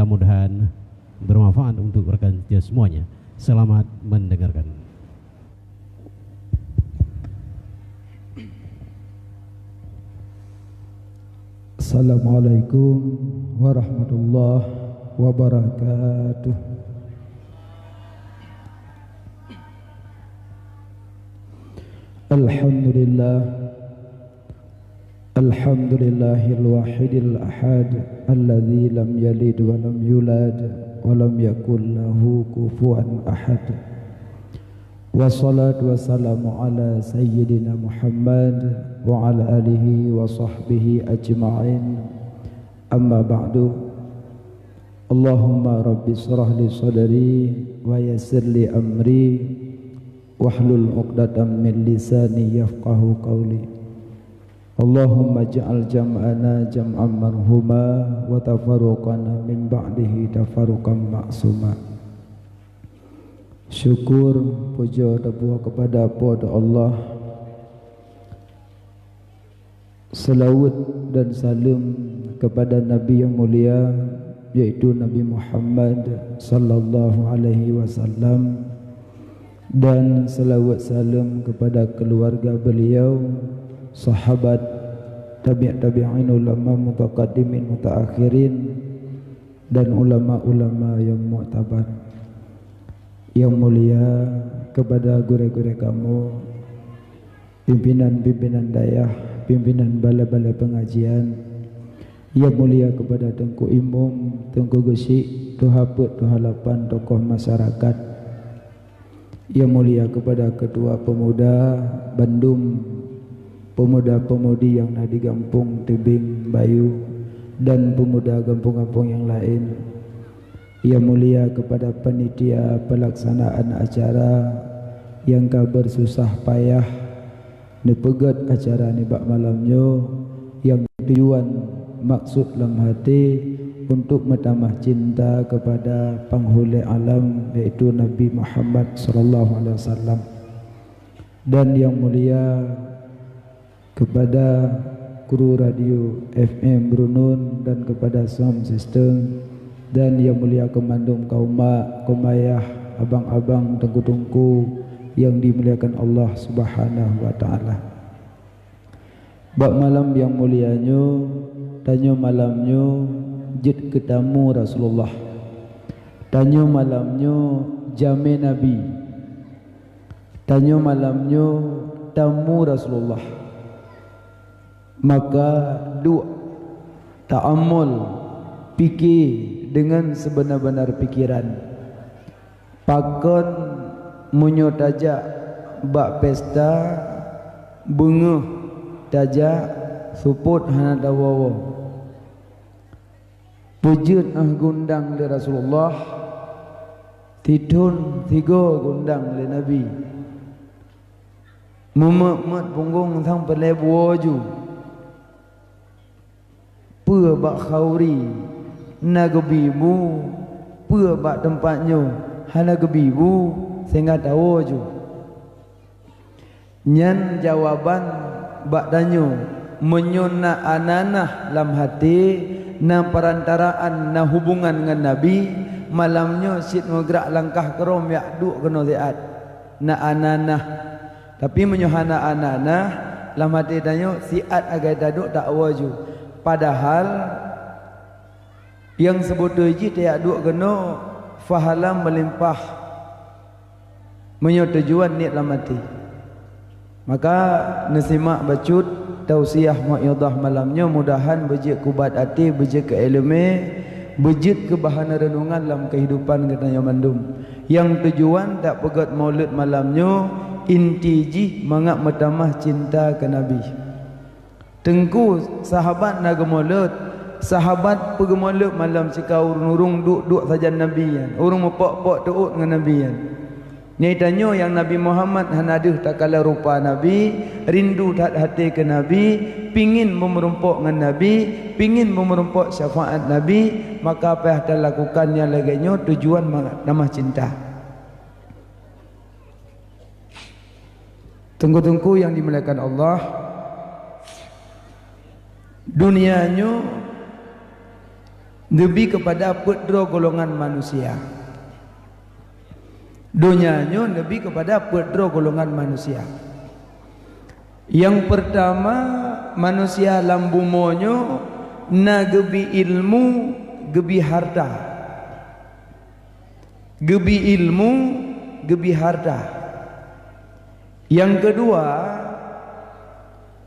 Mudah-mudahan bermanfaat untuk rekan kita semuanya. Selamat mendengarkan. Assalamualaikum warahmatullahi wabarakatuh. Alhamdulillah, alhamdulillahil wahidil ahad, alladzi lam yalid wa lam yulad wa lam yakul lahu kufuwan ahad. Wassalatu wassalamu ala sayyidina Muhammad wa ala alihi wa sahbihi ajma'in. Amma ba'du. Allahumma rabbi shrah li sadri wa yassir li amri wahlul 'uqdatam min lisani yafqahu qawli. Allahumma ja'al jam'ana jam'an marhuma wa tafarruqana min ba'dihi tafarruqan ma'suma. Syukur puja tabuh kepada Allah. Selawat dan salam kepada Nabi yang mulia, yaitu Nabi Muhammad sallallahu alaihi wasallam, dan selawat salam kepada keluarga beliau, sahabat, tabi'in, ulama mutaqaddimin mutaakhirin, dan ulama-ulama yang mu'tabar. Yang mulia kepada guru-guru kamu, pimpinan-pimpinan dayah, pimpinan balai-balai pengajian. Yang mulia kepada Tengku Imum, Tengku Gesik, Tuhaput, Tuhalapan, tokoh masyarakat. Yang mulia kepada Ketua Pemuda Bandung, pemuda-pemudi yang ada di Kampung Tebing, Bayu, dan pemuda kampung-kampung yang lain. Yang mulia kepada panitia pelaksanaan acara yang bersusah payah nepegat acara ni bak malamnya, yang tujuan maksud dalam hati untuk menambah cinta kepada penghulu alam, yaitu Nabi Muhammad sallallahu alaihi wasallam. Dan yang mulia kepada kru radio FM Brunun dan kepada sound system, dan yang mulia kemandum kaum mak, kaum ayah, abang-abang, tengku-tengku yang dimuliakan Allah Subhanahu wa taala. Bak malam yang mulianya, tanya malamnya jid ketamu Rasulullah. Tanya malamnya jame Nabi. Tanya malamnya tamu Rasulullah. Maka duk ta'ammul, fikir dengan sebenar-benar pikiran. Pakon munyo tajak bak pesta bunga tajak suput hana dawawa. Pujud gundang le Rasulullah, tidun tiga gundang le Nabi. Memet punggung thang pelebu ju. Pua bak khauri nagebibu, pua bak tempatnya hana gebibu sehingga tahu ju. Nyan jawaban bak danyo menyona ananah lam hati na perantaraan na hubungan dengan Nabi. Malamnya sit ngegrak langkah kerom yak duk kena ziat na ananah, tapi menyohana ananah lam hati danyo siat agai daduk tak waju. Padahal yang sebut tuji tiak duk kena fahalam melimpah menyo tujuan niat lam hati. Maka nasimak bacut tausiah mu'idhah malamnya, mudahan bejik kubat hati, bejik ke ilmu, bejik ke bahan renungan dalam kehidupan katanya mandum. Yang tujuan tak pegat maulid malamnya, intiji mangak metamah cinta ke Nabi. Tengku sahabat nak maulid, sahabat pergi maulid malam cikau urung duk saja Nabi kan. Urung mepok-pok tuut dengan Nabi kan. Nyai tanya yang Nabi Muhammad hanaduh tak kala rupa Nabi, rindu tak hati ke Nabi, pingin memerumpok dengan Nabi, pingin memerumpok syafaat Nabi, maka apa yang dia lakukannya laganya tujuan nama cinta. Tengku-tengku yang dimuliakan Allah, lebih kepada pedro golongan manusia. Dunianya lebih kepada pedro golongan manusia. Yang pertama, manusia lambumonyo na gebi ilmu, gebi harta. Gebi ilmu, gebi harta. Yang kedua,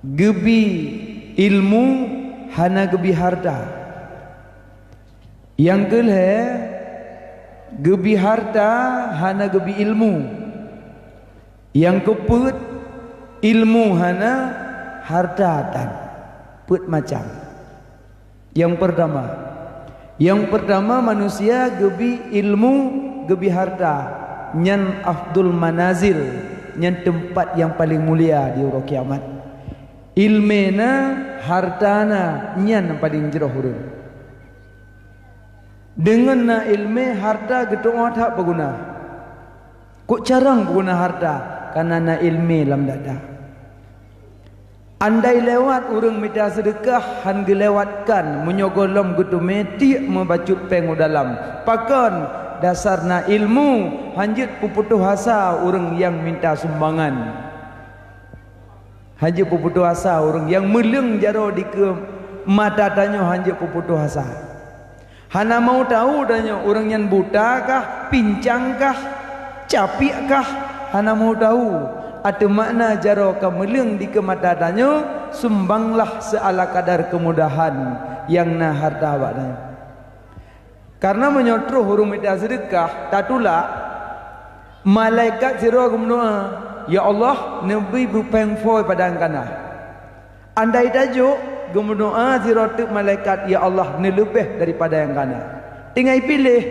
gebi ilmu, hana gebi harta. Yang kelih, gebi harta, hana gebi ilmu. Yang keput, ilmu hana harta tan. Put macam. Yang pertama manusia gebi ilmu, gebi harta. Nyan afdul manazil, nyan tempat yang paling mulia di hari kiamat. Ilmena, hartana, nyan yang paling jeroh urang. Dengan na ilmu harta gitu tak berguna. Kok jarang berguna harta? Karena na ilmu lam dada. Andai lewat urang minta sedekah, han gelewatkan menyogolom gitu metik membacut pengu dalam. Pakon dasarna ilmu hanjut puputuh asa urang yang minta sumbangan. Hanjut puputuh asa urang yang meleng jaro di ke mata tanyo hanjut puputuh asa. Hana mau tahu danya orang yang buta kah, pincang kah, capik kah, hana mau tahu. Ada makna jaro kameleng di kemata danyo, sumbanglah seala kadar kemudahan yang na harta awaknya. Karena menyotruh huruf minta sedekah, tatula malaikat sira berdoa, ya Allah, nabi berpeng foi pada angkana. Andai tajuk gemudoa zirotuk malaikat, ya Allah, ni lebih daripada yang kana. Tinggal pilih.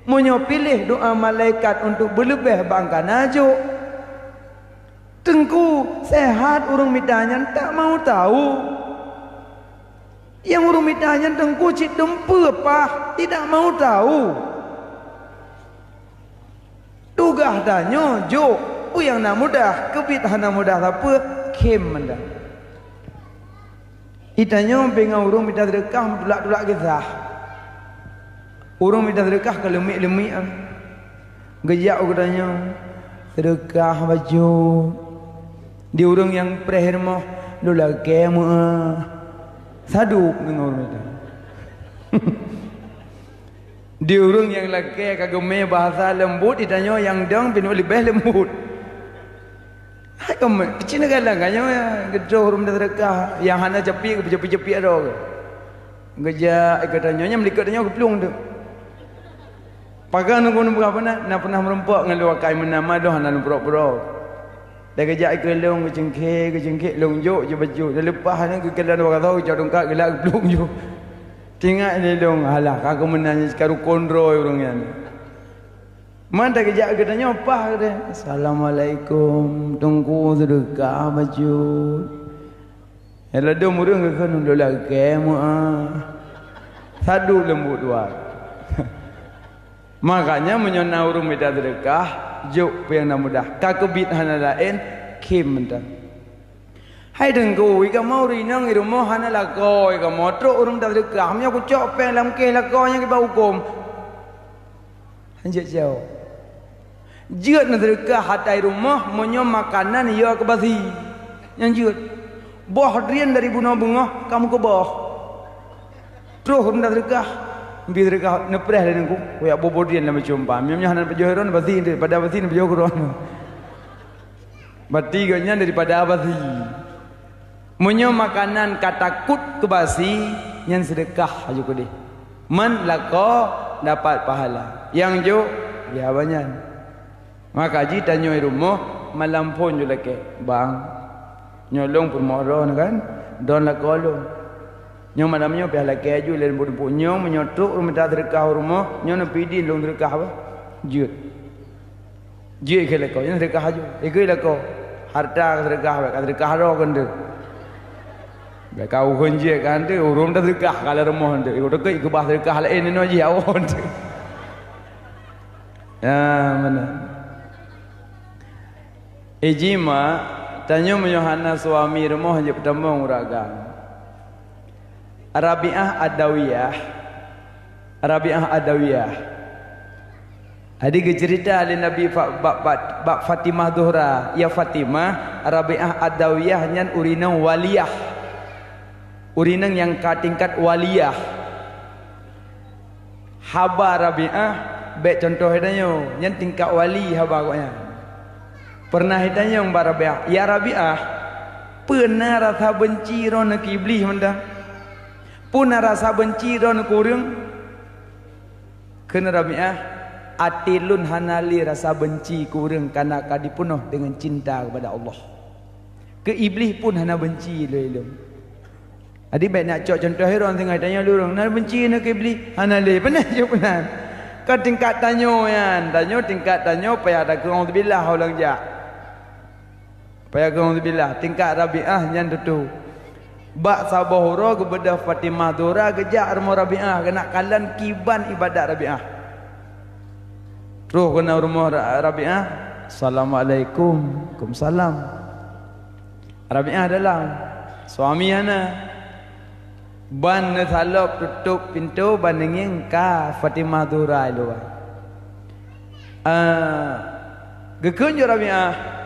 Munyo pilih doa malaikat untuk berlebih bangkana ajo. Tengku sehat urung mitanya tak mau tahu. Yang urung mitanya tengku cik dempe apa tidak mau tahu. Tugah danyo jo pu yang nak mudah, kebit hana mudah apa kem mendah. Itanya pengen urung minta sedekah tulak-tulak kisah. Urung minta sedekah ke lemik-lemik. Gejak katanya sedekah baju. Di urung yang prehirmah lu lagi saduk dengan urung itu. Di urung yang lagi kagame bahasa lembut, ditanya yang dang pinu lebih lembut. Hai kamu kecil galang kanya gedo urung minta sedekah yang hana jepi jepi ada. Gejak katanya nya melikatnya keplung tu. Pagang nunggu berapa nak pernah merempak dengan luar kai menama dah hana pura-pura. Dah gejak kelong kecengkek longjok je baju. Dah lepas hana ke kelan orang tahu jauh dongkak gelak keplung je. Tinggal ni long halah kau menanya sekarang kondroi orangnya. Mana kejap katanya apa kata? Assalamualaikum, tunggu sedekah baju. Kalau dia murung ke kan udah lagi sadu lembut dua. Makanya menyona urung minta sedekah, juk yang mudah. Kakebit hana lain, kim mentang. Hai tengku, ika mau rinang iru mau hana lakoy, ika mau truk urung minta sedekah. Mnya aku cok pen lam ke lakoynya ke hukum. Hanjat jauh. Jut nak sedekah hatai rumah monyo makanan ia ke basi. Yang jut. Boh rian dari bunga-bunga kamu ke boh. Terus nak sedekah. Bi sedekah nepreh dan aku. Koyak bobo rian lah macam pam. Nyamnya hanan pejoheron basi daripada basi ni pejoheron. Bati ganya daripada basi. Monyo makanan katakut ke basi yang sedekah aja ko deh. Man lako dapat pahala. Yang jo ya banyak. Maka ji tanya rumah malam pun je lagi bang nyolong permoron kan don la kolong nyo malamnya pihak lagi aju lain pun nyo menyotok minta sedekah rumah nyo nak pidin long sedekah apa jut ke lako nyo sedekah aju ikut lako harta sedekah ro kan tu kau kunci kan tu urung dah sedekah kalau rumah tu ikut bah sedekah lain no ji awon tu ya mana Ijima tanya menyohana suami rumah je pertama uragang. Rabi'ah Adawiyah Rabi'ah Adawiyah. Ada cerita oleh Nabi bab Fatimah Zuhra. Ya Fatimah, Rabi'ah Adawiyah nyan urinang waliyah. Urinang yang tingkat waliyah. Haba Rabi'ah, baik contoh hidanyo, nyan tingkat wali haba koknya. Pernah hidanyo mbak Rabi'ah, ya Rabi'ah, pernah rasa benci ron ke iblis menda. Pernah rasa benci ron ke urang. Kena Rabi'ah, atilun hanali rasa benci ke urang karena dipenuh dengan cinta kepada Allah. Ke iblis pun hana benci lelum. Adi baik nak cok contoh orang tengah tanya lurung, nak benci nak ke iblis hana le pernah je pernah. Kau tingkat tanyo yan, tingkat tanyo payah ada keauzubillah ulang jak. Payah keauzubillah tingkat Rabi'ah yang tu. Bak sabahura kepada Fatimah Zuhra gejak rumah Rabi'ah kena kalan kiban ibadat Rabi'ah. Terus kena rumah Rabi'ah, Assalamualaikum. Waalaikumsalam. Rabi'ah dalam suami ana ban salop tutup pintu ban nging ka Fatimah Zuhra luar. Gekun jo Rabi'ah.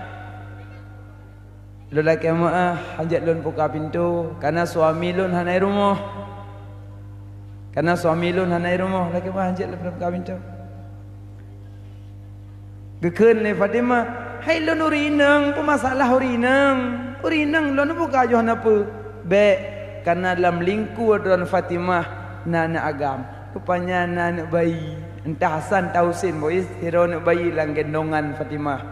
Lelaki hajat lun buka pintu karena suami lun hanai rumah. Karena suami lun hanai rumah, lelaki hajat lun buka pintu. Gekun le Fatimah, hai lun urinang, apa masalah urinang? Urinang lun buka jo apa? Baik, karena dalam lingkup dan Fatimah nana agam. Rupanya anak bayi. Entah Hasan Tausin bois hero nak bayi lang gendongan Fatimah.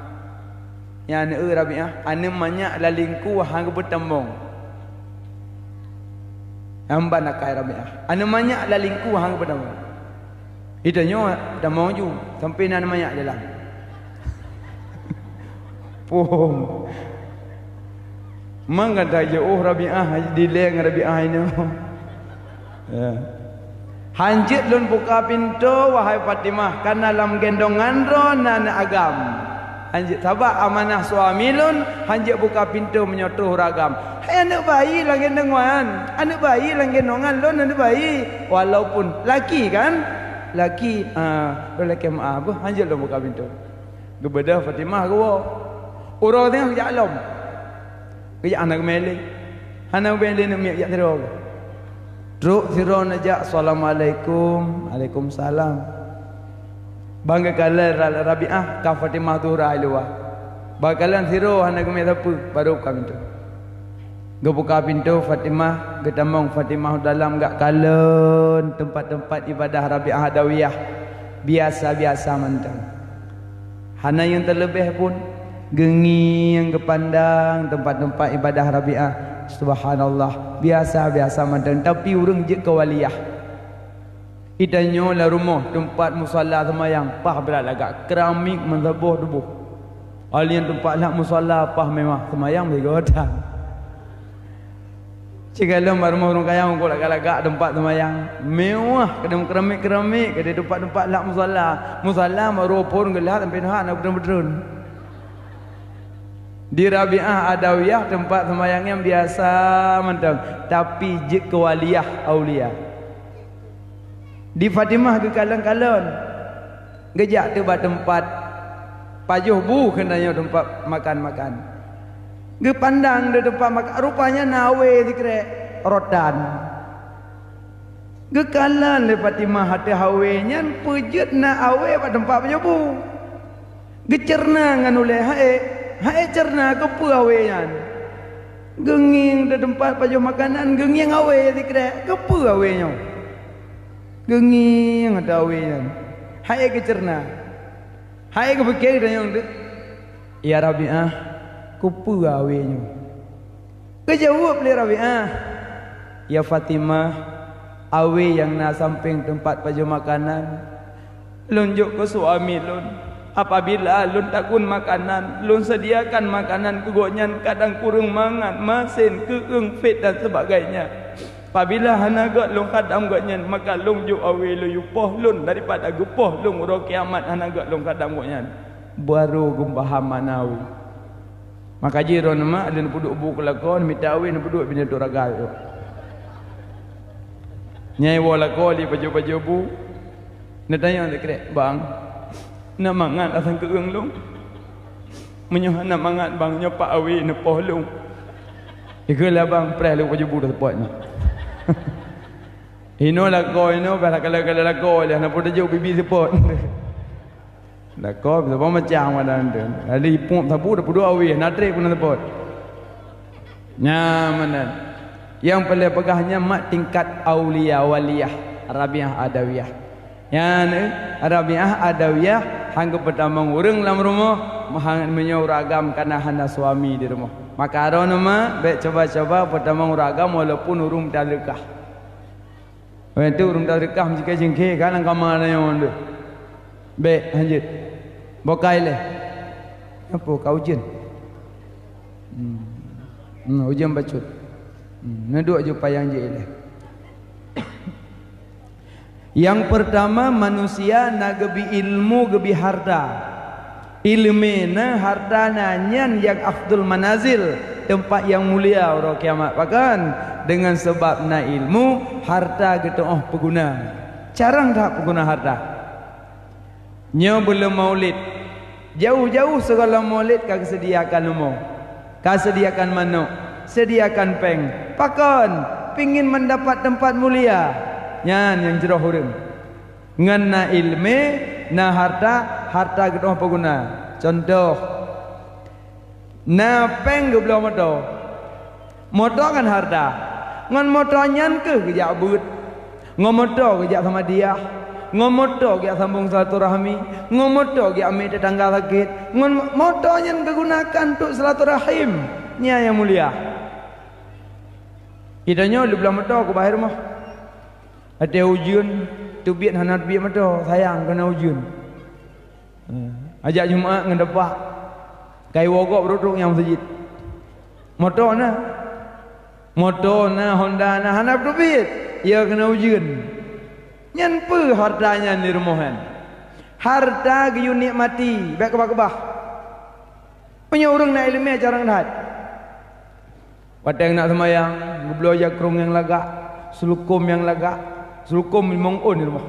Yang anak Rabi'ah, anak banyak lalingku hang bertambung. Hamba nak kaya Rabi'ah. Anak banyak lalingku hang bertambung. Itanya dah maju sampai anak banyak jalan. Pom. Mang kata jauh Rabi'ah dileng Rabi'ah ini. Ya. Hanjit lun buka pintu wahai Fatimah karena dalam gendongan ron anak agam. Hanjit sabak amanah suami lun, hanjit buka pintu menyotuh ragam. Hai anak bayi lang gendongan, anak bayi lang gendongan lun anak bayi. Walaupun laki kan, laki lelaki maaf, hanjit lun buka pintu. Kepada Fatimah gua, orang tengah kerja alam, kerja anak melek, anak melek nak miak teruk. Teruk siro najak Assalamualaikum, Waalaikumsalam. Bangga kala Rabi'ah ka Fatimah Zuhra luar. Bakalan siro hana kami apa baru buka pintu. Ge buka pintu Fatimah, ge tamang Fatimah dalam gak kalon tempat-tempat ibadah Rabi'ah Adawiyah. Biasa-biasa mantang. Hana yang terlebih pun gengi yang kepandang tempat-tempat ibadah Rabi'ah. Subhanallah, biasa-biasa mantang tapi urang je kewaliyah. Idanyo la rumah tempat musalla semayang pah berat agak keramik menzabuh dubuh. Alian tempat nak musalla pah memang semayang begoda. Cikalam rumah orang kaya kau lagak tempat semayang mewah kedem keramik-keramik ke tempat-tempat nak musalla. Musalla marupun gelah sampai nak betul-betul. Di Rabi'ah Adawiyah tempat semayang yang biasa mantang tapi je kewaliyah aulia. Di Fatimah ke kalon-kalon gejak tu buat tempat pajuh bu kenanya tempat makan-makan. Ge pandang di tempat makan rupanya nawe dikrek rotan. Ge kalan di Fatimah hati hawenya pejut na awe pada tempat pajuh bu. Ge cerna ngan oleh hae cerna ke pu awenya. Genging di tempat pajuh makanan genging awe dikrek ke pu awenya. Gengi yang ada awinan. Hai ke cerna. Hai ke fikir dan yang tu. Ya Rabi'ah, kupu awinya. Kejawab le Rabi'ah. Ya Fatimah, awi yang na samping tempat pajuh makanan. Lunjuk ke suami lun. Apabila lun takun makanan, lun sediakan makanan kegonyan kadang kurang mangan, masin, keung, fit dan sebagainya. Apabila hana gak long kadam gaknya maka long ju awe lu yupoh lun daripada gupoh long ro kiamat hana gak long kadam gaknya baru gumpaham manawi. Maka jiron mak dan puduk bu kelakon minta awe puduk bina doragal tu. Nyai wala ko li baju-baju bu Nak tanya tak kira, bang, nak mangat asal keung long. Menyoh nak mangat bang nyopak awi nepoh long. Ikulah bang, pres lu baju budak tepat ni. Ino lago ino, kalau lago dia nak pun jauh bibi support. Lago apa macam mana tu? Ada ipung tabu dah pun awi, nak trek pun tepat. Nyaman. Yang paling pegahnya mak tingkat aulia waliyah, Arabiah Adawiyah. Yang Arabiah Adawiyah hangga pertama urang dalam rumah mahangat menyoragam kana hana suami di rumah. Maka ada nama baik coba-coba pertama uragam walaupun urung tadrekah. Itu urung tadrekah jika jengke kan kamar yang tu. Baik lanjut. Bokai leh. Apa kau ujian? Ujian bacut. Naduk je payang je leh. Yang pertama manusia nak gebi ilmu gebi harta. Ilmena harta nanyan yang afdul manazil, tempat yang mulia orang kiamat. Bahkan dengan sebab na ilmu harta gitu pengguna. Jarang tak pengguna harta. Nya belum maulid. Jauh-jauh segala maulid kau sediakan umur. Kau sediakan manuk, sediakan peng. Bahkan pingin mendapat tempat mulia. Nyan yang jerah orang. Ngan na ilme, na harta gitu pengguna. Contoh, na peng ke belah motor kan harta. Ngan motor nyan ke kejak but. Ngan motor kejak sama dia. Ngan motor kejak sambung silaturahmi. Ngan motor kejak ambil tetangga sakit. Ngan motor nyan kegunakan untuk silaturahim. Nya yang mulia. Idanya lu belah motor ke bahir rumah. Ada ujian, tu biar hanat biar motor, sayang kena ujian. Ajak Jumaat dengan depak. Kai wogok berduduk yang masjid. Motor na Honda na hanap duit. Ya kena ujian. Nyan pe hartanya di rumahan. Harta giyu nikmati, baik kebah-kebah. Punya orang nak ilmu jarang dah. Padang nak semayang, gublo jakrung yang lagak, sulukum yang lagak. Sulukum memang on di rumah.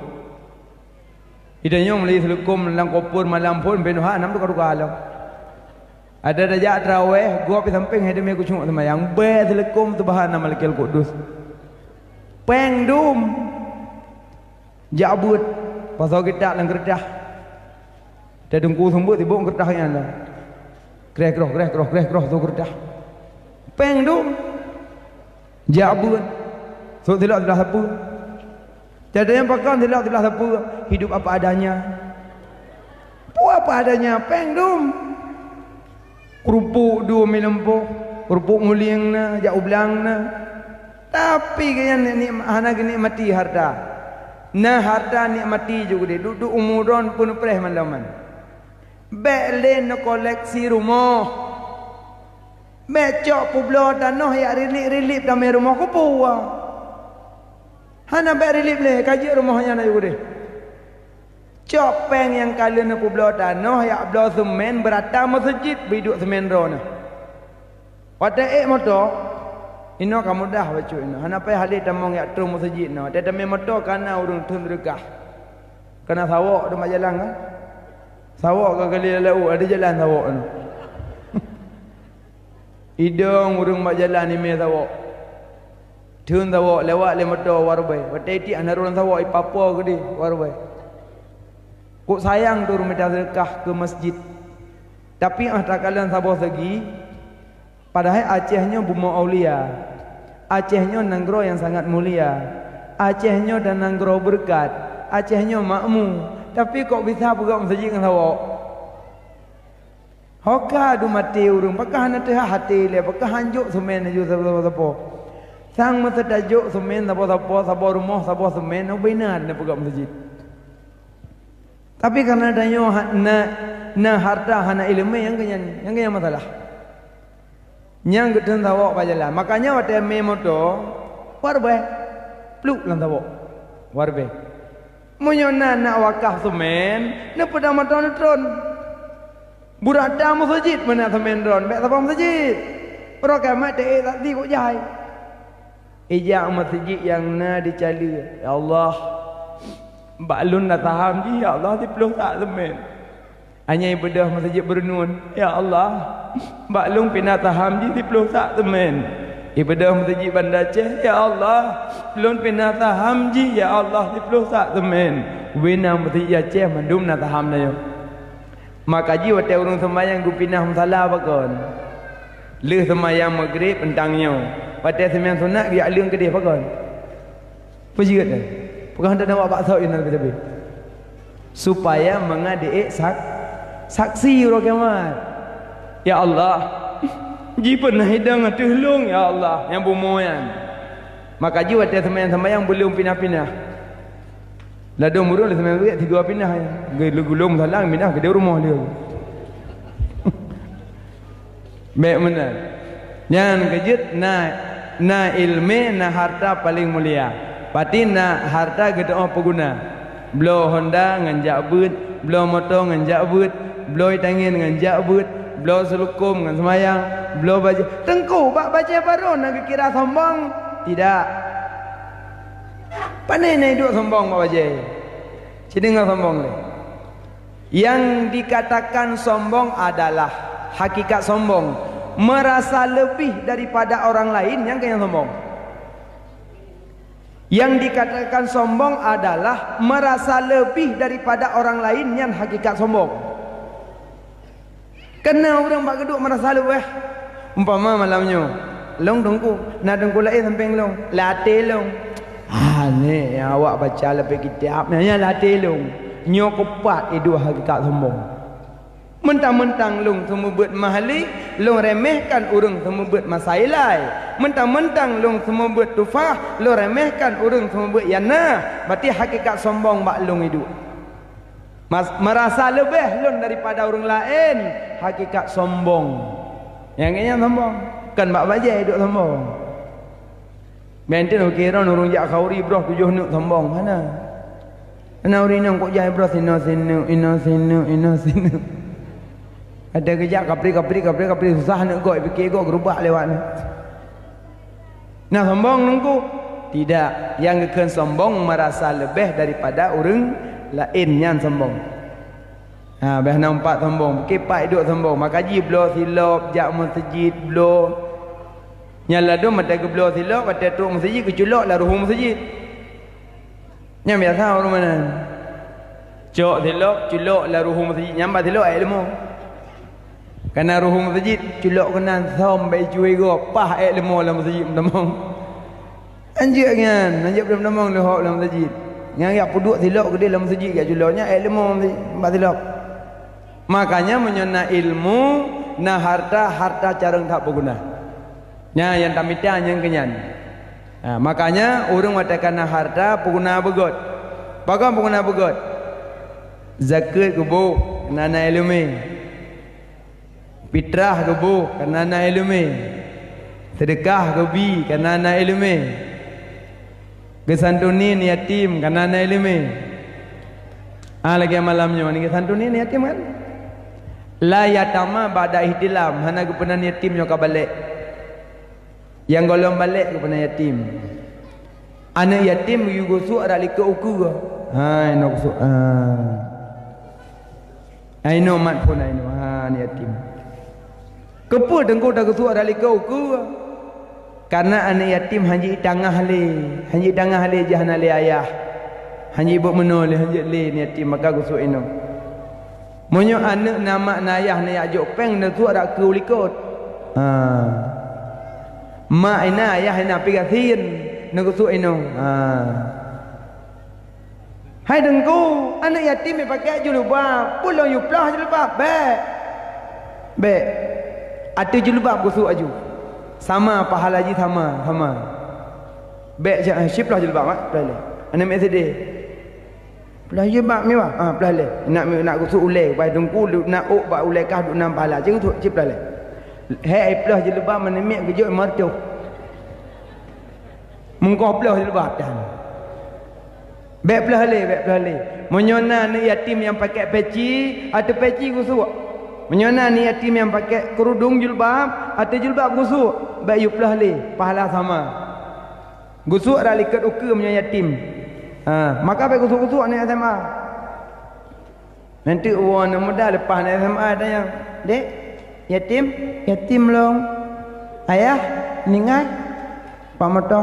Idanya meli sulukum lang kopur malam pun benuha nam tu kalu. Ada dajak tarawih, gua pergi samping hede me kucung sama yang be sulukum tu bahan nama Malikul Qudus. Peng dum. Jabut pasal kita lang kerdah. Tadungku sembut tiba kerdahnya lah. Kreh tu kerdah. Peng dum. Jabut. So tidak apa. Tiada yang pakai tidak apa, hidup apa adanya. Apa adanya, pengdum. Kerupuk dua melempoh, kerupuk muling na, jauh belang na. Tapi kaya anak nikmati harta. Nah harta nikmati juga dia. Duduk umuran pun perih malaman. Belen koleksi rumah. Becok publo tanah yang rilip-rilip dalam rumah ku puas. Hana baik relip leh kaji rumahnya na juga deh. Copeng yang kalian nak belah tanah ya belah semen berata masjid biduk semen rona. Pada motor ino kamu dah baca ino. Hana pay halit tamong ya trum masjid no. Ada demi motor kana urung tun rekah. Kana sawak de jalan kan. Sawak ke kali lau ada jalan sawak no. Idong urung mak jalan ni me sawak. Tun tawak lewat le motor warbai. Wateti anarun tawak ipapa gede warbai. Kok sayang tu rumah sedekah ke masjid. Tapi tak kalian sabar segi. Padahal Acehnya buma aulia. Acehnya nanggro yang sangat mulia. Acehnya dan nanggro berkat. Acehnya makmu. Tapi kok bisa pegang masjid dengan tawak. Hoka du mati urung. Pakah nak hati le. Pakah hanjuk semen ju siapa-siapa. Sang masa tajuk semen sabo rumah sabo semen benar nak pegang masjid. Tapi karena danyo na harta hana ilmu yang kenya masalah. Yang gedeng tawak pajalan. Makanya waktu me motor warbe pluk lan tawak. Warbe. Munyona nak wakaf semen, nak pada motor tron. Burada masjid mana semen tron, baik sabo masjid. Program teh tak di kok jai. Ijak masjid yang na dicali. Ya Allah, Baklun dah taham je, ya Allah, di peluh tak semen. Hanya ibadah masjid bernun, ya Allah, baklun pindah taham je, di peluh tak semen. Ibadah masjid Bandar Aceh, ya Allah, belum pindah taham je, ya Allah, di peluh tak semen. Wina masjid Aceh mandum na taham na yo. Maka ji wate urung sembahyang gu pindah masalah bakon. Le sembahyang maghrib entangnya. Wate sembahyang sunat dia leung kedih bakon. Pujiat dah. Bukan hendak nak bakso ini tapi supaya mengadai saksi orang kiamat. Ya Allah, ji pernah hidang tolong ya Allah yang bumoyan. Maka ji wate sembahyang belum pindah-pindah. Ladung murung le sembahyang 3 pindah ya. Gulung salang pindah ke dia rumah dia. Baik benar. Jangan kejut na ilmu na harta paling mulia. Pati na harta gede oh peguna. Blow Honda nganjak but, blow motor nganjak but, blow tangin nganjak but, blow selukum ngan semayang, blow baca. Tengku bak baca baru nak kira sombong. Tidak. Pandai naik duk sombong bak baca. Cendengar sombong le. Yang dikatakan sombong adalah hakikat sombong merasa lebih daripada orang lain yang kena sombong. Yang dikatakan sombong adalah merasa lebih daripada orang lain yang hakikat sombong. Kena orang bak geduk merasa lebih. Umpama malamnya, long dengku, nak dengku lain samping long, latih long. Ni yang awak baca lebih kitab, ni latih long. Nyok kupat itu hakikat sombong. Mentang-mentang long semua buat mahali, long remehkan orang semua buat masailai. Mentang-mentang long semua buat tufah, long remehkan orang semua buat yana. Berarti hakikat sombong bak long itu. Merasa lebih long daripada orang lain, hakikat sombong. Yang ini sombong, kan bak bajai hidup sombong. Maintain kira orang jak kauri bro 7 nuk sombong mana? Ana uri nang kok jai bro sino. Ada kejap kapri susah nak goi fikir goi gerubak lewat ni. Nak sombong nunggu? Tidak. Yang akan sombong merasa lebih daripada orang lain yang sombong. Bah nampak sombong, kepak duk sombong. Maka ji blow silap jak masjid blow. Nyala do mata ke blow silap pada tu masjid keculok lah ruhum masjid. Yang biasa orang mana? Cok silap culok lah ruhum masjid. Nyambat silap ilmu. Karena ruhum masjid culok kenan sampai cuy go pah ilmu dalam masjid menamong. Anjir kan, anjir belum menamong lohok dalam masjid. Yang yak puduk silap ke dalam masjid kat culoknya ilmu mbak silap. Makanya menyana ilmu na harta carang tak berguna. Nya yang tamita yang kenyan. Makanya orang mengatakan na harta berguna begot. Bagai berguna begot. Zakat kubu nana ilmu. Fitrah kubu karena ilmu. Sedekah kubi karena ilmu. Kesantunin yatim karena ilmu. Lagi malamnya ni kesantunin yatim kan? La yatama ba'da ihtilam, hana kepenan yatim yang balik. Yang golong balik kepenan yatim. Anak yatim yugusu ada lika uku. Ino kusuk. Ino mat pun ino. Ni yatim. Kepa dengku dah kusuk ada lika uku. Karena anak yatim hanji tangah le jahana le ayah. Hanji ibu menol hanji le ni yatim maka kusuk ino. Monyo anak nama nayah ni ajok peng na tu ada ku likot. Mak ina ayah ina pigasin na kusuk ino. Hai dengku anak yatim ni pakai julubab, pulau yu plah julubab be. Ada julubab kusuk aju. Sama pahala haji sama. Be ship lah julubab mak pelai. Anak mesede. Pelah je bak mewah. Pelah le. Nak kusuk ulai pai dengku nak ok bak ulai kah duk nam pahala. Je tu cip pelah le. Hai pelah je lebah menemik kejut martu. Mengkoh pelah je lebah dah. Bek pelah le. Menyona ni yatim yang pakai peci atau peci kusuk. Menyona ni yatim yang pakai kerudung jilbab atau jilbab kusuk. Bek yu pelah le. Pahala sama. Gusuk dah likat ukur punya yatim. Maka baik kusuk-kusuk ni SMA. Nanti orang muda lepas ni SMA tanya, "Dek, yatim long. Ayah, ningai." Pak Mata,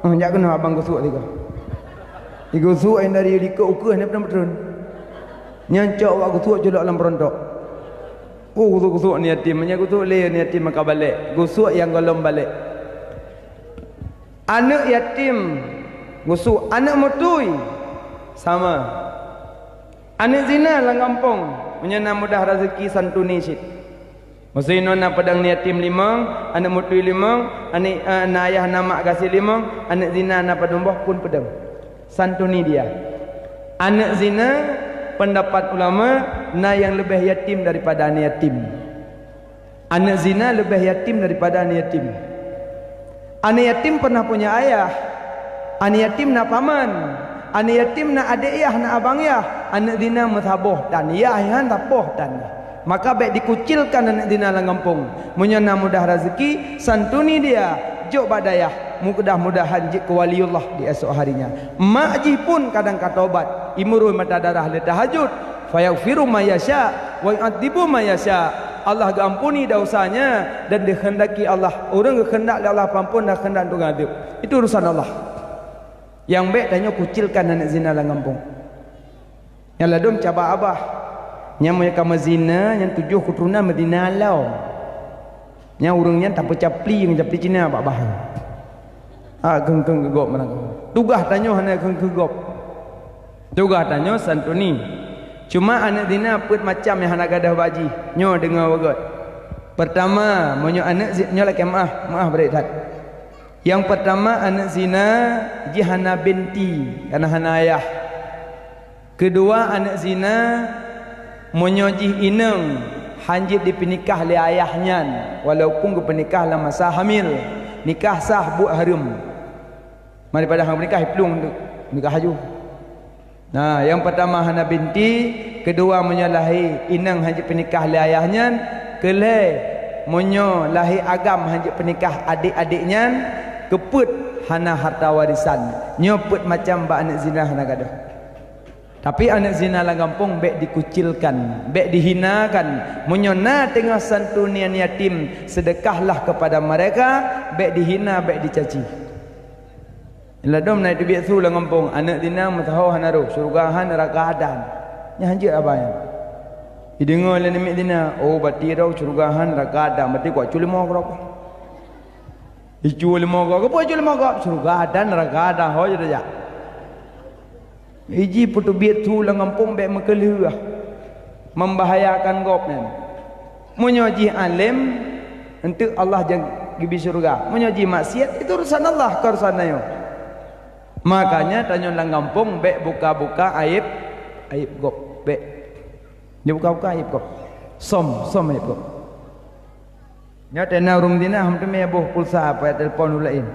"Jak kena abang kusuk tiga." Kusuk yang dari dikau ukah ni betul-betul. Nyancak wak kusuk julak dalam perontok. Kusuk ni yatim, kusuk le ni yatim maka balik. Kusuk yang golong balik. Anak yatim gusuk, anak mutui sama. Anak zina lang kampung, menyana mudah rezeki santuni sit. Masih nona pedang ni yatim 5, anak mutui 5, anak ayah nama kasih 5, anak zina na padumbah pun pedang. Santuni dia. Anak zina pendapat ulama na yang lebih yatim daripada anak yatim. Anak zina lebih yatim daripada anak yatim. Anak yatim pernah punya ayah. Anak yatim nak paman. Anak yatim nak adik ayah, nak abang ayah. Anak zina metaboh dan ayah yang tapoh dan. Maka baik dikucilkan anak zina lang kampung. Menyana mudah rezeki, santuni dia. Jok badayah, mudah-mudahan jik ke waliullah di esok harinya. Mak ji pun kadang kata obat. Imurul mata darah le tahajud. Fayaghfiru ma yasha wa yu'adzibu ma yasha. Allah ampuni dosanya dan dikehendaki Allah. Orang kehendak Allah ampun dan kehendak untuk ngadib. Itu urusan Allah. Yang baik tanya kucilkan anak zina dalam kampung. Yang ladum cabar abah. Yang mereka mazina, yang 7 keturunan Madinah alau. Yang orangnya tak capli, yang capli Cina abah. Geng-geng gegop mana kau. Tugas tanya hana geng-gegop. Tugas tanya santuni. Cuma anak zina put macam yang anak gadah baji. Nyo dengar wagot. Pertama, monyo anak zina laki maaf beredat. Yang pertama anak zina jihana binti karena hana ayah. Kedua anak zina monyo jih ineng hanjit dipenikah le ayahnya walaupun ke penikah dalam masa hamil. Nikah sah buat harum. Daripada hang menikah pelung nikah haju. Nah, yang pertama hana binti, kedua menyalahi inang hanjit penikah le ayahnya, kele monyo lahi agam hanjit penikah adik-adiknya, keput hana harta warisan. Nyoput macam ba anak zina hana gadah. Tapi anak zina lang kampung bek dikucilkan, bek dihinakan. Monyo na tengah santunian yatim, sedekahlah kepada mereka, bek dihina, bek dicaci. Ladom naik duit tu lang kampung, anak zina matahu hanaru, surgahan neraka adan. Nya hanjit abang. Didengar le nimik zina, oh bati rau surgahan neraka adan, bati kuat culi mau kau. Icul mau kau, apa culi mau kau? Surga adan neraka adan, ho je dah. Iji putu biat tu lang kampung bek mekelih. Membahayakan gop ni. Menyoji alim, untuk Allah jangan gibi surga. Menyoji maksiat itu urusan Allah, urusan ayo. Makanya tanya lang kampung bek buka-buka aib gop bek. Dia buka-buka aib gop. Som aib gop. Nya tena rum dina ham tu me boh pulsa apa telefon ulain.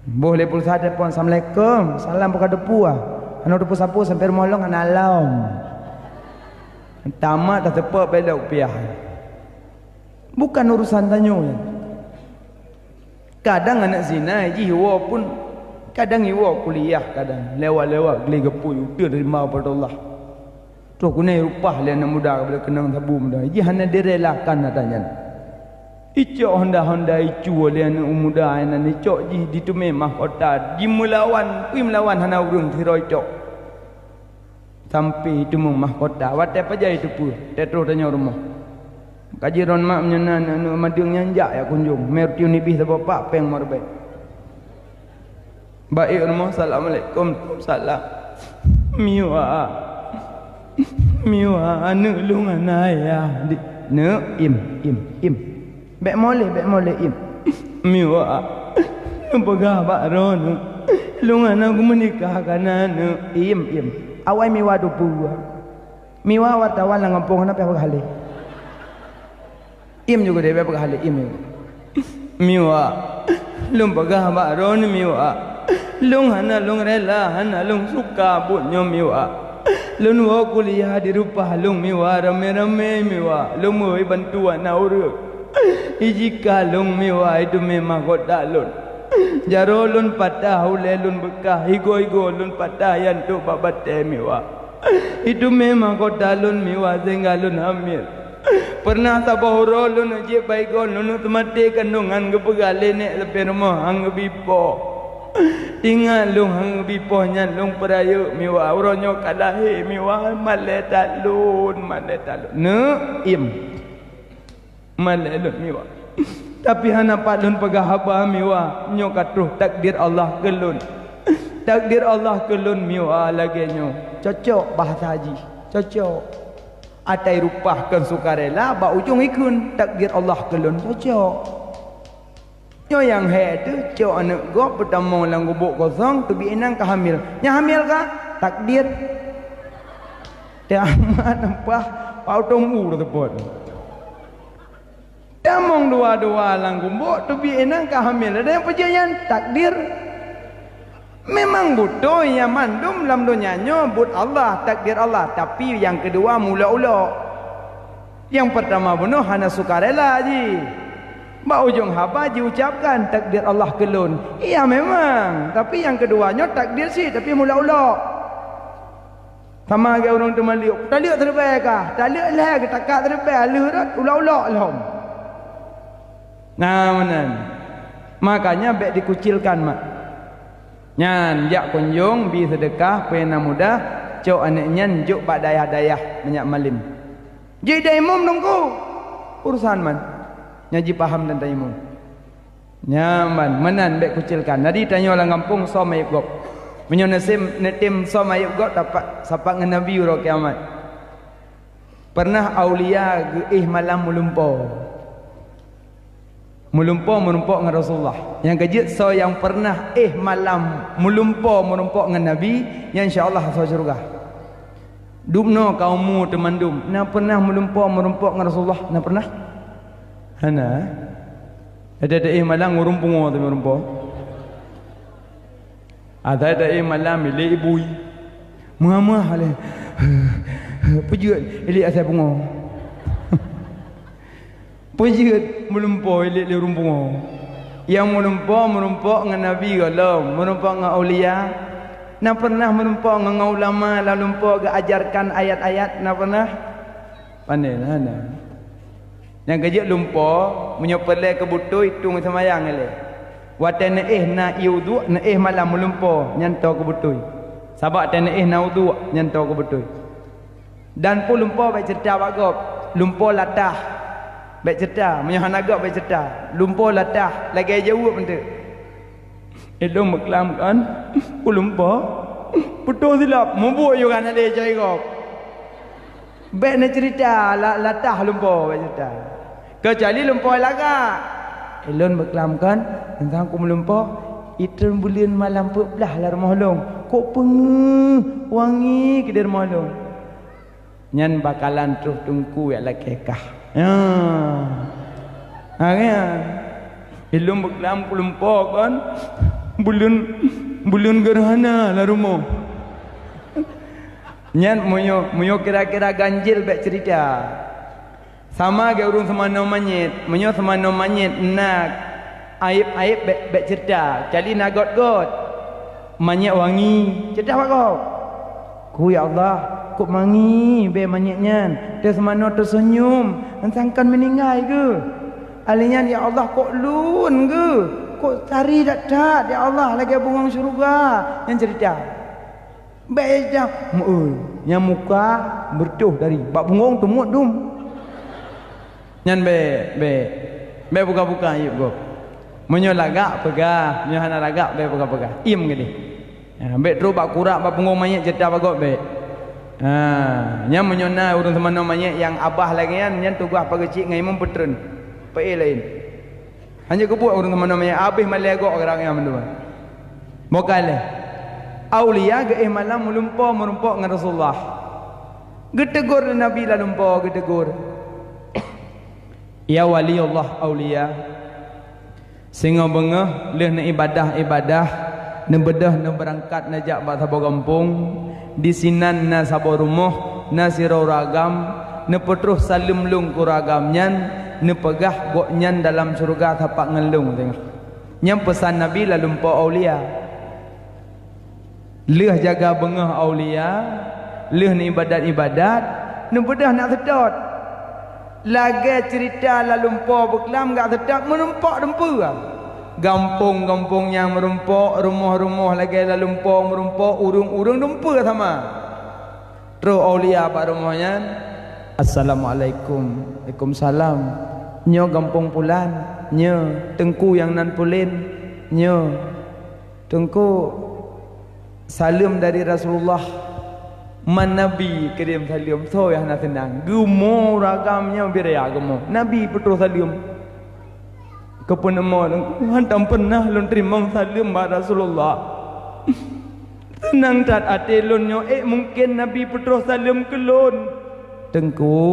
Boh le pulsa telefon assalamualaikum, salam buka depu ah. Anu depu sapu sampai molong ana alam. Tamat dah tepak belok piah. Bukan urusan tanyo. Kadang anak zina jiwa pun kadang iwa kuliah, kadang lewat-lewat geli gepu udah dari mau pada Allah. Tu kunai rupah le anak muda bila kenang tabu muda. Ji hana direlakan natanya. Icok honda icu le anak muda anak icok ji ditume mahkota ji melawan hana urun thiroi cok. Sampai itu mahkota wat apa jai itu pu. Tetro tanya rumah. Kajiran mak menyana anu madung nyanjak ya kunjung. Mertiu nibih bapak peng marbe. Baik rumah, assalamualaikum, salam. Miwa anu lungan ayah di ne im. Bek mole im. Miwa pegah bakron. Lungan aku menikah kana ne im. Awai miwa dupu. Miwa wartawan lang kampung apa kali. Im juga dia berapa kali im. Miwa lum pegah bakron miwa. Lung hana lung rela hana lung suka buat nyomiwa. Lung wa kuliah di rumah lung miwa rame-rame miwa. Lung moi bantuan auruk. Ijika lung miwa itu memang kota lun. Jaro lun patah, ule lun bekah, higo-higo lun patah yang tu babate miwa. Itu memang kota lun miwa sehingga lun hamil. Pernah tabahuro lun uji baigon lun temati kandungan kepegale nek lepas rumah hang bipo. Tinggal lung hang bipo nya lung perayu miwa uronyo kalahi miwa maletat lun ne im. Malalun miwa. Tapi hanapat lun pegah haba miwa nyo katruh takdir Allah kelun. Takdir Allah kelun miwa lagi nyo. Cocok bahasa haji. Cocok. Atai rupah kan sukarela ba ujung ikun takdir Allah kelun cocok. Nyo yang he tu cok anak gop pertama lang gubuk kosong tu bi enang ka hamil. Nya hamil ka takdir. Dia amat nampak pau tunggu tu pot. Damong dua-dua lang gumbuk tu bi enang ka hamil. Ada yang percayaan takdir. Memang butuh yang mandum dalam dunianya but Allah, takdir Allah. Tapi yang kedua mula-ula. Yang pertama bunuh hana sukarela je. Ba ujung haba diucapkan takdir Allah kelun. Iya memang. Tapi yang keduanya takdir sih tapi mula-ula. Sama ke orang tu maliuk. Taliuk terbaik kah? Taliuk lah ke takak terbaik alur ula-ula lahum. Nah menan. Makanya baik dikucilkan mak. Nyan jak kunjung bi sedekah pena mudah cok anak nyan juk bak dayah-dayah minyak malim. Ji daimum nungku urusan man. Nyaji paham dan daimum. Nyaman menan baik kucilkan. Tadi tanya orang kampung so mayuk gop. Menyo nasim netim so mayuk gop dapat sapak ngan nabi ro kiamat. Pernah aulia geih malam mulumpo. Melumpuk dengan Rasulullah. Yang kejut so yang pernah malam melumpuk dengan Nabi yang insya-Allah masuk syurga. Dumno kaummu temandum. Na pernah melumpuk dengan Rasulullah? Na pernah? Hana. Ada malam ngurumpung tu melumpuk. Ada malam milik ibu. Mama hale. Pujut ilik asal bunga. Pujut melumpuk ilik rumpung. Yang melumpuk dengan Nabi kalau melumpuk dengan aulia. Na pernah melumpuk dengan ulama lalu melumpuk ke ajarkan ayat-ayat na pernah? Pandai nah. Yang kejut lumpuk menyopelai ke butui tung semayang ele. Watan na iudu na malam melumpuk nyanto ke butui. Sabak tan na udu nyanto ke butui. Dan pun lumpuk baik cerita bagop. Lumpuk latah baik cerita, menyahan agak baik cerita. Lumpur latah, lagi jauh benda. Elong meklam kan, lumpur. Putus silap, membuk juga nak dia cari kau. Baik nak cerita, latah lumpur baik cerita. Kecuali lumpur lagak. Elong meklam kan, tentang aku melumpur. Itun bulan malam belah lah rumah long. Kok pengeh, wangi ke dari rumah long. Nyan bakalan terus tungku yang lagi kekah. Ya. Kan. Ilmu beklam lumpur kan. Bulan gerhana lah rumah. Nyan moyo kira-kira ganjil baik cerita. Sama ke urung semano manyet. Moyo semano manyet nak aib-aib baik cerita. Cali nagot-got. Manyet wangi. Cerita apa kau? Ku ya Allah. Kok mangi be manyetnya dia semano tersenyum entangkan meninggal ke alinya ya Allah kok lun ke kok cari dak ya Allah lagi bungang syurga yang cerita be dah yang muka bertuh dari bak bungong tumut dum nyan be buka-buka yuk go menyo lagak pegah menyo hana lagak be buka-buka im gede be terus bak kurak bak bungong mayat cerita bagok be. Yang menyona urung sama namanya yang abah lagi kan yang tugas pagecik ngai mum petren pe lain hanya kebuat urung sama namanya abih malegok orang yang mendua mokale aulia ge malam melumpuk dengan Rasulullah getegur Nabi la lumpuk getegur ya wali Allah aulia singa bengah leh na ibadah na bedah na berangkat najak ba sabo kampung di sinan na sabo rumah na sirau ragam na petruh salim lung ku ragam nyan na pegah gok nyan dalam surga tapak ngelung tengok Yang pesan Nabi lalu empa aulia. Leh jaga bengah aulia, leh ni ibadat-ibadat, nu bedah nak sedot. Lagi cerita lalu empa berkelam gak sedot merempak dempu ah. Gampung-gampung yang merempak, rumah-rumah lagi lalu empa merempak, urung-urung dempu sama. Terus aulia pak rumahnya. Assalamualaikum. Waalaikumsalam. Nyo gampung pulan, nyo tengku yang nan pulin, nyo tengku salam dari Rasulullah. Man Nabi kirim salam. So yang nak senang. Gemo ragamnya biraya gemo. Nabi betul salam. Kepenemu hantam pernah lun terima salam Rasulullah. Senang tak ate lun nyo mungkin Nabi betul salam ke lun. Tengku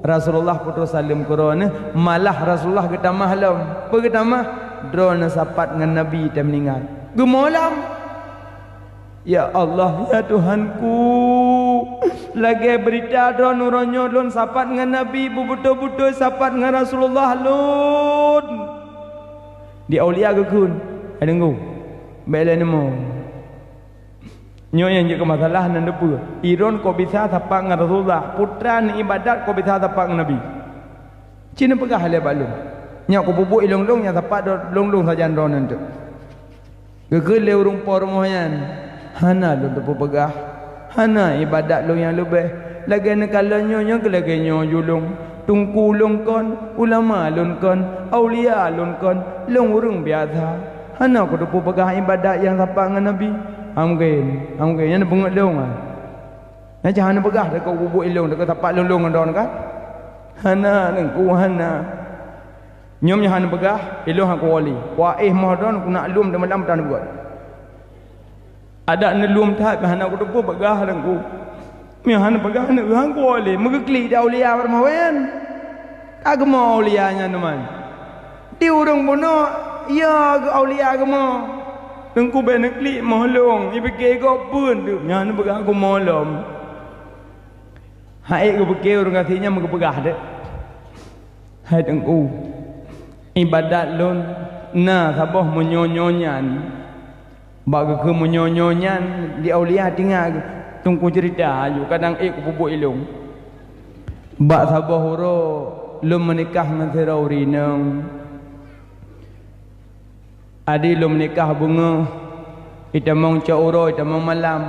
Rasulullah putus salim korona, malah Rasulullah ketamah lam. Apa ketamah? Drone sapat dengan Nabi dan meninggal. Gemolam. Ya Allah, ya Tuhanku. Lagi berita drone uronyo lun sapat dengan Nabi, betul-betul sapat dengan Rasulullah lun. Di aulia gekun. Ada ngau. Bela nemo. Nyo yang juga masalah nan depu. Iron kau bisa tapak dengan Rasulullah. Putra ni ibadat kau bisa tapak dengan Nabi. Cina pegah le balung. Nyak kau bubuk ilong-long yang tapak long-long saja ron nanti. Gegel le urung por rumahnya. Hana lu depu pegah. Hana ibadat lu yang lebih. Lagi nekala nyo lagi nyo julung. Tungku long kon, ulama lun kon, aulia lun kon, long urung biasa. Hana kau depu pegah ibadat yang tapak dengan Nabi. Amgen yang bengok long ah. Nah jangan pegah dekat bubuk ilong dekat tapak long-long ndon kan. Hana nengku hana. Nyom nya hana pegah ilong aku wali. Wa mahdon aku nak lum dalam tan buat. Ada nelum tak hana aku depu pegah nengku. Mi hana pegah ne aku wali. Megekli dah aulia bermawen. Agama aulianya teman. Di urung bono ya aulia agama. Tengku benekli molong, ipeke kau pun tu. Yang pegah aku molom. Hai aku peke orang katanya mau pegah dek. Hai tengku. Ibadat lon, na sabah menyonyonya. Bagi ke menyonyonya di aulia tinggal. Tengku cerita, ayu kadang aku bubuk ilung. Bak sabah horo, lom menikah dengan Sirauri neng. Adi lu menikah bunga. Kita mau cauro, kita mau malam.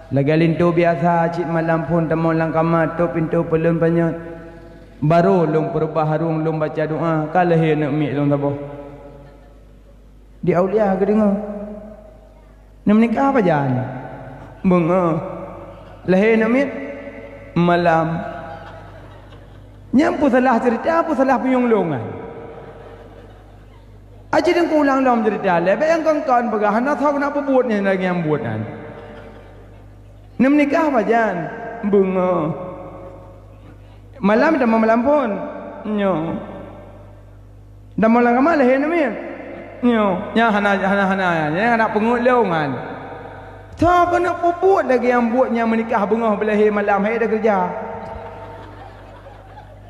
Lagi lintu biasa, cik malam pun kita mau langkamah, tu pintu pelun banyak. Baru lu perbah harung, lu baca doa. Kalau dia nak mik lu tabah. Di aulia ke dengar? Nak menikah apa jangan? Bunga. Lahir nak mik? Malam. Nyampu salah cerita, apa salah penyonglongan? Aji dengan ulang dalam cerita le, bayang kongkon pegah, nak tahu kenapa buatnya lagi yang buat kan? Nak menikah apa jan? Bunga. Malam dah malam pun, nyo. Dah malam kamal le, ni, nyo. Nya hana, nya nak pengut leungan. Tahu kenapa buat lagi yang buatnya menikah bunga belahi malam, hai dah kerja.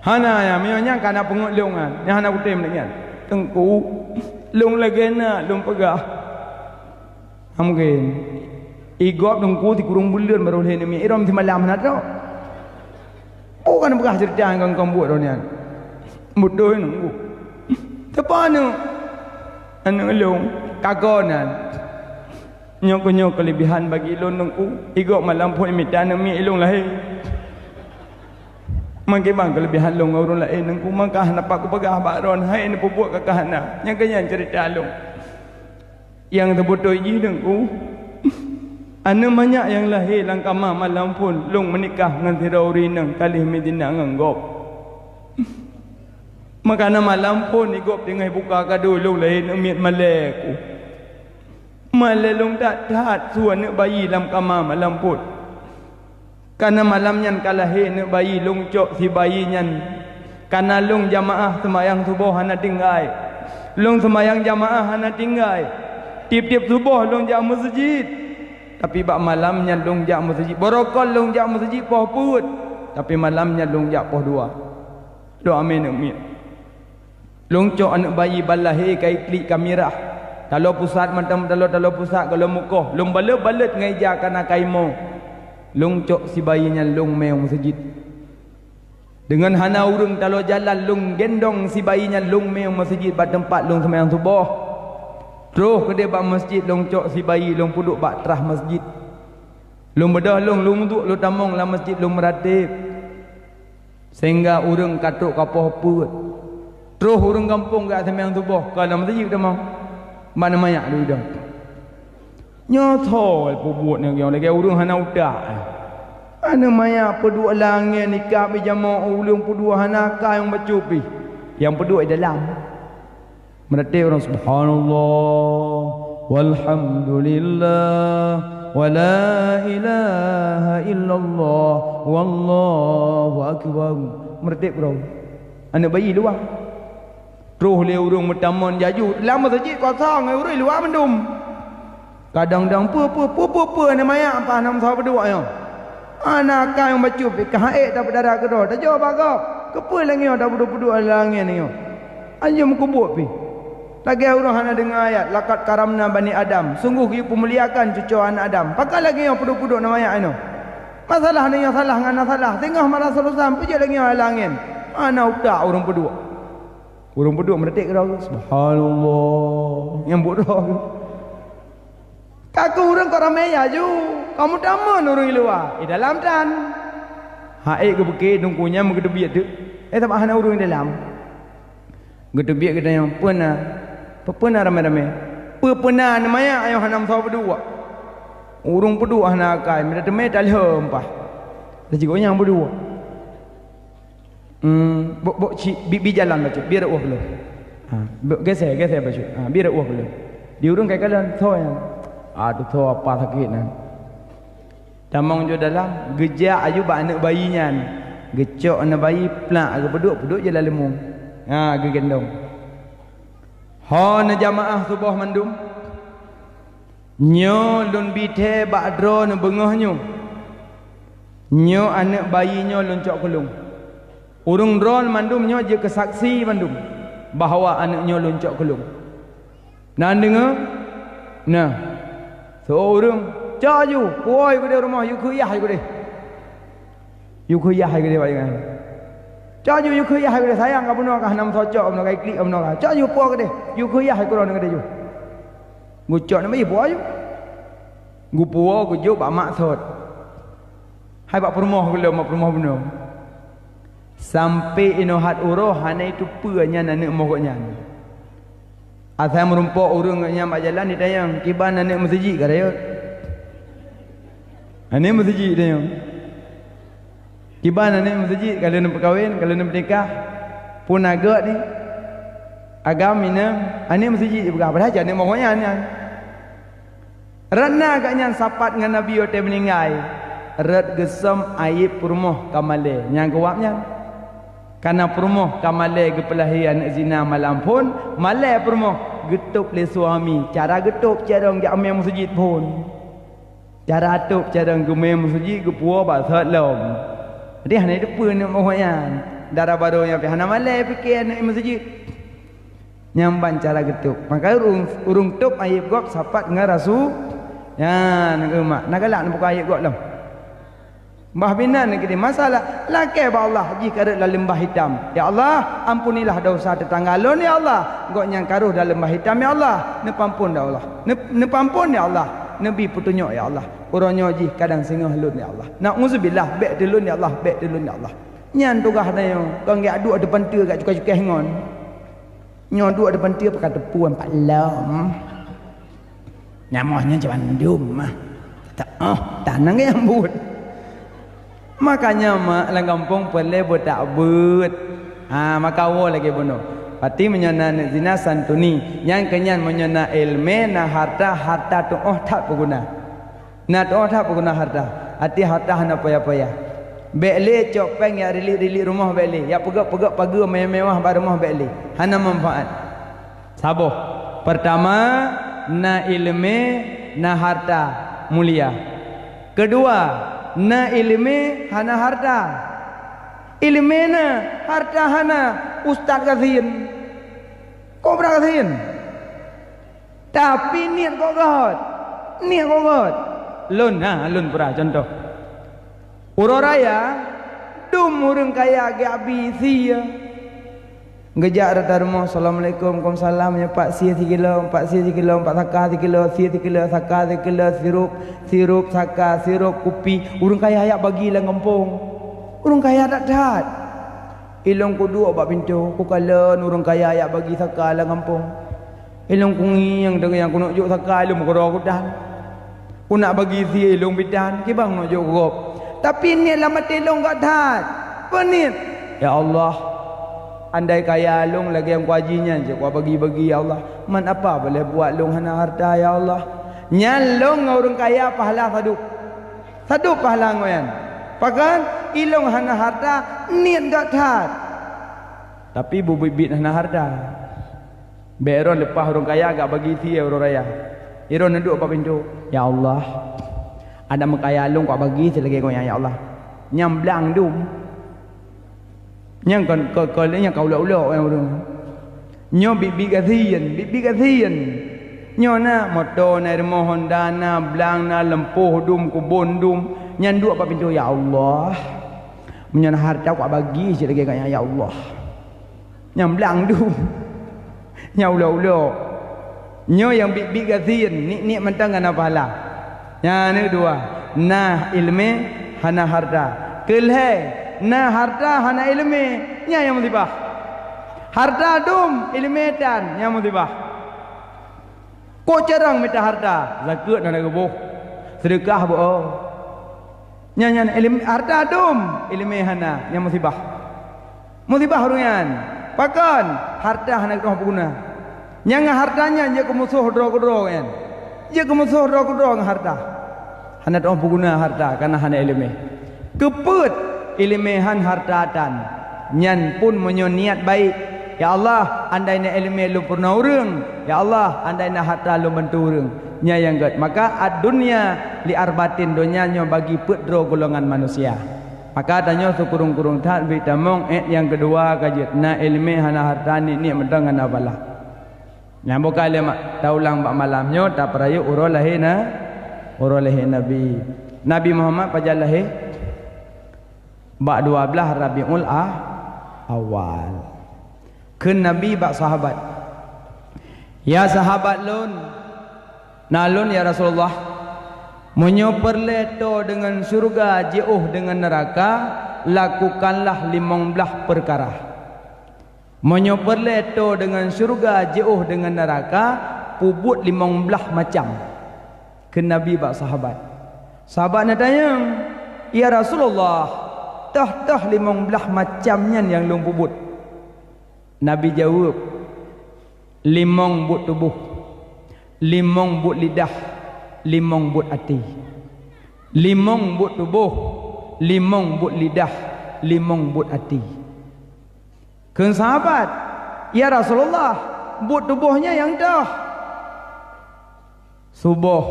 Hana ya, misalnya kan nak pengut leungan, nya hana kutem lagi. Tengku lung lagi nak lung pegah mungkin igop tengku di kurung bulan baru ni mi iram di malam nak tau bukan pegah cerita yang kau buat ni mudah nunggu tepanu anu lung kagonan nyok kelebihan bagi lung tengku igop malam pun minta mi ilung lahir. Mungkin bang kelebihan long orang lain nengku mangkah nampak aku pegah bakron hai ni buat kakak nak yang kaya cerita long yang terbutuh ji nengku ana banyak yang lahir langkama malam pun long menikah dengan Sirauri neng kali Medina nganggop makana malam pun igop dengan buka kado long lahir umit maleku male long tak suan bayi langkama malam pun. Karena malamnya kalahir nak bayi long cok si bayinya. Karena long jamaah semayang subuh hana tinggal. Long semayang jamaah hana tinggal. Tiap-tiap subuh long jak masjid. Tapi bak malamnya long jak masjid. Borokol long jak masjid poh put. Tapi malamnya long jak poh dua. Doa amin amin. Longcok anak bayi balahir kai klik kamerah. Kalau pusat macam kalau pusat kalau mukoh, long balet ngajar kana kaimo. Longcok si bayinya long meong masjid. Dengan hana urang kalau jalan long gendong si bayinya long meong masjid bak tempat long sembahyang subuh. Terus ke dia bak masjid longcok si bayi long puduk bak terah masjid. Long bedah long duk long tamong la masjid long meratib. Sehingga urang katuk kapoh put. Terus urang kampung kat sembahyang subuh kalau masjid tamong. Mana mayak dulu dah. Nyoto buat ni yang lagi urang hana udak. Ana mayak pedua langit nikah berjamaah ulung pedua hana ka yang bercupi. Yang pedua dalam. Meratib orang subhanallah walhamdulillah wala ilaha illallah wallahu akbar. Meratib bro. Anak bayi luar. Terus dia urung bertaman jaju. Lama masjid kosong, urung luar mendum. Kadang-kadang apa ni mayak apa nam sahabat berdua yo. Anak kau yang baca fi kahaik tak berdarah kedoh. Tak jawab agak. Kepa lagi yo tak berdua langit ni yo. Anjum kubut pi. Lagi urang hana dengar ayat laqad karamna bani Adam. Sungguh kita pemuliakan cucu anak Adam. Pakai lagi yo puduk-puduk nama ayat anu. Masalah ni yang salah ngana salah. Tengah malah selesai pergi lagi yo langit. Ana udak urang berdua. Urang berdua meretik ke dah. Subhanallah. Yang bodoh. Kaku urang kau ramai aja. Kamu taman orang luar. Dalam tan. Haik ke bukit nungkunya mengedebiat tu. Tak hana urang dalam. Gedebiat kita yang pernah ramai-ramai. Pernah namanya ayah hanam sahabat berdua. Urang berdua hana akai. Mereka temai tak lempah. Dan jika yang berdua. Bi jalan baca biar uah dulu. Geser baca. Biar uah dulu. Di urang kai kalan thoi. Aduh thoi apa sakit nah. Tamang jo dalam gejak aju ba anak bayinya. Gecok anak bayi plak ke peduk je dalam lemung. Ge gendong. Ha na jamaah subuh mandum. Nyo lun bithe bakdro na bengohnyo. Nyo anak bayinya loncok kelung. Urung drone mandumnya je kesaksi mandum bahawa anaknya loncok kelung. Nan dengar? Nah. Seorang caju, woi ke dia rumah, you kuyah ke dia. You kuyah ke dia baik kan. Caju you kuyah ke dia sayang ka bunuh ka hanam socok bunuh ka klik bunuh ka. Caju puah ke dia. You kuyah ke orang ke dia ju. Ngucok nama puah ju. Gu puah gu ju bak maksud. Hai bak perumah ke mak perumah bunuh. Sampai inohat uroh hana itu puanya nanek mohoknya. Asal merumpok urang nya mak jalan ditayang kiban nanek masjid ka dia. Nanek masjid dia. Kiban nanek masjid kalau nak berkahwin, kalau nak menikah pun agak ni agam ina nanek masjid juga berhaja nanek mohoknya ni. Rana agaknya sapat dengan Nabi ote meninggal. Rat gesam aib perumah kamale yang kuatnya. Karena permoh kamale ke pelahian zina malam pun malai permoh getup le suami. Cara getup cara ngak amai masjid pun. Cara tup cara gemai masjid ke puah basat lom. Jadi hanya itu pun nak mohnya. Darah baru yang hana malai fikir nak masjid. Nyamban cara getup. Maka urung tup aib gop sapat dengan rasul. Ya nak emak. Nak galak nak buka aib gop lom. Mbah bina ni kita masalah lakai ba Allah jika ada dalam lembah hitam. Ya Allah, ampunilah dosa tetangga lon ya Allah. Gok nyang karuh dalam lembah hitam ya Allah. Nepampun dah Allah. Nepampun ya Allah. Nabi petunjuk ya Allah. Urangnya ji kadang singah lun ya Allah. Nauzubillah baik dilun ya Allah, baik dilun ya Allah. Nyan tugah dah yo. Kau ngak duk depan tu kat cukai-cukai hengon. Nyo duk depan tu pakai tepu 4 lam. Nyamahnya macam dum mah. Tak tanang yang but. Makanya mak lang kampung boleh tak but. Maka awal lagi bunuh. Pati menyana zina santuni. Yang kenyan menyana ilme na harta tu tak berguna. Na tu tak berguna harta. Hati harta hana payah-payah. Bekle copeng ya rilik-rilik rumah bekle. Ya pegak-pegak pagar mewah bar rumah bekle. Hana manfaat. Sabuh. Pertama na ilme na harta mulia. Kedua na ilmi hana harta. Ilmi na harta hana ustaz kazin. Kau berkasihin. Tapi niat kau God. Niat kau God. Lun pura contoh. Urang raya dum urang kaya ge abisi ya. Ngejak rata rumah assalamualaikum waalaikumsalam ya pak sia 3 kilo 4 sia 3 kilo 4 saka 3 kilo sia 3 kilo saka 3 kilo sirup saka sirup kopi urang kaya ayak bagilah ngempung urang kaya dat ilong ku dua bak pintu ku kala urang kaya ayak bagi saka lah ngempung ilong ku ngiang dengan yang ku nak juk saka ilong ku ro kudan ku nak bagi sia ilong bidan ki bang nak juk gop tapi ni lah mati ilong gak dat penit ya Allah. Andai kaya long lagi yang kuajinya je kau bagi-bagi ya Allah. Man apa boleh buat long hana harta ya Allah. Nyalong orang kaya pahala sadup. Sadup pahala ngoyan. Pakan ilong hana harta niat gak tat. Tapi bubibit hana harta. Beron lepas orang kaya gak bagi sia orang raya. Iron duduk apa pintu. Ya Allah. Ada makaya long kau bagi selagi kau ya Allah. Nyamblang dum. Yang yang kau ulo yang urang nyo bibi kasian nyo na motor na rumah Honda na blang na lempuh dum kubun dum nyan duk apa pintu ya Allah menyan harta kau bagi je lagi kaya ya Allah nyam blang dum nyau ulo nyo yang bibi kasian ni mentangan apa lah yang ni dua nah ilmu hana harta kelhe nah harta hana ilmu nya yang musibah harta dum ilmu dan yang musibah ko cerang minta harta zakat nak gebuh sedekah bo nya ilmu harta dum ilmu hana yang musibah hurungan pakan harta hana kau guna yang hartanya je ke musuh dro kan je ke musuh dro harta hana kau guna harta karena hana ilmu keput ilmehan hartatan nyan pun menyo niat baik ya Allah andai na ilmu lu purna urang ya Allah andai na harta lu bantu urang nya yang gad maka ad-dunya li arbatin dunya nyo bagi pedro golongan manusia maka tanyo sukurung-kurung tat bi tamong yang kedua kajit na ilmu hana harta ni mendangan abalah nyambo kali mak taulang bak malamnyo ta perayu uro lahir Nabi Muhammad pajal lahir bak 12 Rabiul Awal. Keun Nabi bak sahabat. Ya sahabat lun. Nalun ya Rasulullah. Munyo perleto dengan surga jauh dengan neraka, lakukanlah 15 perkara. Munyo perleto dengan surga jauh dengan neraka, pubut 15 macam. Keun Nabi bak sahabat. Sahabatnya tanya, "Ya Rasulullah, tah 15 macamnya yang lung pubut." Nabi jawab, 5 but tubuh, 5 but lidah, 5 but hati. 5 but tubuh, 5 but lidah, 5 but hati. Keun sahabat, "Ya Rasulullah, but tubuhnya yang dah subuh,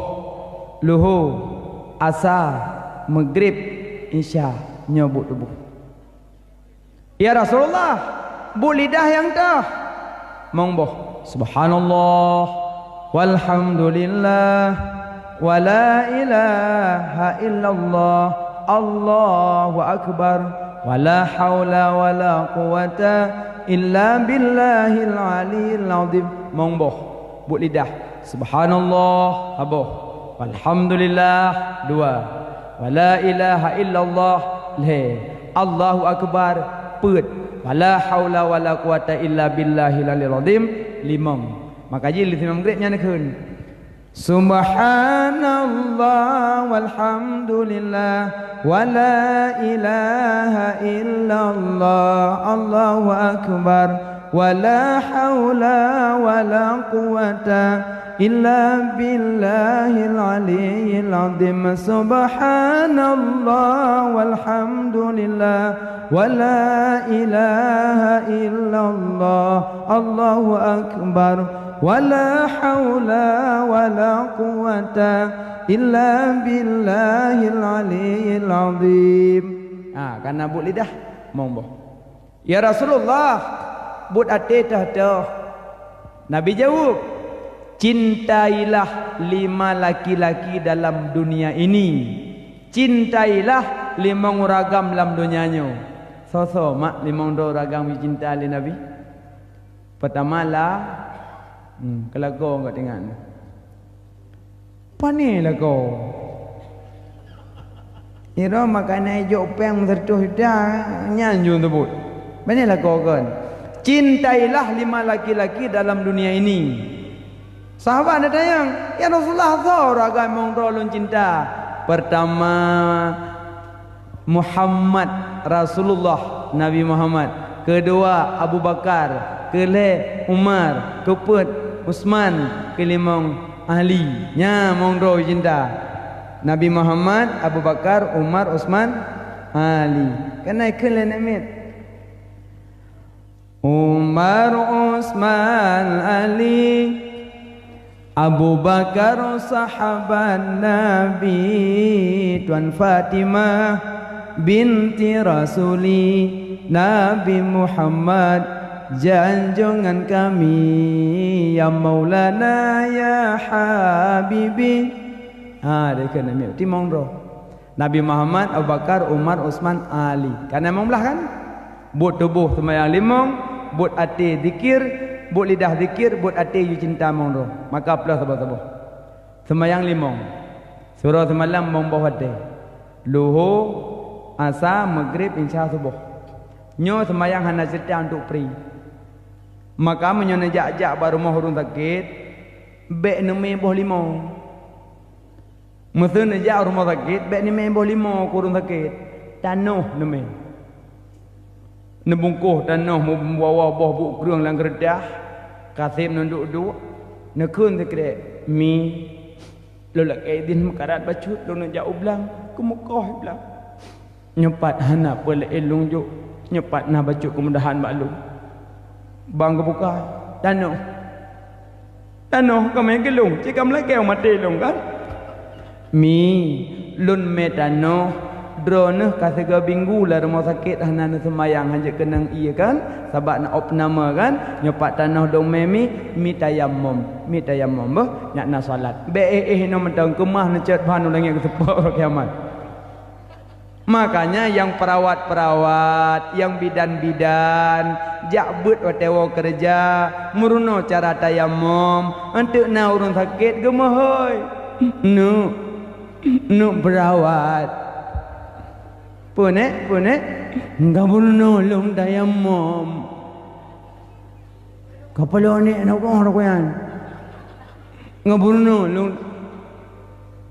luhur, asar, maghrib, isya nyobut tubuh." "Ya Rasulullah, bu lidah yang dah mongboh subhanallah walhamdulillah wa la ilaha illallah Allahu akbar wa la haula wa la quwata illa billahil aliyil azim." Mongboh bu lidah subhanallah aboh, walhamdulillah dua, wa la ilaha illallah le, Allahu akbar put, wala haula wala quwata illa billahil aliyil azim 5. Maka ji limam grade nya nekeun subhanallah walhamdulillah wala ilaha illallah Allahu akbar wala haula wala quwata illa billahil aliyil azim. Subhanallah walhamdulillah wala ilaha illallah Allahu akbar wala haula wala quwata illa billahil aliyil azim. Karena but lidah mongboh. Ya Rasulullah, but ate dah Nabi jawab, cintailah 5 laki-laki dalam dunia ini. Cintailah 5 ragam dalam dunianya. So mak 5 ragam cinta oleh Nabi. Pertama lah, kalau kau enggak tengok. Panilah kau. Ira makanan hijau peng tertuh dah nyanjung tebut. Panilah kau kan. Cintailah 5 laki-laki dalam dunia ini. Sahabat ada tanya, ya Rasulullah, tahu ragam mongro cinta. Pertama Muhammad Rasulullah Nabi Muhammad. Kedua Abu Bakar. Kele Umar. Keempat Utsman. Kelima Ali. Nya mongro cinta. Nabi Muhammad, Abu Bakar, Umar, Utsman, Ali. Kena kele namit. Umar, Utsman, Ali, Abu Bakar sahabat Nabi, Tuan Fatimah binti Rasuli, Nabi Muhammad janjungan kami, ya Maulana ya Habibi. Dia kena ambil timong bro. Nabi Muhammad, Abu Bakar, Umar, Utsman, Ali. Karena memang belah kan? Buat tubuh sembahyang limong, buat hati zikir, buat lidah zikir, buat hati you cinta mongro. Maka plus sabah-sabah. Sembahyang limong. Surah semalam membawa hati. Luhur, asar, maghrib, isya, subuh. Nyo sembahyang hana cerita untuk pri. Maka menyo nejak-jak baru mau hurung sakit, bek neme boh limong. Masa nejak rumah sakit, bek neme boh limong kurung sakit. Tanuh neme. Nebungkuh tanah membawa buah buk kerang lang keredah, kasih nunduk-duk, nekun sekret mi, lolak kaidin makarat bacut, lolak jauh belang, kemukoh belang, nyepat hana boleh elung juk, nyepat nah bacut kemudahan maklum, bang kebuka, tanah kami gelung, jika melakau mati lung kan, mi, lun metano. Drone kasih ke binggu lah rumah sakit hana semayang hanya kenang iya kan sebab nak opnama kan nyepat tanah dong memi mi tayammum bah nak solat be no mentang kemah necet banu langit kesepok kiamat. Makanya yang perawat-perawat, yang bidan-bidan jak but watewo kerja muruno cara tayammum untuk na urun sakit gemohoi nu berawat Punek, enggak boleh nolong tayammum. Kapalo ni nak orang rakyat. Enggak boleh nolong.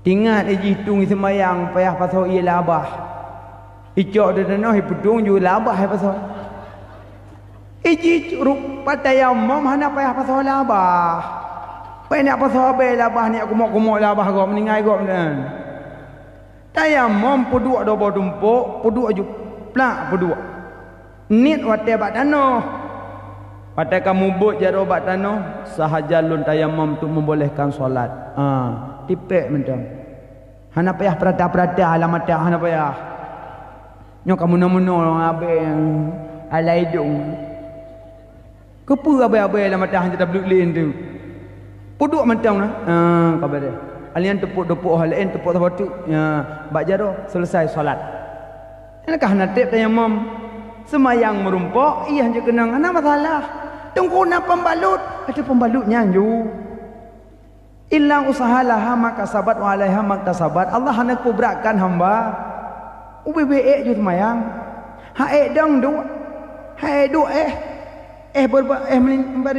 Tinggal hitung semayang payah pasal ia labah. Icok dia nak hipudung ju labah hai pasal. Rupa tayammum hana payah pasal labah. Pai nak pasal be labah ni aku mau labah kau meninggal kau dan. Tayammum peduk do tumpuk, peduk aju plak peduk. Nit wate bat tanah. Wate kamu buat jaro bat tanah, sahaja lun tayammum tu membolehkan solat. Tipek macam. Hana payah perata-perata alamat hana payah. Nyo kamu nomono abe ala hidung. Kepu abe-abe alamat hanya tablik lin tu. Peduk macam nah. Kabar dia. Alian tepuk-tepuk halain tepuk sabatu ya bak jaro selesai solat. Adakah natib tayammum semayang merumpok iya hanya kenang ana masalah. Tunggu nak pembalut ada pembalutnya ju. Illa usahalah maka sabat wa alaiha maktasabat. Allah hana kubrakan hamba. UBBE ju semayang. Hae dang du. Hae du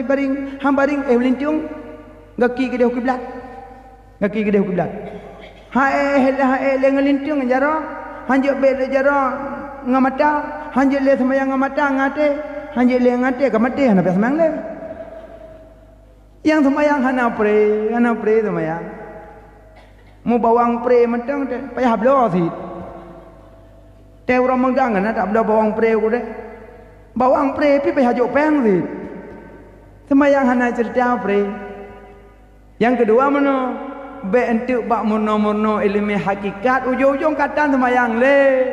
baring hambaring melintung gaki ke dia kiblat. Kaki gede kiblat. Hae lengelintung jaro, hanjek be jaro ngamata, hanjek le semayang ngamata ngate, hanjek le ngate kamate hana pe semayang le. Yang semayang hana pre semayang. Mu bawang pre mentang payah blo si. Te urang megang kan tak blo bawang pre ku de. Bawang pre pi payah jok peng si. Semayang hana cerita pre. Yang kedua mana? Be entuk bak mono-mono ilmu hakikat ujung-ujung katan semayang le.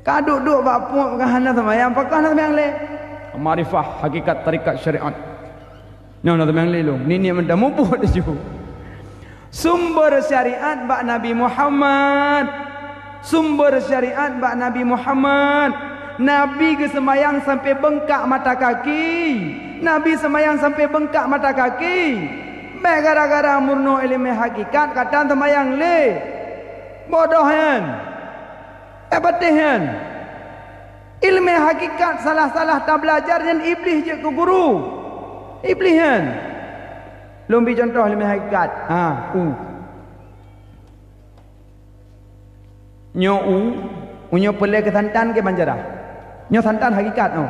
Kaduk-duk bak puak kahana semayang pakah semayang le. Marifah hakikat tarikat syariat. Nah teman lelong. Ni mentah mubut je. Sumber syariat bak Nabi Muhammad. Sumber syariat bak Nabi Muhammad. Nabi ke semayang sampai bengkak mata kaki. Nabi semayang sampai bengkak mata kaki. Baik gara-gara murno ilmu hakikat kata semayang le. Bodoh kan? Betih kan? Ilmu hakikat salah-salah tak belajar dan iblis je ke guru. Iblis kan? Lumbi contoh ilmu hakikat. Nyo unyo pelai ke santan ke banjara. Nyo santan hakikat no.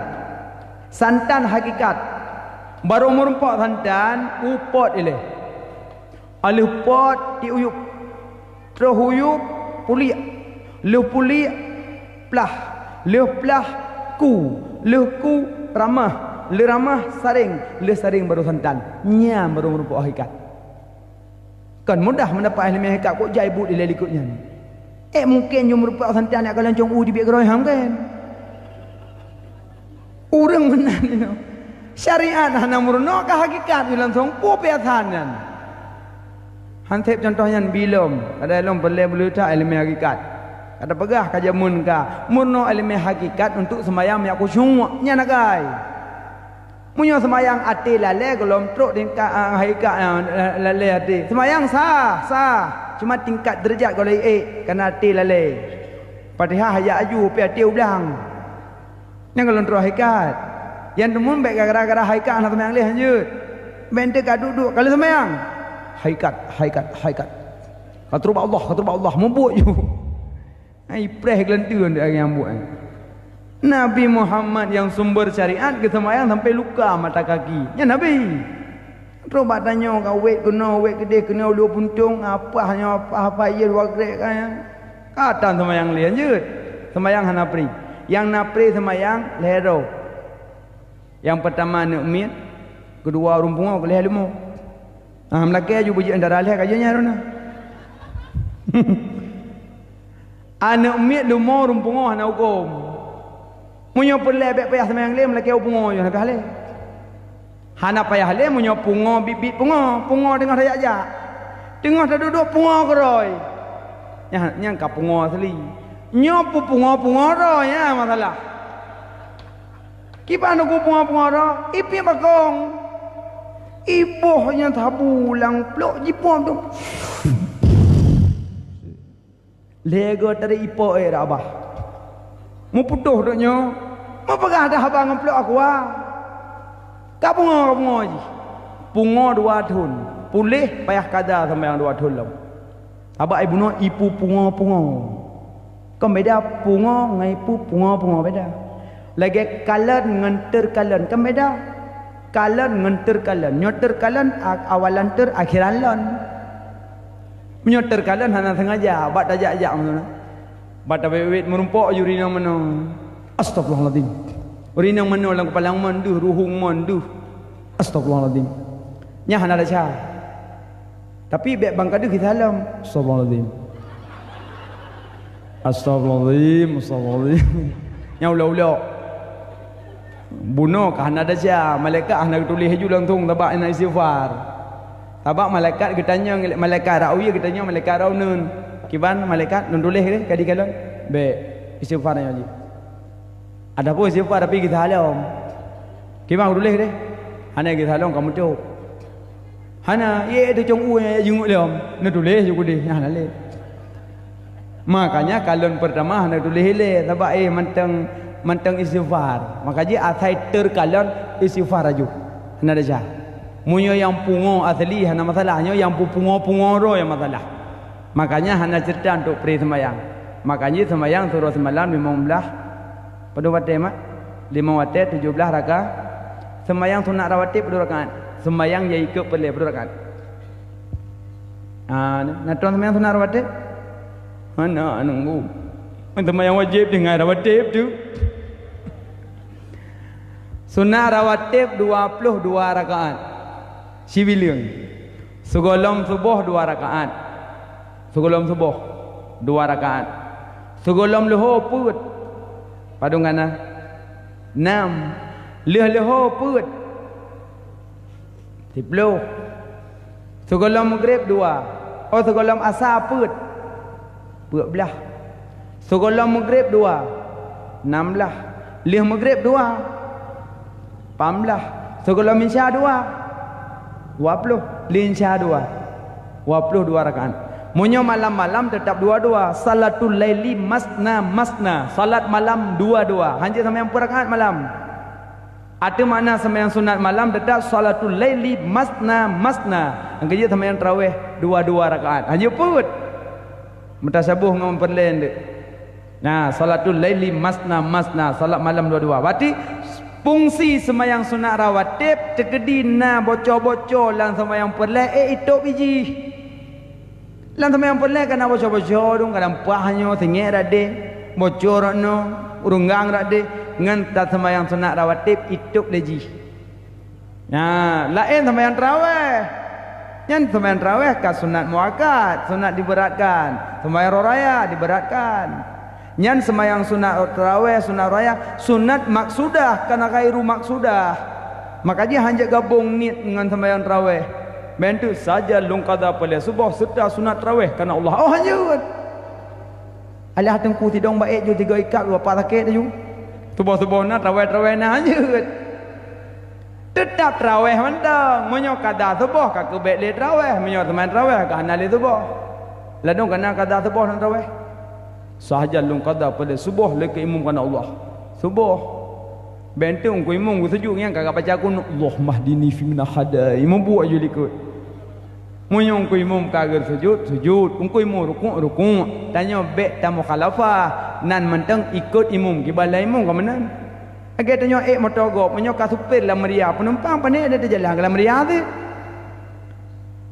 Santan hakikat. Baru merumpok santan upot ile. Alih pot diuyup. Terus uyup puliak. Leh puliak plah. Leh plah ku. Leh ku ramah. Le ramah saring, le saring baru santan. Nyam baru merupakan hakikat. Kan mudah mendapat ilmu hakikat kok jai but dia ikutnya. Mungkin yang merupakan santan nak kalancong di biak geroyam kan. Orang menan ni. Syariat hana murno ke hakikat ni langsung pupiatan kan. Hantip contohnya bilum, ada ilmu boleh tak ilmu hakikat. Ada pegah kajamun ka. Murno ilmu hakikat untuk sembahyang yang khusyuk nya nagai. Munyo semayang ati lale golom truk tingkat hakikat lale ati. Semayang sah. Cuma tingkat derajat kalau kerana ati lale. Fatihah hayat aju pi ati ulang. Yang golom truk hakikat. Yang temun baik gara-gara hakikat nak semayang leh lanjut. Bente ka duduk kalau semayang. Hakikat. Kata Allah, membuk je. Ai preh gelentuan dia yang buat. Nabi Muhammad yang sumber syariat ke semayang sampai luka mata kaki. Ya Nabi. Terus bak tanya kau wait gede kena ulu puntung apa hanya apa ye dua grek kan. Kata semayang lanjut. Semayang hana pri. Yang napri semayang lehero. Yang pertama nak umit, kedua rumpungo ke leh lemo. Melaki aju buji antara leh kajanya rona. Anak umit lemo rumpungo hana hukum. Munyo pelai bek payah semayang le melaki pungo yo nak hale. Hana payah le munyo pungo bibit pungo dengar rayak-jak. Tengah dah duduk pungo keroi. Nyang ka pungo asli. Nyo pungo ro ya masalah. Kipa nak pungo ro, ipi bakong. Ibuhnya tabu lang plok jipom tu. Lego tadi ipo abah. Mu putuh doknya. Mu pegah dah abang ngemplok aku Ka pungo je. Pungo 2 tahun. Pulih payah kada sampai yang 2 tahun lam. Abak ibu no ipu pungo. Kau beda pungo ngai ipu pungo beda. Lagi kalan ngenter kalan. Kan beda. Kalan ngenter kalan. Nyoter kalan awalan ter akhiran lon. Menyoter kalan hana sengaja. Abak tajak-jak macam bata wet merumpok urina mana. Astagfirullahaladzim. Urina mana lang kepalang manduh, ruhung manduh. Astagfirullahaladzim. Nya hana ada cah. Tapi bek bang kadu kita halam. Astagfirullahaladzim. Nya ulah-ulah. Bunuh kah hana ada cah. Malaikat hana tulis haju langsung tabak nak istighfar. Tabak malaikat ketanya malaikat rawi ketanya malaikat raunun. Kiban malaikat nun tulis ke kadi kalon be istighfar nya ji. Ada pun istighfar tapi kita halam. Kiban tulis ke hana kita halam kamu tu. Hana ye tu cong u nya jenguk leom nun tulis juga deh hana le. Makanya kalon pertama hana tulis le tabak manteng istighfar. Makanya asai terkalon istighfar aju. Hana dah. Munyo yang pungo asli hana masalahnya yang pungo ro yang masalah. Makanya hana cerita untuk pri semayang. Makanya semayang suruh semalam 15 pada waktu mak 5 waktu 17 rakaat. Semayang sunat rawatib 2 rakaat. Semayang yang ikut pelai 2 rakaat. Nak tuan semayang sunat rawatib? Mana nunggu. Semayang wajib dengan rawatib tu. Sunat rawatib 22 rakaat. Civilian. Segolong subuh 2 rakaat. Segolom subuh 2 rakaat. Segolom leho put padungana 6. Leho put 10. Sebelum maghrib 2. Oh sebelum asar put belah. Sebelum maghrib 2. 16. Lih maghrib 2. 18. Sebelum isya 2. 20. Lih isya 2. 22 rakaat. Munyo malam-malam tetap 2-2. Salatul laili masna. Salat malam 2-2. Hanya sampai yang rakaat malam. Ada makna sembahyang sunat malam tetap salatul laili masna. Yang kerja sembahyang tarawih 2-2 rakaat. Hanya put. Mutasabuh dengan memperlain dia. Nah, salatul laili masna. Salat malam 2-2. Berarti fungsi sembahyang sunat rawatib terkedi na bocor-bocor lang sembahyang perlain itu biji. Lang sembahyang perlain kena bocor-bocor dong kadang pahnya sengit rade bocor no urunggang rade ngan tak sembahyang sunat rawatib itu leji. Nah, lain sembahyang tarawih. Yang sembahyang tarawih ka sunat muakkad, sunat diberatkan. Sembahyang raya diberatkan. Yang sembahyang sunat tarawih, sunat raya, sunat maksudah kana khairu maksudah. Maka dia hanya gabung niat dengan sembahyang tarawih. Bentu saja lungkada pada subuh serta sunat tarawih karena Allah. Oh hanya. Alah tengku tidong baik ju 3 ikat berapa sakit ju. Subuh-subuh na tarawih na hanya. Tetap tarawih mentang. Menyo kada subuh ka kebek le tarawih, menyo teman tarawih ka hana le subuh. Ladong kana kada subuh dan tarawih. Sahaja lungkada pada subuh le ke imam kana Allah. Subuh. Bentung ku imam ku sejuk yang kakak baca aku Allah mahdini fi min hada. Imam buat je likut. Munyong ku imam kagar sujud. Ku imam rukuk. Tanya bek tamu khalafah nan mentang ikut imam kibala imam ke mana? Agak tanya motor gop, menyo ka supir lah meriah penumpang pandai ada jalan ke lah meriah tu.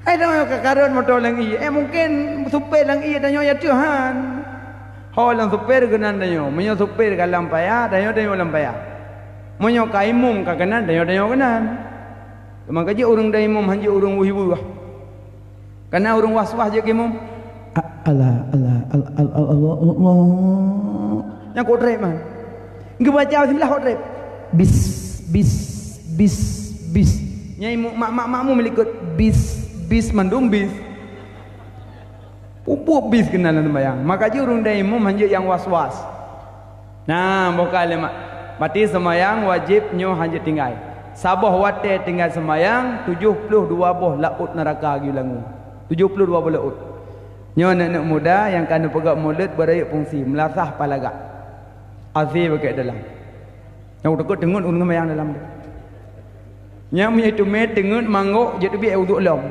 Ai tanya ka karun motor lang mungkin supir lang tanya ya Tuhan. Ho lang supir genan tanya, menyo supir ka lampaya, tanya lampaya. Menyo ka imam ka kanan tanya kanan. Maka je urang da imam hanje urang wibu. Karena urang was-was je ke imam. Allah. Yang kau trip man. Engkau baca bismillah kau trip. Bis. Nyai makmu melikut bis mandung bis. Pupuk bis kenalan sembahyang. Maka je urang da imam hanje yang was-was. Nah, bokal mak. Berarti sembahyang wajib nyo hanya tinggal. Sabah wate tinggal sembahyang 72 boh laut neraka gilangu. 72 boh laut. Nyo anak muda yang kena pegak mulut berayat fungsi melasah palaga. Azir pakai dalam. Yang takut dengut urang sembahyang dalam dia. Nya punya itu met dengut mangok jadi bi uduk lom.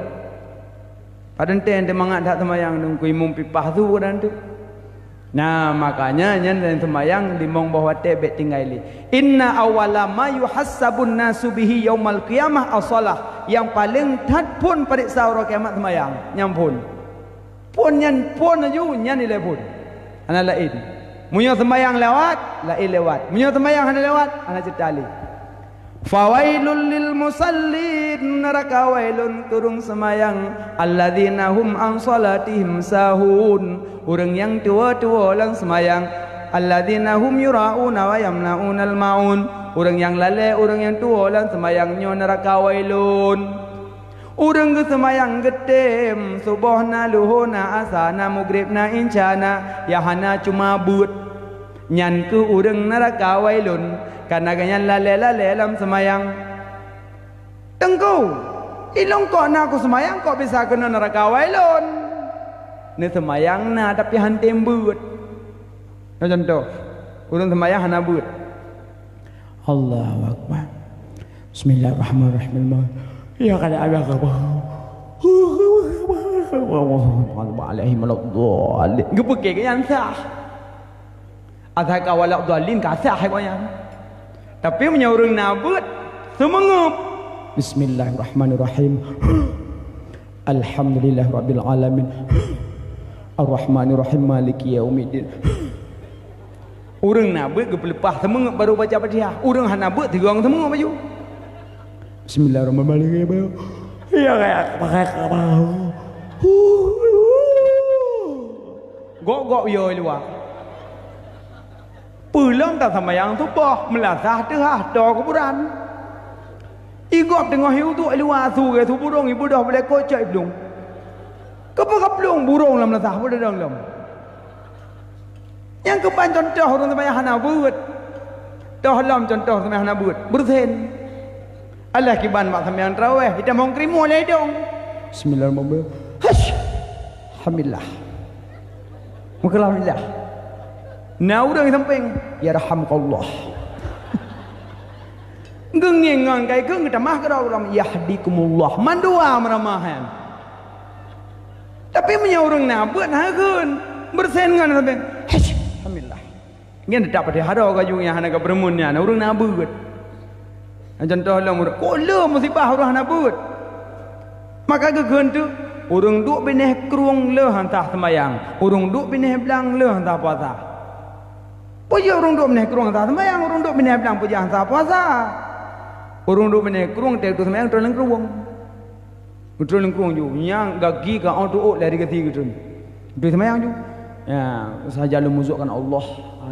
Padan ten de mangat dak sembahyang nungku imam pipah tu dan tu. Nah makanya nyen dan sembahyang limong bahwa tebet tinggali. Inna awala ma yuhassabun nasu bihi yaumal qiyamah as-salah. Yang paling tat pun periksa orang kiamat sembahyang. Nyam pun. Pun nyen pun aju nyen nilai pun. Ana lain. Munyo sembahyang lewat, lain lewat. Munyo sembahyang hana lewat, ana cetali. Fawailul lil musallin neraka wailun turung semayang alladzina hum an salatihim sahun urang yang tua-tua lang semayang alladzina hum yurauna wa yamnaunal maun urang yang lalai urang yang tua lang semayangnya neraka wailun urang ke semayang getem subuhna luhuna asana maghribna insyana yahana cuma but nyan ke urang neraka wailun karena ganyan lale-lale dalam semayang. Tengku, ilong kok nak aku semayang kok bisa kena neraka wailun. Ni semayang na tapi hantem but. Nah contoh, urang semayang hana but. Allahu Akbar. Bismillahirrahmanirrahim. Ya kada ada apa. Alaihi wasallam. Gepeke ke yang sah. Azhar kawalak dalin ka sah kau yang. Tapi punya orang nabut semangat. Bismillahirrahmanirrahim. Alhamdulillah rabbil alamin. Ar-Rahmanirrahim maliki yaumiddin. Orang nabut gepelepah semangat baru baca Fatihah. Orang han nabut tegang semangat baju. Bismillahirrahmanirrahim. Ya kayak pakai kapal. Gok yo luar. Pulang tak sama yang tu boh melasah tu ha do kuburan. Igop tengah hiu tu luar su ke tu burung ibu dah boleh kocak belum. Kepa-keplung burung lam lasah pun dah dalam. Yang kepan contoh orang sembahyang hana buat. Dah lam contoh sembahyang hana buat. Bersen. Allah kiban mak sembahyang tarawih, kita mau krimu le dong. Bismillahirrahmanirrahim. Hash. Alhamdulillah. Alhamdulillah. Nah orang samping, ya rahmukallah. Gengengan kai geng kita mah kerau ram yahdikumullah. Mandua meramahan. Tapi punya orang nak buat hagun bersen ngan sampai. Alhamdulillah. Ngan tak pada hara kaju yang hana ka bermunnya. Orang nak buat. Contoh lah murid. Kola musibah orang nak buat. Maka gegen tu orang duk bineh keruang le hantah sembayang. Orang duk bineh belang le hantah puasa. Puja orang duk bineh keruang hantah sembayang. Orang duk bineh belang puja hantah puasa. Orang duk bineh keruang tek tu sembayang terang keruang. Terang keruang ju. Yang gagi ka auto lari ke tiga tu. Tu sembayang ju. Ya, saja lu muzukkan Allah.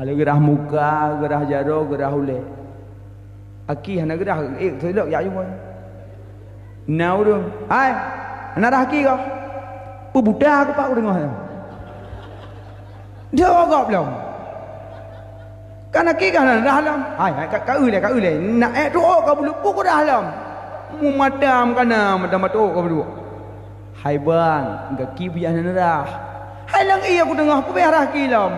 Ala gerah muka, gerah jaro, gerah ule. Aki hana gerah selok ya ju. Nau tu. Hai. Anak dah aki kau. Budak aku pak dengar. Dia agak belum. Kan aki kan dah dalam. Hai, kau le. Nak doa kau belum pukul dah dalam. Mu madam kana madam tu kau belum. Hai bang, kaki biar dah. Hai lang aku dengar aku biar aki lam.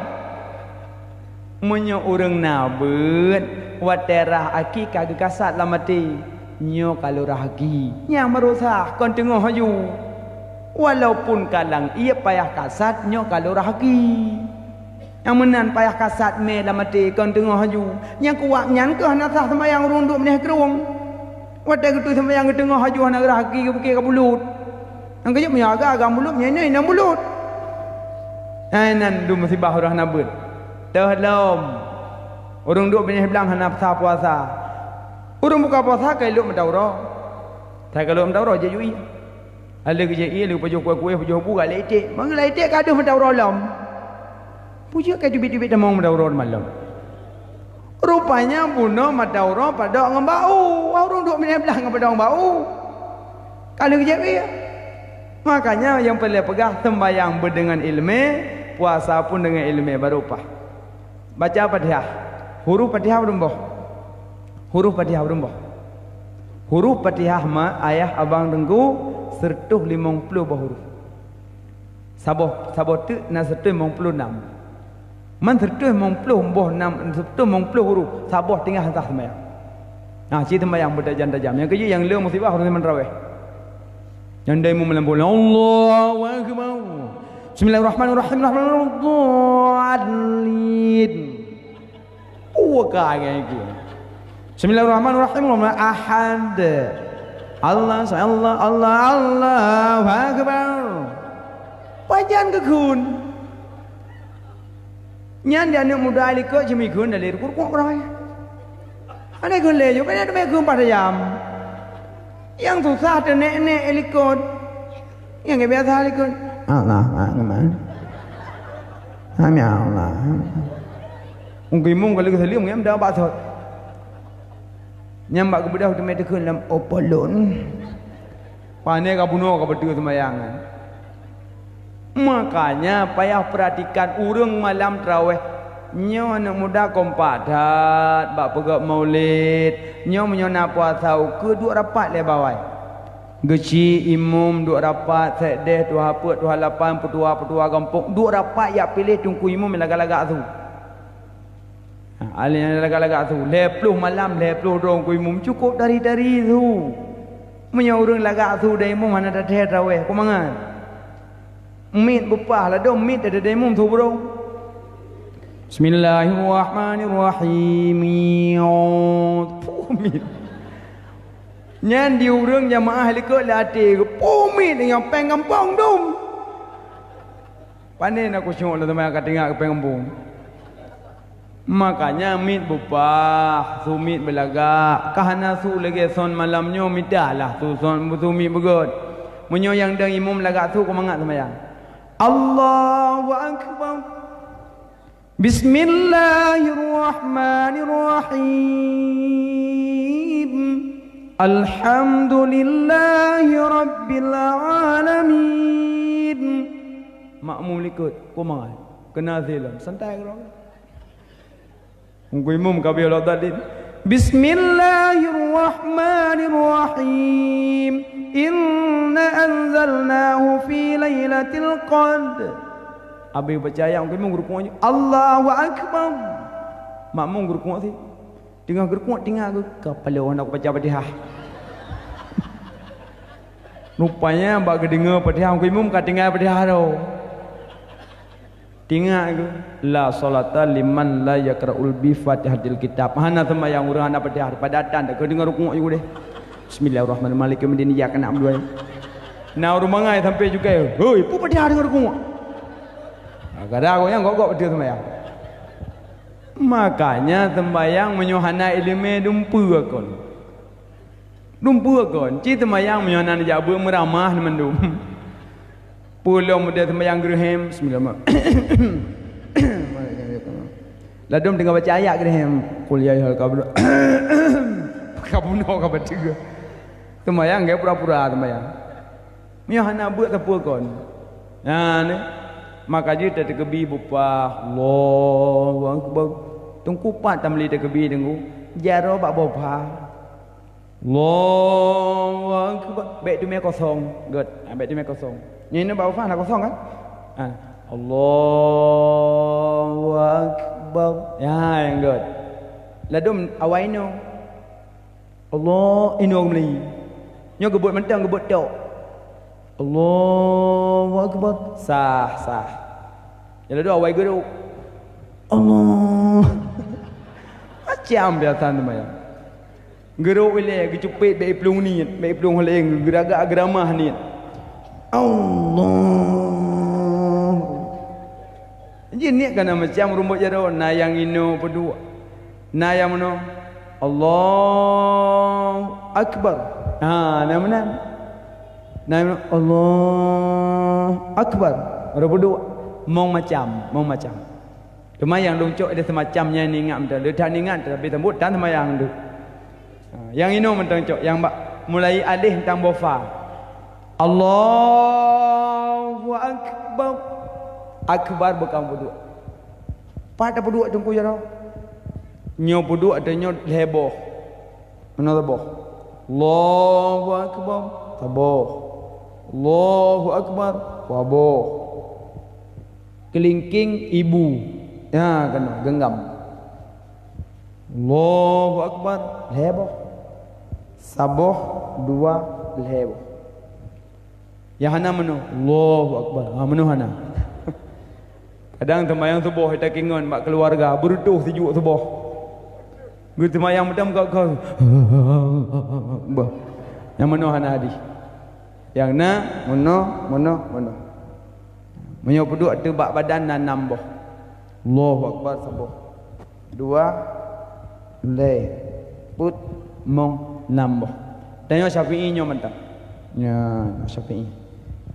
Menyo orang nabut, waterah aki kagak kasat lah mati. Nyo kalau rahagi yang merusak kon tengah haju walaupun kalang ia payah kasat nyo kalau rahagi yang menan payah kasat me la mati kon tengah haju yang kuat nyan ke hana sah sembayang runduk meneh kerung wadah gitu sembayang tengah haju hana rahagi ke bukit ke bulut yang kejap menyaga agak mulut nyenai nang bulut nan du musibah orang nabut dalam orang duk meneh belang hana puasa. Orang buka puasa kai lu mendaura. Tak kalau mendaura je yui. Ala ke je lu pajo kuih pajo bu gak letek. Mang letek gaduh mendaura lam. Puja ka jubit-jubit demong mendaura malam. Rupanya buno mendaura pada ngembau. Orang duk meneh belah ngapa dong bau. Kalau ke je makanya yang perlu pegah sembahyang berdengan ilmu, puasa pun dengan ilmu barupah. Baca Fatihah. Huruf Fatihah berumbuh. Huruf Fatihah berumbuh. Huruf Fatihah ma ayah abang dengku sertuh 50 huruf. Saboh tu na sertuh 56. Man sertuh 50 boh 6 sertuh 50 huruf. Saboh tinggal hantar sembahyang. Nah, cerita sembahyang bertajam-tajam. Yang kerja yang le musibah harus menerawih. Yang dai mu melambul Allahu akbar. Bismillahirrahmanirrahim. Rahmanirrahim. Kayak gitu. Bismillahirrahmanirrahim. Ahad. Allah Allahu akbar. Pajan ke kun. Nyan dia nak muda ali ke jemi kun dari kurkuk rai. Ane kun le jo kan ada me kun pada jam. Yang susah tu nek elikot. Yang biasa elikot. Allah akbar. Amin Allah. Ungki mung kalau kita lihat ngam dah basot. Nyambak ke bedah tu mereka dalam opolon. Pane ka bunuh ka betul sembayangan. Makanya payah perhatikan urang malam tarawih. Nyo anak muda kompadat, bak pegak maulid, nyo menyona puasa ke duk rapat le bawai. Geci imam duk rapat sedeh tu haput tu halapan petua kampung duk rapat ya pilih tungku imam laga-laga tu. Alih yang laga-laga tu 10 malam 10 dong ku imam cukup dari tu. Menyo urang laga tu dai imam mana dah tarawih ku mangan. Mit bupah lah dong mit ada imam tu bro. Bismillahirrahmanirrahim. Pumit. Nyan di urang jamaah lekut latih ke pumit dengan peng kampung dum. Pandai nak kusyuk lah teman akan tengok ke peng kampung. Makanya mit bupah, sumit belagak. Kahana su lagi son malamnya midah lah tu son sumit begot. Menyo yang dang imam lagak tu ku mangat sembahyang. Allahu akbar. Bismillahirrahmanirrahim. Alhamdulillahi Rabbil Alamin. Makmum ikut. Kau mangai. Kena zilam. Santai korang. Kau imam kabir Allah tadi. Bismillahirrahmanirrahim. Inna anzalnahu fi lailatul qadr. Abi baca ayat kau imam rukuk Allahu akbar. Makmum rukuk sih. Tengah rukuk tinggal kepala orang nak baca Fatihah. Rupanya bak dengar Fatihah kau imam kat tinggal Fatihah tu. Tinggal ke la salata liman la yaqra'ul bi Fatihatil kitab. Hana sembahyang orang hana Fatihah pada datang dak dengar rukuk juga deh. Bismillahirrahmanirrahim. Malik yaumiddin iyyaka na'budu wa nah rumah ngai sampai juga. Hoi, pu Fatihah dengar rukuk. Kadang aku yang gok-gok betul sembahyang. Makanya sembahyang menyohana ilmu dumpu akon. Ci sembahyang menyohana jabu meramah mendum. Pulau muda sembahyang gerhem bismillahirrahmanirrahim. Ladum tengah baca ayat gerhem. Qul ya ayyuhal kafirun. Kabuno ka baca. Sembahyang ge pura-pura sembahyang. Menyohana buat apa kon. Nah ni maka dia terkebi bupa Allahu akbar. Tungku pat tamli terkebi dengu. Jaro bak bopa. Allahu akbar. Baik tu me kosong. Good. Baik tu me kosong. Ni bak bopa nak kosong kan? Allahu akbar. Ya yang good. Ladum awai no. Allah ino meli. Nyo gebut mentang gebut tok. Allahu akbar. Sah. Jadi doa awal guru. Allah. Macam biasa namanya. Guru ile gecupit bae pelung ni, bae pelung holeng geragak agramah ni. Allah. Jadi ni kan macam rumbut jaro nayang ino berdua. Nayang mano? Allahu akbar. Nama Allah akbar. Orang berdua mau macam. Semayang luncuk ada semacamnya ni ingat betul. Dia tak ingat tapi tembut dan semayang tu. Yang ini mentang cok yang mulai alih tentang bofa. Allahu akbar. Akbar bukan berdua. Pada berdua tunggu je tau. Nyo berdua ada nyo heboh. Mana heboh? Allahu akbar. Taboh. Allahu akbar. Waboh. Kelingking ibu. Ya kena genggam. Allahu akbar. Heboh. Saboh dua heboh. Yang hana menu. Allahu akbar. Menu hana. Kadang temayang subuh kita kingon mak keluarga berutuh sejuk subuh. Gitu temayang macam kau. Yang menu hana hadis. Yang na mono. Menyo peduk tebak badan dan nambah. Allahu akbar sabuh. Dua le put mong nambah. Tanya Syafi'i nyo mentang. Ya, Syafi'i.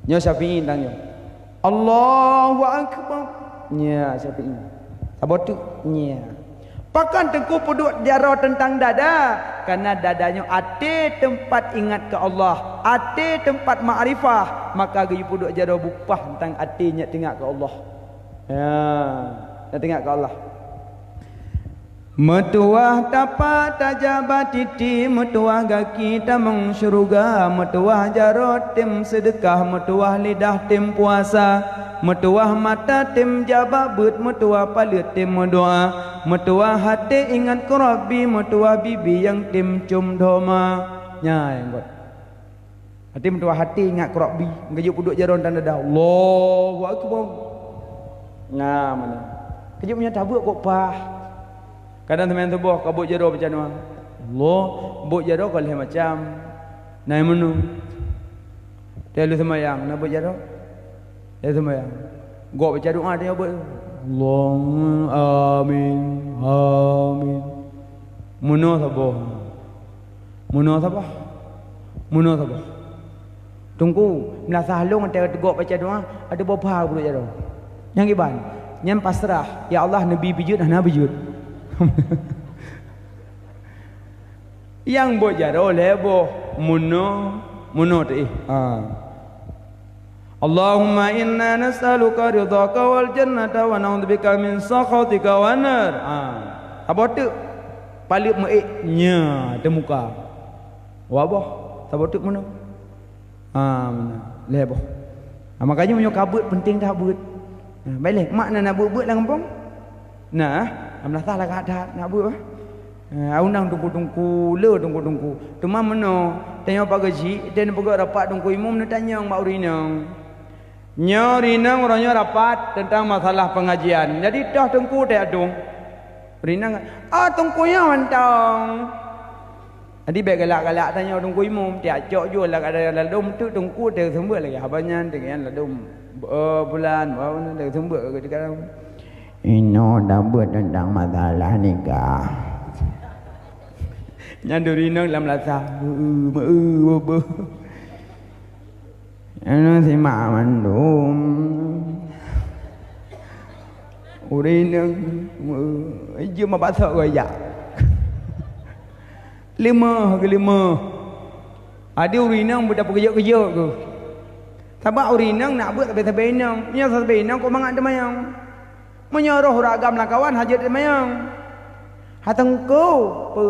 Nyo Syafi'i tanya. Allahu akbar. Ya, Syafi'i. Sabuh tu nya. Pakan tengku peduk jaro tentang dada karena dadanya ate tempat ingat ke Allah, ate tempat makrifah, maka gaya peduk jaro bupah tentang atinya tengok ke Allah. Ya, tengok ke Allah. Metuah tapak tajabat titi, metuah gaki tamang syurga, metuah jarot tim sedekah, metuah lidah tim puasa, metuah mata tim jababut, metuah palit tim doa, metuah hati ingat ke Rabbi, metuah bibi yang tim cum doma. Ya yang buat. Hati metuah hati ingat ke Rabbi, ngajuk puduk jaron tanda dah. Allahu akbar. Nah mana? Kejut punya tabuk kok pah. Kadang teman tubuh kabut jaro macam mana? Allah, buk jaro kalau macam naik menu. Dia lu semayang, nak buk jaro? Dia semayang. Gok baca doa dia buat. Allahumma amin. Menu sabah. Tunggu, melasa halung ada gok baca doa, ada berapa buk jaro. Yang iban, yang pasrah. Ya Allah, Nabi bijud, Nabi bijud. Yang bojaro lebo muno ti. Allahumma inna nas'aluka ridhaka wal jannata wa na'udzubika min sakhatika wan nar. Apa tu? Palik meik nya temuka. Wa boh, sabo tu mana? Mana? Lebo. Makanya punya kabut penting dah but. Baiklah, mak nak but lah kampung. Nah, amlah salah kat nak but ah. Aunang tunggu-tunggu, le tunggu-tunggu. Tuma mana? Tanya Pak Gaji, dia nak pergi rapat tunggu imam nak tanya Mak Urinang. Nya Urinang orangnya rapat tentang masalah pengajian. Jadi dah tunggu tak adung. Urinang, tunggunya mantang. Jadi baik galak-galak tanya tunggu imam, tiap cok jual lah ada ladum tu tunggu dia sembut lagi. Habanya dengan ladum bulan, dia sembut dekat. Ino dah buat tentang masalah nikah. Nyandurina dalam lasa. Ano si mamandum. Urina je mabasak gaya. Lima. Ada urinang budak kerja ke. Sebab urinang nak buat sampai inang. Nya sampai inang kau mangat demayang. Menyuruh ragam lah kawan hajat demayang. Hatengku apa?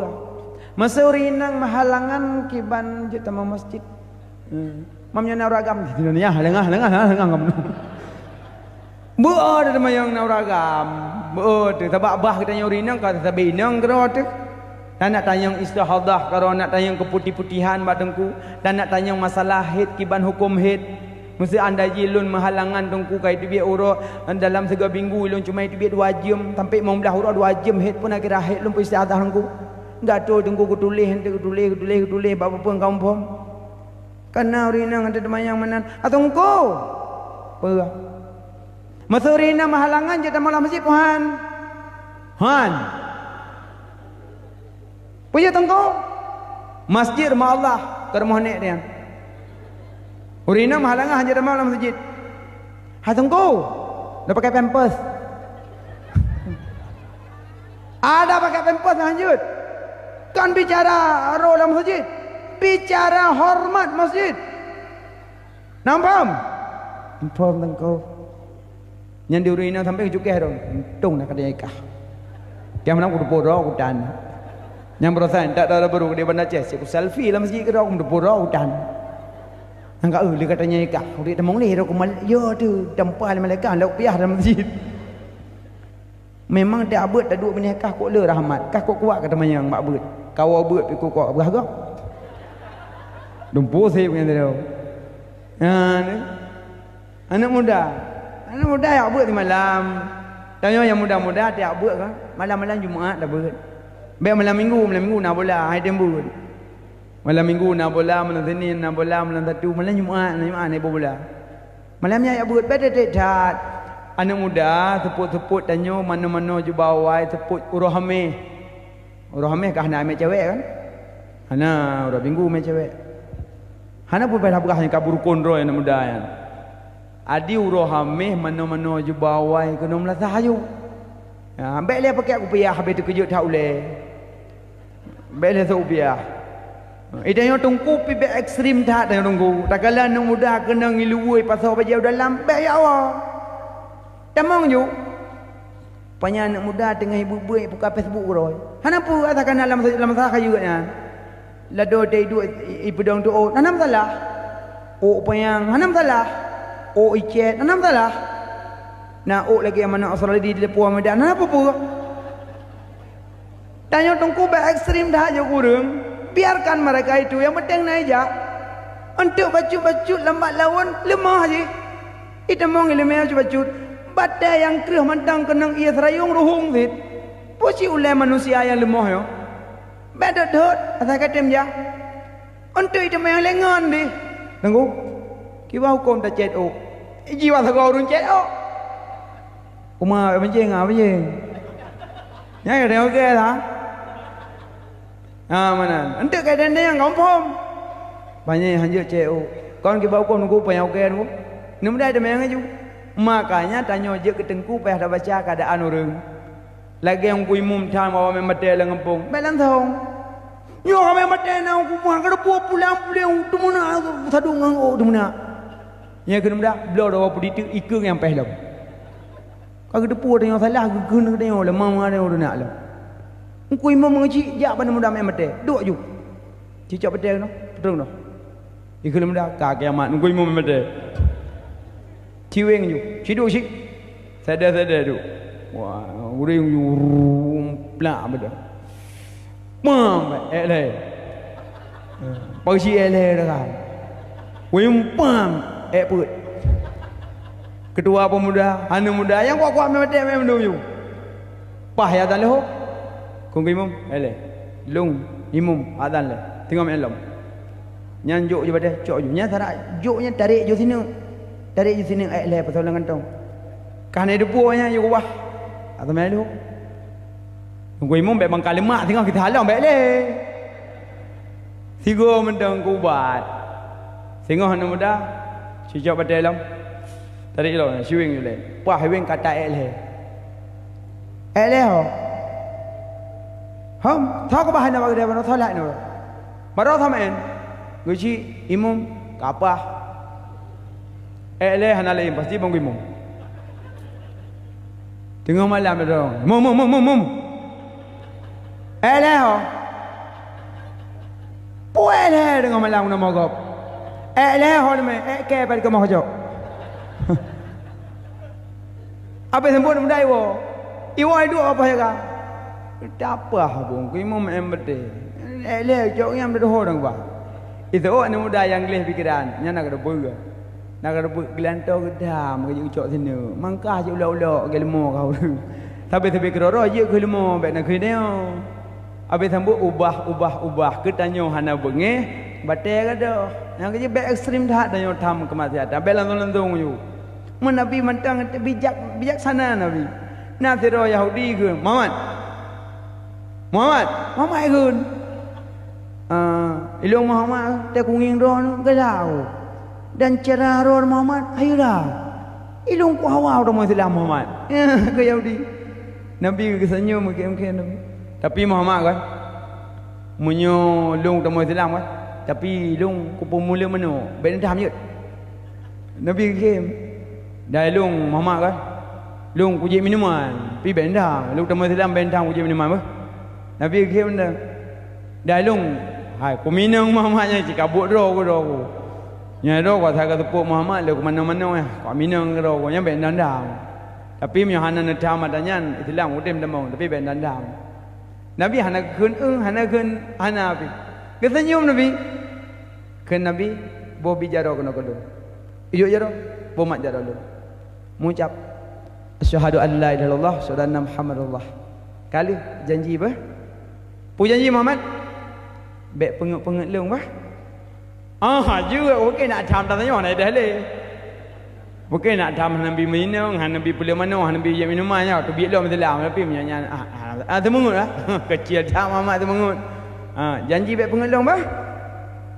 Masa urinang mahalangan kiban je tamang masjid. Mamnya nak ragam. Ya, lengah kamu. Buat demayang nak ragam. Buat sebab bah katanya urinang kata sampai inang kena tu. Dan nak tanya istihadah kalau nak tanya keputih-putihan batengku dan nak tanya masalah haid kiban hukum haid mesti anda jilun mahalangan tengku kai tu biar urut dalam 3 minggu ilun cuma itu biar 2 jam sampai mau belah urut 2 jam haid pun akhir haid lum istihadah tengku enggak tu tengku kutulis apa pun kaum pom karena urinang ada demayang manan atau engkau apa masa urinang mahalangan je dalam masjid puhan punya tengkau masjid rumah Allah ke rumah nek dia urina mahalangan hanya dalam masjid tengkau dah pakai pampers ada pakai pampers lanjut kan bicara roh dalam masjid bicara hormat masjid nampak inform tengkau yang di urina sampai ke cukeh dong untung nak kena ikah dia menang kudu podo kudan yang berasan tak ada baru dia bandar Aceh aku selfie dalam masjid ke dah aku berpura hutan angkat dia katanya ikah dia temong ni aku ya tu tempah malaikat lauk piah dalam masjid memang dia abut tak duduk menikah kok le rahmat kah kok kuat kata mayang mak abut kau abut pi kok berharga dumpu saya punya dia anak muda yang abut di malam tanya yang muda-muda dia abut kan malam-malam Jumaat dah abut baik malam minggu nak bola hai tembut. Malam minggu nak bola, malam Senin nak bola, malam Sabtu, malam Jumaat nak bola. Malamnya ya buat pada dekat. Anak muda seput-seput tanya mana-mana je bawai seput urohame. Urohame kah nak ambil cewek kan? Hana urah minggu ambil cewek. Hana pun pada berah yang kabur kondro anak muda kan. Adi urohame mana-mana je bawai kena melasa hayu. Ya, ambil dia pakai aku payah habis tu kejut tak boleh. Ambil dia upiah. Idanya tunggu pi be ekstrim tak tengok tunggu. Tak kala nak muda kena ngiluui pasal baju dalam be ya Allah. Tamang ju. Panya anak muda tengah ibu buat buka Facebook roy. Hanapa atakan dalam masalah juga nya. Lado dai du ibu dong tu oh. Nanam salah. Oh payang hanam salah. Oh icet nanam salah. Nah, lagi yang mana asal di Puan Medan apa pun. Tanya tungku be ekstrim dah je kurang. Biarkan mereka itu yang penting naik je. Untuk baju-baju lambat lawan lemah je. Itu mau ngilemah baju-baju. Badai yang kerah mantang kenang ia serayung ruhung zit. Pusi ulai manusia yang lemah yo. Beda dot asal katem je. Untuk itu yang lengan di. Tunggu. Kiwa hukum tak cet oh. Jiwa sagau urun cet oh. Kuma mencing apa je? Ya kena okey lah. Mana? Untuk keadaan dia yang kampung. Banyak hanjut CEO. Kawan kita hukum nunggu apa yang okey tu. Ni mudah ada yang aju. Makanya tanya je ke tengku payah dah baca keadaan orang. Lagi yang ku imum tang bawa memang dia lang kampung. Baik langsung. Nyo kami mati na aku mah kada pulang tu mana sadu ngang tu mana. Ya kena dah belo dah apa ditu ikut yang peh lam. Kau depu ada yang salah guna ada yang lemah ada yang nak lah. Engkau imam mengaji jak pada muda mati. Duk ju. Cicak betul no. Betul no. Ikut muda ka kiamat engkau imam mati. Ciweng ju. Ciduk sik. Sadar tu. Wah, uring ju plak betul. Mam ele. Pagi ele dah kan. Wimpam put. Ketua pemuda, anu muda yang kuat-kuat mati menunggu. Pah ya dan leho. Kong imam ele. Lung imam adan le. Tengok malam. Nyanjuk je pada cok ju. Nya sarak juknya tarik je sini. Tarik je sini ele pasal ngantong. Kan ada puanya je kuah. Atau melu. Kong imam baik bangkal lemak tengok kita halang baik le. Tiga mendang kubat. Tengok anu muda. Cicak pada dalam. Tarik lo, siwing le. Pah siwing kata ele. Ele ho. Ham, thao ko bahan na bagde bano tholak no. Maro thamen. Guci imum kapah. Ele hanale pasti bang imum. Tengok malam dong. Mum. Ele ho. Puele dengan malam nama gop. Ele ho me ke pada ke mojo. Apa sembun mudai wo? Iwo itu apa ya ka? Tak apa bung, ku imam embete. Ele jauh yang berdoa dong ba. Itu anu muda yang leh pikiran, nya nak ada boga. Nak ada gelantau gedam ke jauh sini. Mangkah je ulah-ulah ke lemo kau. Tapi keroro je ke lemo baik nak kena. Habis sambut ubah ke tanyo hana benge, batai kada. Yang kerja baik ekstrim dah tanyo tham kemaksiatan. Belang-belang you. Nabi mantang bijaksana Nabi. Nasiro Yahudi ke Muhammad ke ilung Muhammad te kunging ron ke lau dan cara ron Muhammad ayolah ilung ku hawa ron Islam Muhammad ke Yahudi Nabi ke senyum mungkin Nabi tapi Muhammad kan munyo lung temu Islam kan tapi lung ku pemula mano ben dah hamjut Nabi ke dah lung Muhammad kan lung ku je minuman pi bendang lung temu Islam bendang ku je minuman apa Nabi ke benda dah lung hai ku minang Muhammadnya cik kabut ro ku nya ro ku tak tepuk Muhammad le ku mana-mana ku minang ro ku nya bendang tapi mi hana na tham adanyan Islam ku dem demong tapi bendang Nabi hana kun hana pi kesenyum Nabi ke Nabi bo bijaro kono kono ijo jaro bo mat jaro lu mengucap asyhadu an la ilaha illallah wa anna muhammadullah kali janji apa pu janji Muhammad bek penguk-penguk lung bah juga okey nak tham tanya nak dah le okey nak tham Nabi minum Nabi pula mana Nabi je minumannya tu biar lu Islam tapi menyanyi temengut lah kecil tham Muhammad temengut janji bek penguk lung bah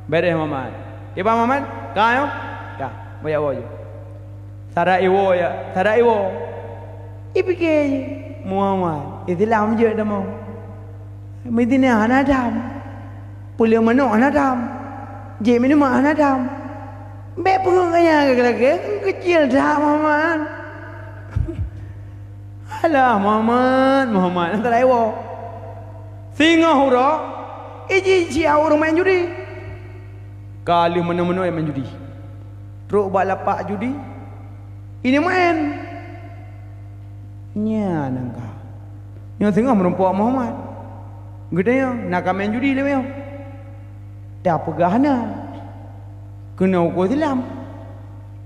beres Muhammad tiba Muhammad kau dah bayar wajib Sara iwo ipike Muhammad Islam je dah mau Medina hana dam pula mana hana dam je minum hana dam be pung kaya kecil dah Muhammad alah Muhammad antara iwo singa hura iji orang main judi kali mana-mana yang main judi teruk balapak judi ini main nya nangka yang tengah merompak Muhammad gede yang nak main judi le yang tak pegahana kena ukur Islam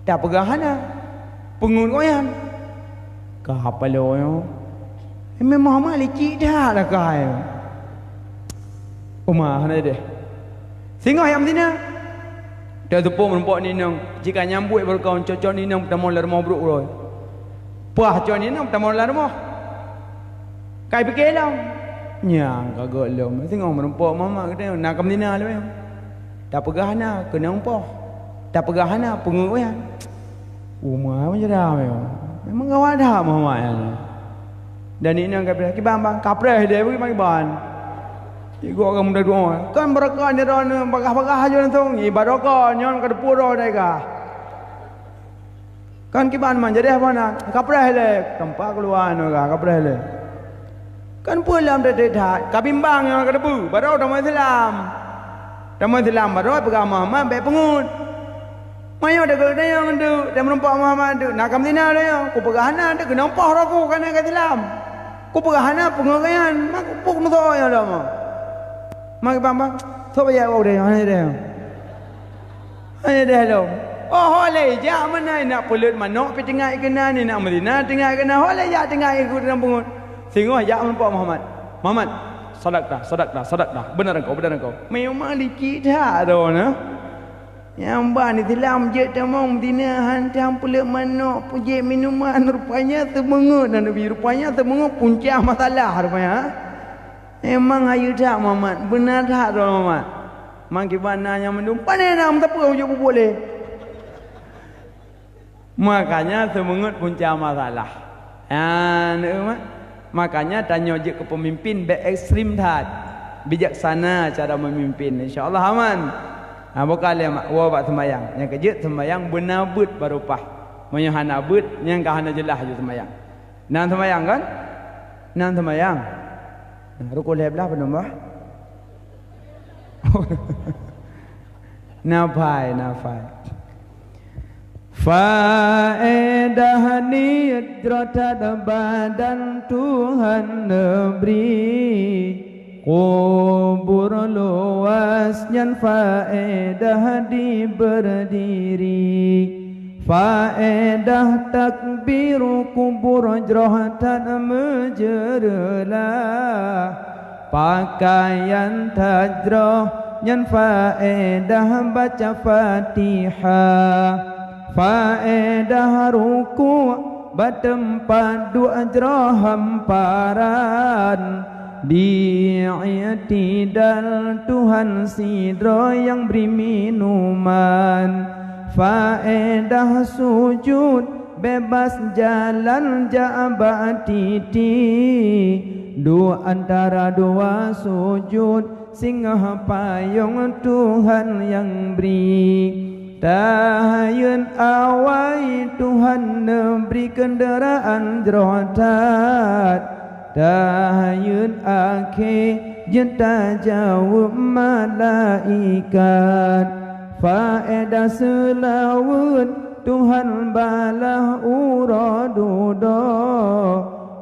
tak pegahana pengun koyan ka apa lo yo memang Muhammad licik dah lah kai umah hana deh singa yang sini dah tepu merompak ni nang jika nyambut baru kau cocok ni nang pertama lah rumah buruk roy pah cocok ni nang pertama lah rumah kai fikir lah nyang kagak lo singa merompak mama kata nak ke Medina le tak pegahana kena umpah tak pegahana pengut ya umah macam dah memang kawan dah Muhammad dan ni nang kata ki bang kapres dia pergi mari ban Iku orang muda doa. Kan barakah ni ron bagah-bagah aja nang ibadah nyon ka depu ro dai ka. Kan kiban man jadi apa nak? Kaprah le, tempat keluar no ka kaprah le. Kan pulam dah kabimbang yang ka depu, baru dah Islam. Dah Islam baru beragama Muhammad baik pengut. Mayo dah ke yang tu, dah menampak Muhammad tu. Nak kam tina dia, ku pegahana dia kena nampak aku kan kat Islam. Ku pegahana penguraian, mak puk no ya dah mah. Mak bang, so bayar awak dia, mana dia? Mana dia lo? Oh, holai ja mana nak pulut manok pi tengah kena ni nak Madinah tengah kena holai ja tengah ikut dalam pungut. Singgo ja nampak Muhammad. Muhammad, sadaqah. Benar engkau. Memang licik dah tu nah. Yang ban Islam je tamam Madinah hantam pulut manok puji minuman rupanya temengut dan Nabi rupanya temengut punca masalah rupanya. Memang ayu dah Muhammad. Benar dah tu Muhammad. Mak kibana yang mendum pandai nak tak apa je boleh. Makanya semengut punca masalah. Makanya tanya je ke pemimpin be ekstrim dah. Bijaksana cara memimpin. InsyaAllah aman. Bukan mak buat sembahyang. Yang kejut sembahyang benar but barupah. Menyahana but yang kahana jelas je sembahyang. Nan sembahyang kan? Nan sembahyang. Rukun lebelah penambah. Nafai. Faedah nidratat badan Tuhan beri. Kubur luasnya faedah di berdiri. Faedah takbir kubur jrohatan menjerlah. Pakaian tajroh yang faedah baca Fatihah. Faedah ruku bertempat dua jroh hamparan. Di i'tidal Tuhan sidro yang beri minuman. Faedah sujud bebas jalan ja'ba titi. Dua antara dua sujud singgah payung Tuhan yang beri. Tahayun awai Tuhan beri kenderaan jerotat. Tahayun akhir jenta jawab malaikat. Faedah selawat Tuhan balah uradudo.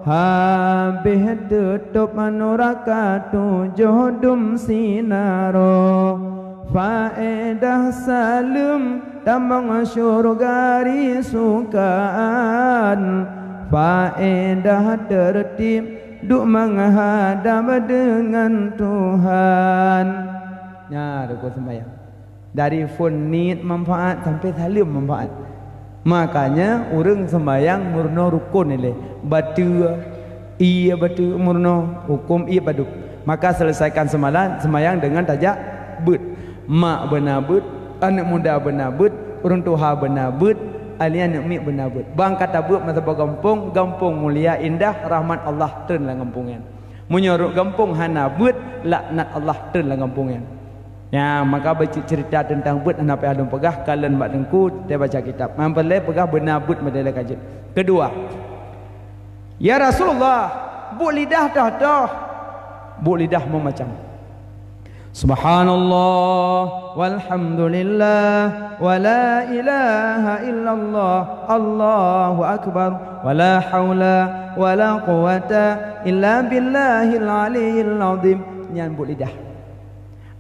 Habis tutup manuraka tujuh dum sinaro. Faedah salam tambang syurga risukaan. Faedah tertib duk menghadap dengan Tuhan. Ya, rukun sembahyang. Dari funit manfaat sampai salim manfaat. Makanya orang sembahyang murno rukun ni. Batu iya batu murno hukum iya padu. Maka selesaikan sembahyang dengan tajak but. Mak benar but, anak muda benar but, orang tua benar but, alian nak mik benar but. Bang kata but masa gampung mulia indah rahmat Allah turun dalam gampungan. Menyorok gampung hana but laknat Allah turun dalam gampungan. Ya, maka baca cerita tentang but anak adon pegah kalian mak dengku dia baca kitab. Mampelai pegah benar but medela kajet. Kedua, ya Rasulullah, but lidah dah. But lidah memacam. Subhanallah walhamdulillah wa la ilaha illallah Allahu akbar wa la hawla wa la quwata illa billahil aliyyil azim. Nyan but lidah.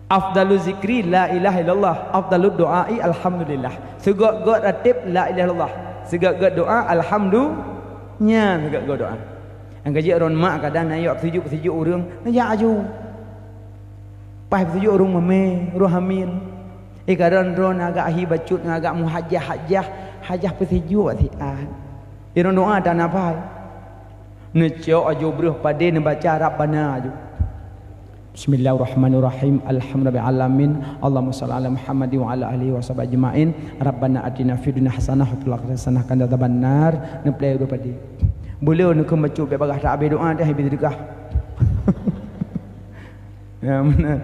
Afdalu zikri la ilaha illallah, afdalu du'ai alhamdulillah. Segak-gak ratib la ilaha illallah, segak-gak doa alhamdulillah, segak-gak doa. Yang kaji orang mak kadang nak sejuk orang nak aju. Pas sejuk orang mame, orang hamil. Kadang orang agak hi bacut agak hajah persejuk sian. Orang doa tak nafai. Necok aju beruh pada membaca Rabbana aju. Bismillahirrahmanirrahim. Alhamdulillah alamin. Allahumma shalli ala Muhammad wa ala alihi wa sahbihi ajma'in. Rabbana atina fid dunya hasanah wa fil akhirati hasanah wa qina adzabannar. Neplay dua padi. Boleh nak baca be bagah tak habis doa dah habis dekah. Ya benar.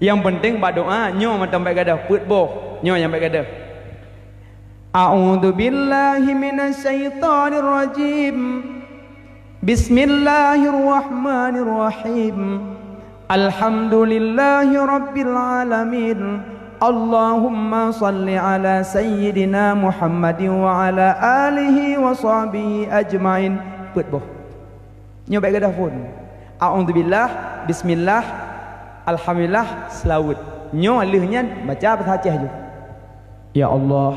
Yang penting berdoa nyo macam baik gadah put boh nyo yang baik gadah. A'udzu billahi minasyaitonir rajim. Bismillahirrahmanirrahim. Alhamdulillahi rabbil alamin. Allahumma salli ala sayyidina Muhammadin wa ala alihi wa sahbihi ajmain. Put boh. Nyo baik gadah pun. A'udzubillah, bismillah, alhamdulillah, selawat. Nyo alihnya baca Fatihah je. Ya Allah,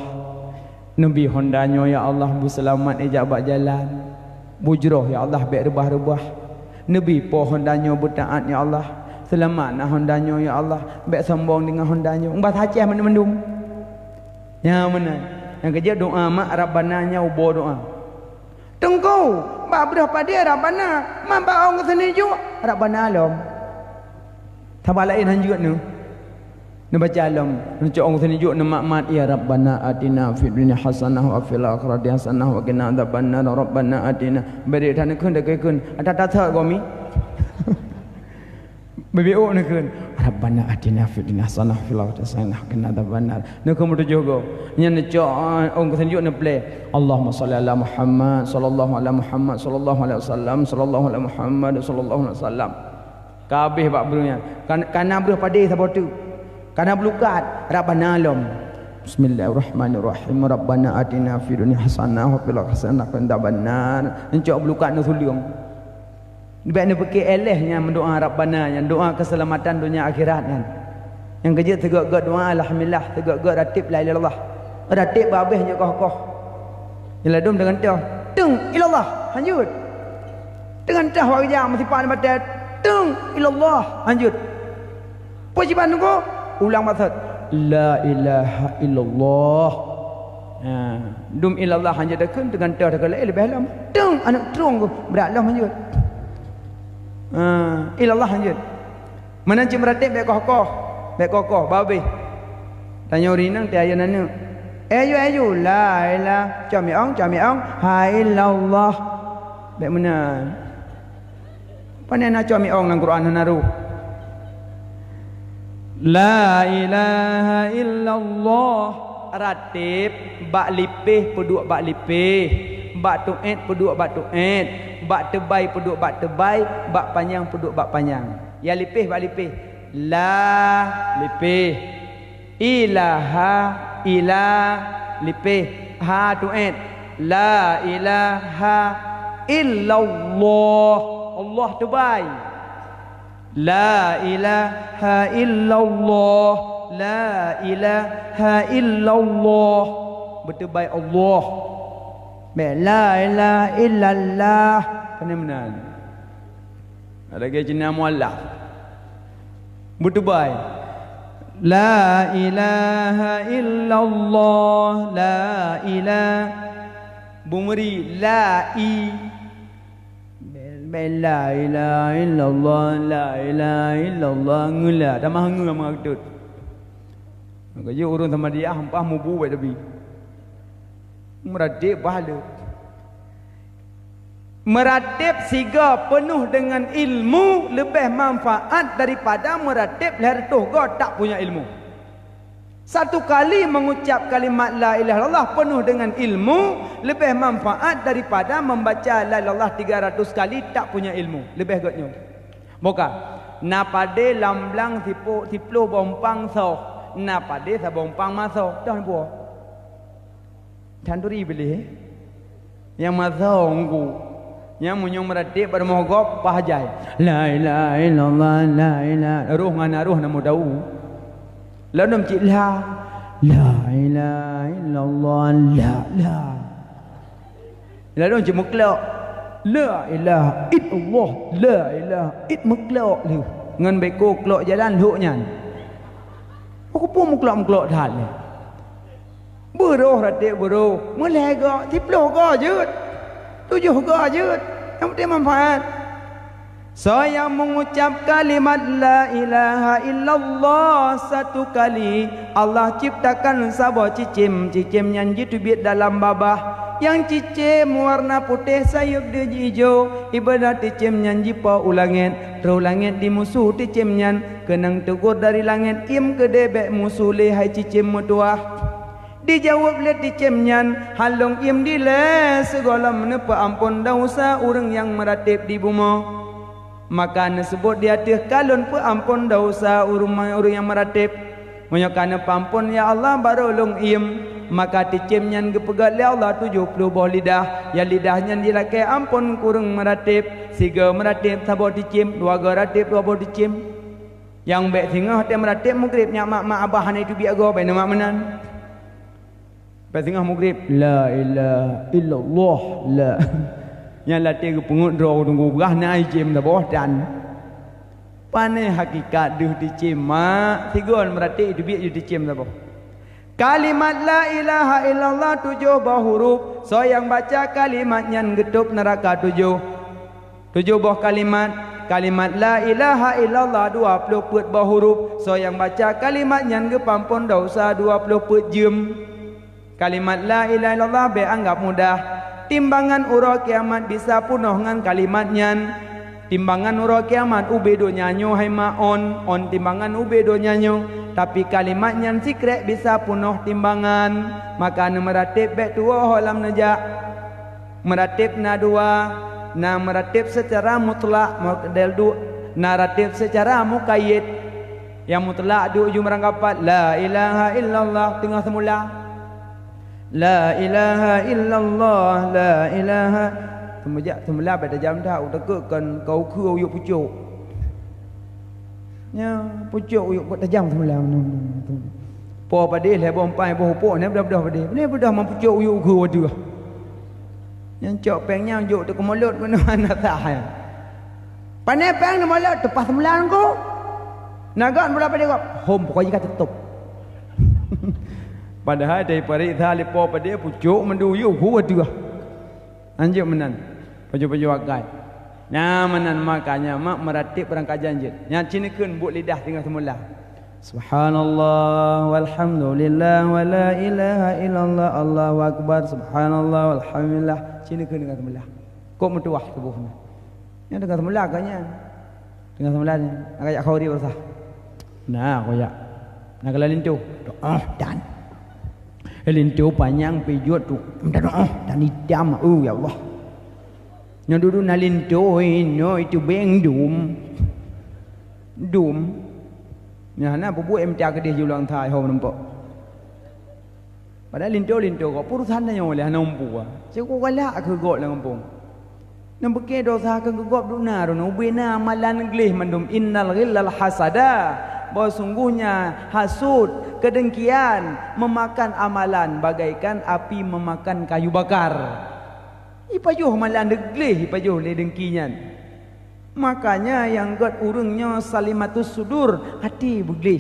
Nabi hondanya ya Allah bu selamat ijabah jalan. Bujroh ya Allah baik rebah-rebah. Nabi po hondanya bu taat ya Allah. Selamat nah hondanya ya Allah, baik sombong dengan hondanya. Umbah hajah mendum. Ya mana? Yang kerja doa mak Rabbana-nya ubo doa. Tengkau, ba berapa dia Rabbana? Man ba orang sini juga Rabbana alam. Tambah lain han juga nu. Nu baca alam. Nu cak orang sini juga nu mak ya Rabbana atina fid dunya hasanah wa fil akhirati hasanah wa qina adzabannar. Rabbana atina beri tan kun dak kun. Ada tak gomi? BBO nak kan Rabbana atina fid dunya hasanah fil akhirati hasanah wa qina adzabannar. Nu kamu tu juga. Nya nak orang tunjuk nak play. Allahumma salli ala Muhammad sallallahu ala Muhammad sallallahu alaihi wasallam sallallahu ala Muhammad sallallahu alaihi wasallam. Kabeh bab brunya. Kana bruh pade sabo tu. Kana belukat Rabbana alam. Bismillahirrahmanirrahim. Rabbana atina fid dunya hasanah wa fil akhirati hasanah wa qina adzabannar. Encok belukat nu suliung. Baik ni pakai elehnya mendoa Rabbana, yang doa keselamatan dunia akhirat kan. Yang kerja tegak-tegak doa alhamdulillah, tegak-tegak ratib la ilaha illallah. Ratib habisnya koh-koh. Yalah dum dengan tah. Tung ilallah, lanjut. Dengan tah wak jam mesti pan batal. Tung ilallah, lanjut. Kewajiban tu ulang maksud la ilaha illallah. Ha, dum ilallah hanya dekan dengan tah dekan lebih dalam. Tung anak terung tu beratlah lanjut. Ilallah lanjut. Mana cik meratib baik kokoh. Baik kokoh babi. Tanya urinang tiaya nana. Ayu la ilah jami'ang ha illallah. Baik mana? Pandai nak jami'ang dalam Quran naruh. La ilaha illallah. Ratib bak lipih peduk bak lipih. Bak tu'id peduk bak tu'id. Bak tebai peduk bak tebai. Bak panjang peduk bak panjang. Ya lipih bak lipih. La lipih. Ilaha ilah lipih. Ha tu'id. La ilaha illallah. Allah tebai. La ilaha illallah. La ilaha illallah. Bertebai Allah. La ilaha illallah. Benar-benar. Ada gaya jenama muallaf. Bertebai. La ilaha illallah. La ilaha. Bumeri. La i. La ilaha illallah. La ilaha illallah. Ngula. Tamah ngula mengaktut. Kerja urun sama dia. Hampah mubu buat lebih. Meratib pahala. Meratib siga penuh dengan ilmu lebih manfaat daripada meratib leher toga tak punya ilmu. Satu kali mengucap kalimat la ilaha illallah penuh dengan ilmu lebih manfaat daripada membaca la ilaha illallah 300 kali tak punya ilmu. Lebih gotnya. Bukan. Na pade lamblang tiplo bompang so. Na pade sa bompang maso. Dah buah. Tanduri boleh. Yang mazongku. Yang munyong meratib pada mogok pahajai. La ilaha illallah la ilaha. Ruh ngana ruh namu tahu. Lalu cik la ilaha illallah la. Lalu cik muklak. La ilaha illallah la ilaha it muklak lu. Ngan beko klok jalan luknya. Aku pun muklak dah le. Beroh ratib beroh. Mulai gak tiploh gak jut. 7 gak jut. Yang penting manfaat. Saya mengucap kalimat la ilaha illallah 1 kali. Allah ciptakan sabah cicim. Cicim yang jitu biat dalam babah. Yang cicim warna putih sayup dia hijau. Ibadah cicim nyan jipa ulangit. Terus langit di musuh cicim nyan. Kenang tegur dari langit. Im ke debek musuh lehai cicim mutuah. Dijawab le cicim nyan. Halong im dile segala menepa ampun dosa orang yang meratip di bumi. Maka sebut dia teh kalun pe ampun dosa orang yang meratip. Menyokana pampun ya Allah baru long im. Maka ticim nyan gepegat le Allah 70 buah lidah. Ya lidahnya dilakai ampun kurang meratip. Siga meratip sabot ticim. Dua ga ratip dua buah ticim. Yang baik tengah dia meratip mugrib. Nyak mak abah itu biar go baik nama menan. Baik tengah mugrib. La ilaha illallah la. Yang latih ke pengut draw tunggu berah naik jem dah bawah dan. Panai hakikat duh ticim mak. Tiga meratip itu biar ticim dah bawah. Kalimat la ilaha illallah 7 buah huruf. So yang baca kalimat yang getup neraka 7 buah kalimat. Kalimat la ilaha illallah 20 buah huruf. So yang baca kalimat yang gepampun dosa 20 jam. Kalimat la ilaha illallah beanggap mudah. Timbangan urut kiamat bisa punuh dengan kalimat nyan. Timbangan urut kiamat ube do nyanyo hai ma on timbangan ube do nyanyo. Tapi kalimat yang secret bisa punuh timbangan. Maka meratip baik dua halam najak. Meratip na dua. Na meratip secara mutlak. Na ratip secara muqayyid. Yang mutlak di ujung rangkapat. La ilaha illallah tengah semula. La ilaha illallah. La ilaha. Semula pada jam dah. Utakkan kau kau yuk pucuk. Ya, pucuk uyuk buat tajam semula. Po padih le bompai bo po ne bedah padih. Ne bedah mampucuk uyuk ke waduh. Yang cok pengnya juk tu kemulut ke mana tak. Pandai peng ne mulut tepas semula ko. Nagan berapa dia kau? Hom pokoknya kata tutup. Padahal daripada itali po padih pucuk mendu uyuk ke waduh. Anjuk menan. Paju-paju agai. Nah menan makanya mak meratip berangkat janjit. Yang cinakan buat lidah tengah semula. Subhanallah walhamdulillah wa la ilaha illallah Allahu akbar. Subhanallah walhamdulillah. Cinakan tengah semula. Kok metuah tubuhnya. Yang tengah semula kanya. Tengah semula ni. Agak kau dia bersah. Nah koyak. Nak kalau lintu. Doa dan. Lintu panjang pijut tu. Doa dan idam. Ya Allah. Yang dulu nalin no itu beng dum. Nah na buat MTA ke dia julang thai hom nampak. Padahal linto kau purusan dah yang oleh nampu ah. Cakap galak ke got lah kampung. Nampak ke dosa ke got duna rono bena amalan glih mandum innal ghillal hasada. Bahawa sungguhnya hasud, kedengkian memakan amalan bagaikan api memakan kayu bakar. Ipajuh malah degleh ipajuh le dengkinya. Makanya yang god urungnya salimatus sudur hati begleh.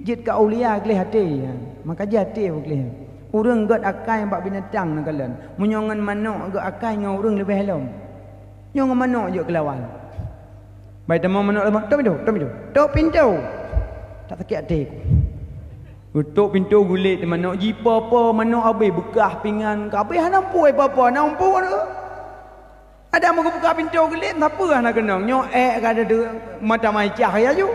Jit ka aulia gleh hati. Maka jati begleh. Urung god akai bak binatang nak kalian. Munyongan manok god akai ngau urung lebih helom. Nyongan manok je kelawan. Baik temu manok lemak tok pintu. Tak sakit hati. Tutup pintu gulit manok jipa apa manok habis bekah pinggan kabeh nampu apa nampu tu. Ada mau buka pintu gulit apa nak kenang nyok kada de mata mai cah ya ju.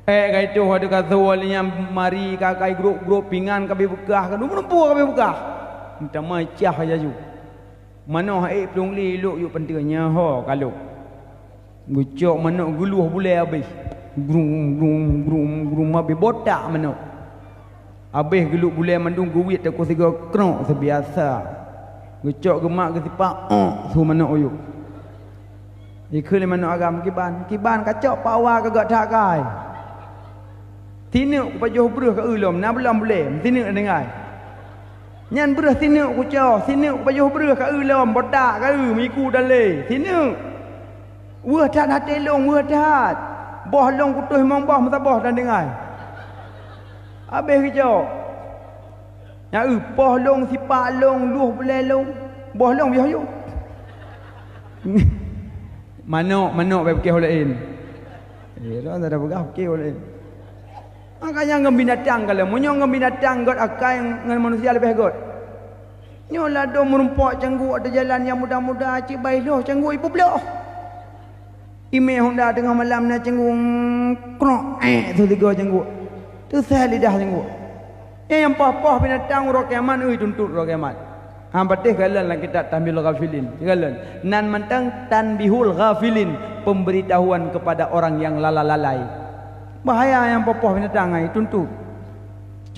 Kai tu ada kata walinya mari kakai grup pinggan kabeh bekah kan nampu kabeh bekah. Mata mai cah ya ju. Manok pelung leluk yuk pentingnya ho kalau. Gucok manok guluh boleh habis. Grum habis botak manok. Habis geluk bulan mandung guwit aku 3 krok sebiasa. Gecok gemak ke sipak su manok uyuk. Ikut manok agam kiban kacok pawa kagak tak kai. Tinuk pajuh beruh ke ulum na belum boleh tinuk dengai. Nyan beruh tinuk ku cah tinuk pajuh beruh ke ulum botak ke miku dale tinuk. Wah tak nak telong wah tak. Boh long kutuh mambah mutabah dan dengai. Habis kejap. Yang poh long sipak long luh belai long. Boh long biar yuk. Manok baik kehol lain. Dah ada begah kehol lain. Makanya ngam binatang kalau munyong ngam binatang god akai dengan manusia lebih god. Nyolah do merumpak canggu ada jalan yang mudah-mudah cik baiklah canggu ibu belah. Ime Honda tengah malam nak canggu krok tu tiga canggu. Tu sah lidah canggu. Yang pah-pah binatang roh kiamat tuntut roh kiamat. Patih galan lah kita Tanbihul Ghafilin. Galan. Nan mentang Tanbihul Ghafilin, pemberitahuan kepada orang yang lalai. Bahaya yang pah-pah binatang ai tuntut.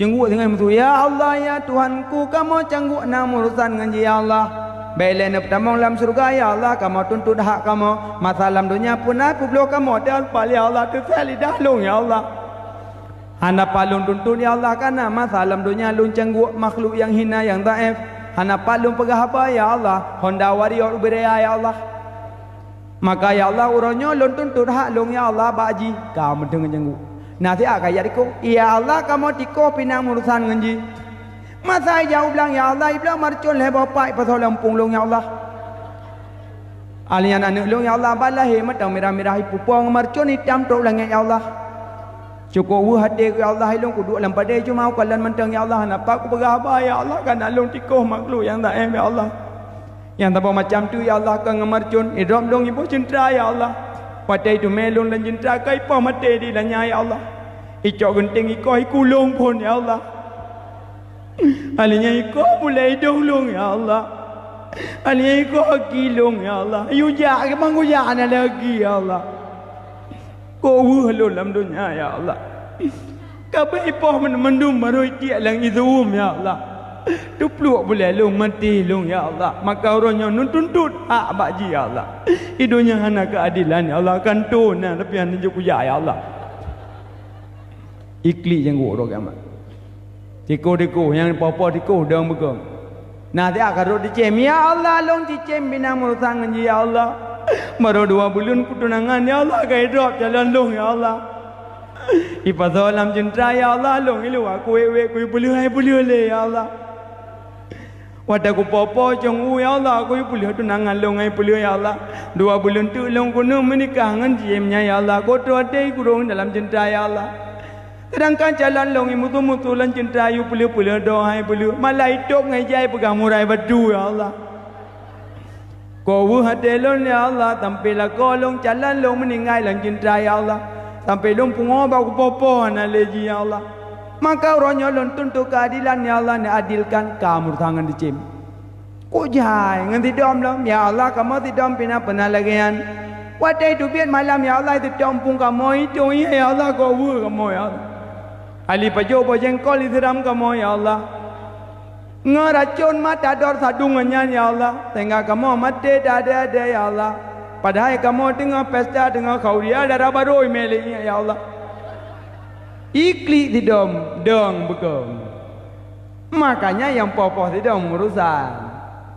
Cengguk dengan itu, ya Allah ya Tuhanku, kamu cengguk nak urusan dengan ya Allah. Bailan pertama dalam surga ya Allah, kamu tuntut hak kamu. Masalah dunia pun aku belum kamu dan pali Allah tu sekali dah long ya Allah. Hana palung tuntut ya Allah karena masalah dunia lun cengguk makhluk yang hina yang dhaif. Hana palung pegah apa ya Allah, Honda Warrior berea ya Allah. Maka ya Allah uronyo lun tuntut hak long ya Allah baji, kamu dengan cengguk. Nanti akak diko, ya Allah kamu tiko pinang urusan ngenji. Masa jauh bilang ya Allah, iblang marcun lebar pai pasal lampung long ya Allah. Alian anak long ya Allah balahi matang merah-merah pupong marcun hitam tok langit ya Allah. Cukup hati ya Allah long kuduk dalam padai cuma kalan mentang ya Allah napa aku berapa ya Allah kan long tiko makhluk yang tak ya Allah. Yang tak macam tu ya Allah kan marcun idom long ibu cinta ya Allah. Padai tu melung dan cinta kai pa mati di lanya ya Allah. Icok genting iko kulung pun ya Allah. Alinya iko mulai dong ya Allah. Alinya iko kilung ya Allah. Yuja ke manguja ana lagi ya Allah. Ko wuhlul lam dunya ya Allah. Kapai pa mendum maroi tiak lang izum ya Allah. Tu peluk boleh long mati long ya Allah. Maka orangnya nuntut hak baji ya Allah. Hidupnya hana keadilan ya Allah. Kantona tapi hana jukuja ya Allah. Ikli yang gua orang amat. Tiko yang papa tiko dang begang. Nanti akan rot dicem ya Allah long dicem bina murusan ya Allah. Baru 2 bulan kutunangan ya Allah kai drop jalan long ya Allah. Ipasal lam cinta ya Allah long ilu aku wewe ku boleh le ya Allah. Wadah ku popo jong ya Allah aku boleh tunangan long ai boleh ya Allah. 2 bulan tu long kuno menikah ngan jiemnya ya Allah. Ko tu adai kurung dalam cinta ya Allah. Sedangkan jalan long mutu-mutu lan cinta you boleh doa ai boleh. Malai tok ngai jai pegang murai badu ya Allah. Ko wu hadelon ya Allah tampil ko long jalan long meninggai lan cinta ya Allah. Sampai long pungo ba ku popo na leji ya Allah. Maka orangnya lon tuntut keadilan ya Allah nak adilkan kamu tangan dicim. Kok jai nganti dom lam ya Allah kamu tidom pina pernah lagian. Wadai tu biar malam ya Allah itu dompung kamu itu ya Allah kau wu kamu ya Allah. Ali pajo bojengkol diram kamu ya Allah. Ngeracun mata dor sadungannya ya Allah. Tengah kamu mati ada ya Allah. Padahal kamu tengah pesta tengah kauria darah baru miliknya ya Allah. Ikli tidom dong bekom. Makanya yang popoh tidom urusan.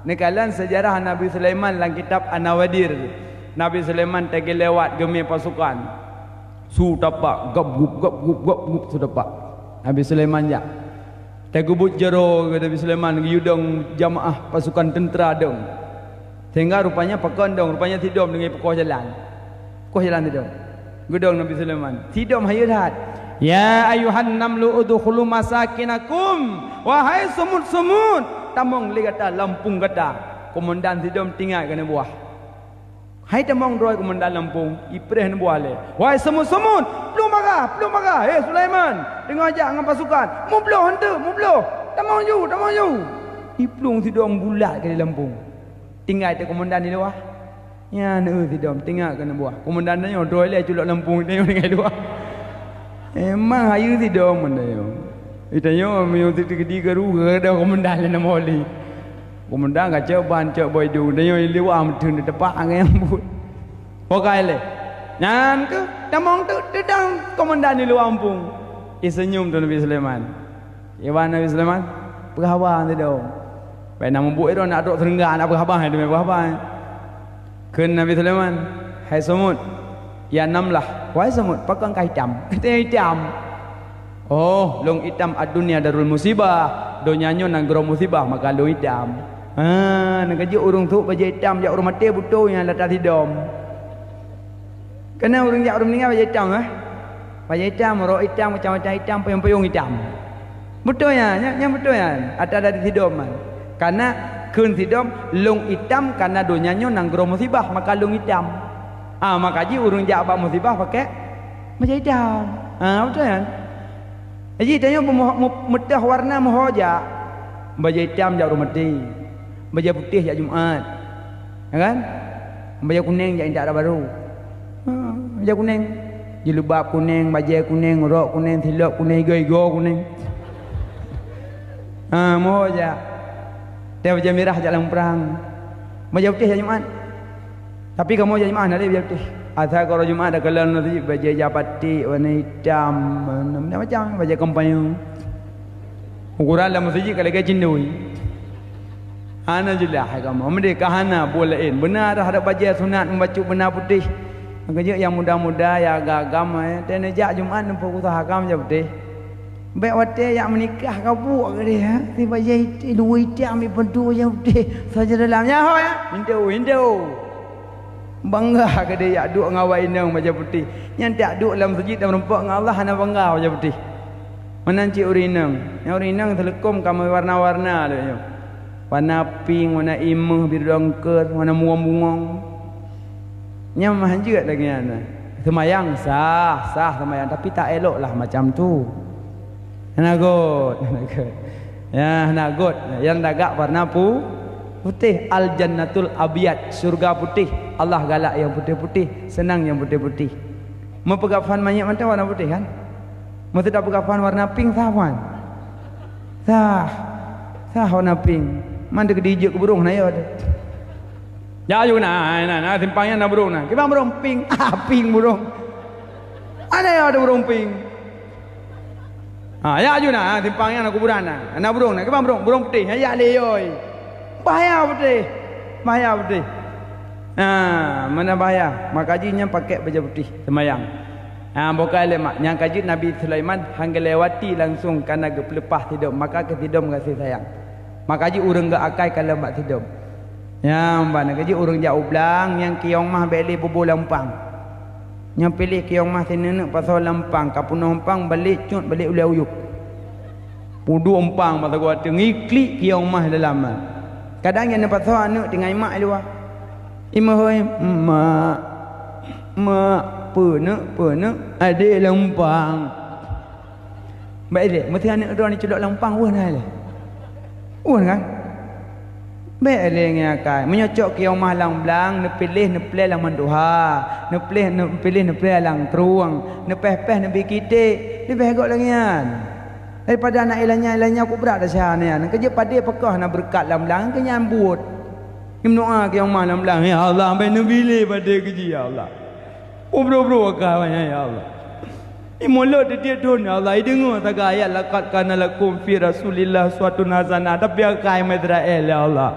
Nekalan sejarah Nabi Sulaiman dalam kitab An-Nawadir. Nabi Sulaiman tegi lewat gemih pasukan. Su tapak gap gup su tapak. Nabi Sulaiman ya. Tegi but jero Nabi Sulaiman yudong jamaah pasukan tentera dong. Sehingga rupanya pakon dong, rupanya tidom dengan pokok jalan. Pokok jalan tidom. Gudong Nabi Sulaiman. Tidom hayat. Ya ayuhan namlu udkhulu masakinakum. Wahai semut-semut, tamong li kata Lampung kata. Komandan tidom tinggal kena buah. Hai tamong roi komandan Lampung, ipreh na buah le. Wahai semut-semut, belum marah. Sulaiman, dengar ajak dengan pasukan. Mu bloh hente, mu bloh. Tamong you. Iplung tidom bulat ke Lampung. Tinggal te komandan ni luah. Ya nu tidom tinggal kena buah. Komandan nyo roi le culak Lampung tengok dengan luah. Emang hayu tidom mana yo. Itanya meu tikedi garu ada komandan na moli. Komandan kacau ban cak boy du dia liwa mtun tepak ngam but. Pokai le. Nyan ke tamong tu dedang komandan ni luar ampung. Senyum tu Nabi Sulaiman. Iwan Nabi Sulaiman berhabar tidom. Pai nama bu itu nak dok serengga nak berhabar dia berhabar. Ken Nabi Sulaiman, hai semut. Ya namlah. Wahai semut, pakang kai hitam. Kita hitam. Oh, long hitam adunia darul musibah. Donyanya nang gro musibah maka long hitam. Nak kerja urung tu baju hitam jak urung mati butuh yang letak tidom. Kena urung jak urung meninggal baju hitam baju hitam, rok hitam, macam-macam hitam, payung-payung hitam. Betul ya? Yang betul ya? Ada dari tidom kan. Karena kun tidom lung hitam karena donyanya nang gro musibah maka lung hitam. Maka ji urung jak abang musibah pakai macam hitam. Betul kan? Jadi tanya mudah warna mohoja. Baju hitam jak rumati. Baju putih jak Jumaat. Ya kan? Baju kuning jak indak ada baru. Baju kuning. Jilbab kuning, baju kuning, rok kuning, tilak kuning, go kuning. Mohoja. Dia baju merah jak dalam perang. Baju putih jak Jumaat. Tapi kamu jadi mana dia baju putih? Asal kalau Jumaat ada kalau nanti baju japati warna hitam, macam baju kampanye. Ukuran dalam masjid kalau kita cindui. Ana jelah kamu. Mereka hana bolain. Benar ada baju sunat membaca benar putih. Kerja yang muda-muda yang agam dan nejak Jumaat nampak usaha kamu baju putih. Baik waktu yang menikah kabuk ke dia. Si baju dua hitam ambil pentu yang putih saja dalamnya. Hindu. Bangga ke dia yak duk ngawai nang macam putih. Yang tak duk dalam masjid dan merempak dengan Allah hana bangga macam putih. Menanci urinang. Yang urinang telekom kamu warna-warna tu. Warna pink, warna imeh, biru dongker, warna bunga-bunga. Yang manjat lagi ana. Semayang sah semayang tapi tak elok lah macam tu. Nagot. Ya, nagot. Yang dagak warna putih. Al-Jannatul Abiyad, surga putih. Allah galak yang putih-putih, senang yang putih-putih. Mau pegafan banyak macam warna putih kan? Mau tidak pegafan warna pink sahawan. Sah warna pink. Mana kedijak ke burung na ya ada. Ya ayo na simpangnya na burung na. Kita burung pink. Pink burung. Ada ya ada burung pink. Ya ayo na simpangnya na kuburan na. Na burung na. Kita burung putih. Ya le oi. Bahaya putih. Mana bahaya? Maka jinya pakai baju putih semayang. Bukan lemak. Yang kaji Nabi Sulaiman hangga lewati langsung karena lepas tidur. Maka ketidum kasih sayang. Maka ji urang gak akai kalau mak tidum. Ya, mbak kaji urang jauh belang yang kiong mah beli bubu lampang. Yang pilih kiong mah sini pasal lampang, kapuno lampang balik cut balik ulah uyuk. Pudu umpang mata gua ngiklik kiong mah dalam. Kadang yang dapat soal anak tinggal mak luar. Imah hoy mak penek ada lampang. Baik dia, mesti anak orang ni cedok lampang pun dah lah. Kan? Baik dia ngakai. Menyocok ke yang malang belang, nepilih lang manduha, nepilih lang teruang, nepeh kita, lebih agak lagi kan. Daripada anak ilahnya aku berat dah sana ni. Kerja pada pekah nak berkat dalam belang ke nyambut. Doa ke yang malam belang, ya Allah sampai nebile pada kerja ya Allah. Bro kawan ya Allah. Mulut dia don ya Allah. Dengar tak ayat laqad kana lakum fi Rasulillah suatu hasanah tapi akai Israel ya Allah.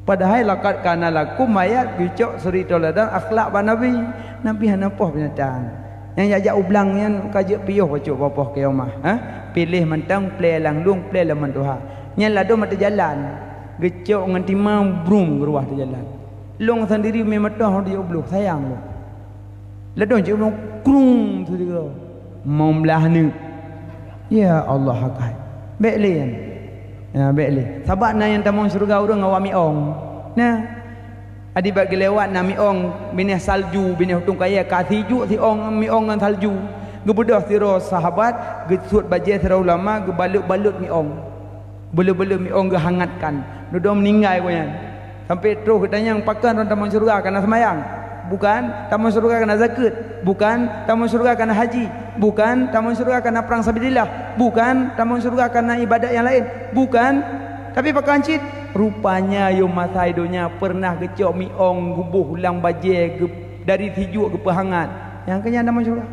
Padahal laqad kana lakum ayat bicok suri toladan akhlak ba nabi. Nabi hana poh binatang. Yang jajak ublang yang kajak piyuh bacuk bapoh kiamah. Pilih mentang play lang lung play laman Tuhan. Yang lado mata jalan. Gecok ngan timang brum geruah di jalan. Long sendiri memang dah dia ubluh sayang lu. Ladon je ulung krung tu dia. Mau belah ni. Ya Allah hakai. Baik lain. Ya baik lain. Sahabat na yang tamang surga urang awak miong. Nah. Adi bagi lewat na miong binih salju binih hutung kaya kasiju si ong miong ngan salju. Gebedah sira sahabat gesut baje sira ulama gebalut-balut miong. Belu-belu miong gehangatkan. Duduk meninggal koyan. Sampai terus katanya yang pakan orang taman surga kerana semayang. Bukan taman surga kerana zakat. Bukan taman surga kerana haji. Bukan taman surga kerana perang sabilillah. Bukan taman surga kerana ibadat yang lain. Bukan. Tapi pakai cit. Rupanya yang masa hidupnya pernah kecok miong gubuh ulang baje dari tijuk ke pehangat. Yang kenyang taman surga.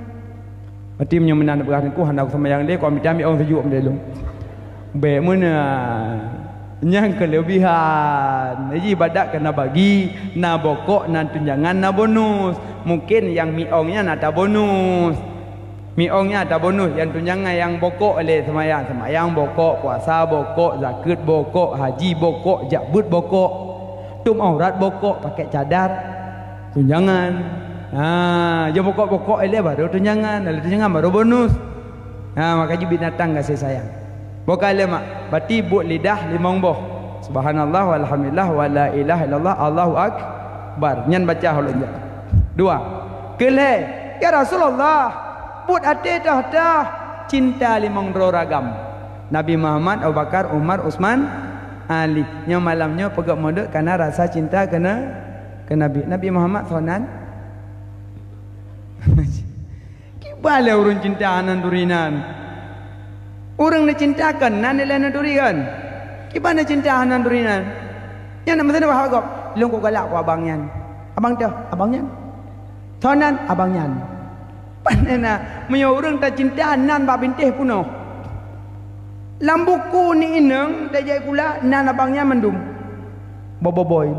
Berarti menang berkataku hendak semayang dia. Kau minta miong tijuk mendelung. Baik mana? Yang kelebihan. Jadi ibadat kena bagi, na bokok, na tunjangan, na bonus. Mungkin yang miongnya nak tak bonus. Miongnya tak bonus, yang tunjangan yang bokok oleh semayang. Semayang bokok, puasa bokok, zakat bokok, haji bokok, jabut bokok. Tum aurat bokok, pakai cadar. Tunjangan. Yang bokok-bokok oleh baru tunjangan, oleh tunjangan baru bonus. Makanya binatang kasih sayang. Bokale mak, berarti buat lidah 5 boh. Subhanallah walhamdulillah wala ilaha illallah Allahu akbar. Nyan baca hulun je. 2. Keleh, ya Rasulullah, buat ate dah cinta 5 ragam. Nabi Muhammad, Abu Bakar, Umar, Utsman, Ali. Nya malamnya pegak modok karena rasa cinta kena ke Nabi. Nabi Muhammad sonan. Kibala urun cinta anan durinan. Orang nak cintakan nan lain durian. Kibana cinta anan durinan. Yang nak mesti bahag gop. Long ko galak ko abang nyan. Abang tu, abang nyan. Sonan abang nyan. Panena menyo orang tak cinta nan ba bintih puno. Lambuku ni ineng dah jadi pula nan abangnya mendum. Boboboy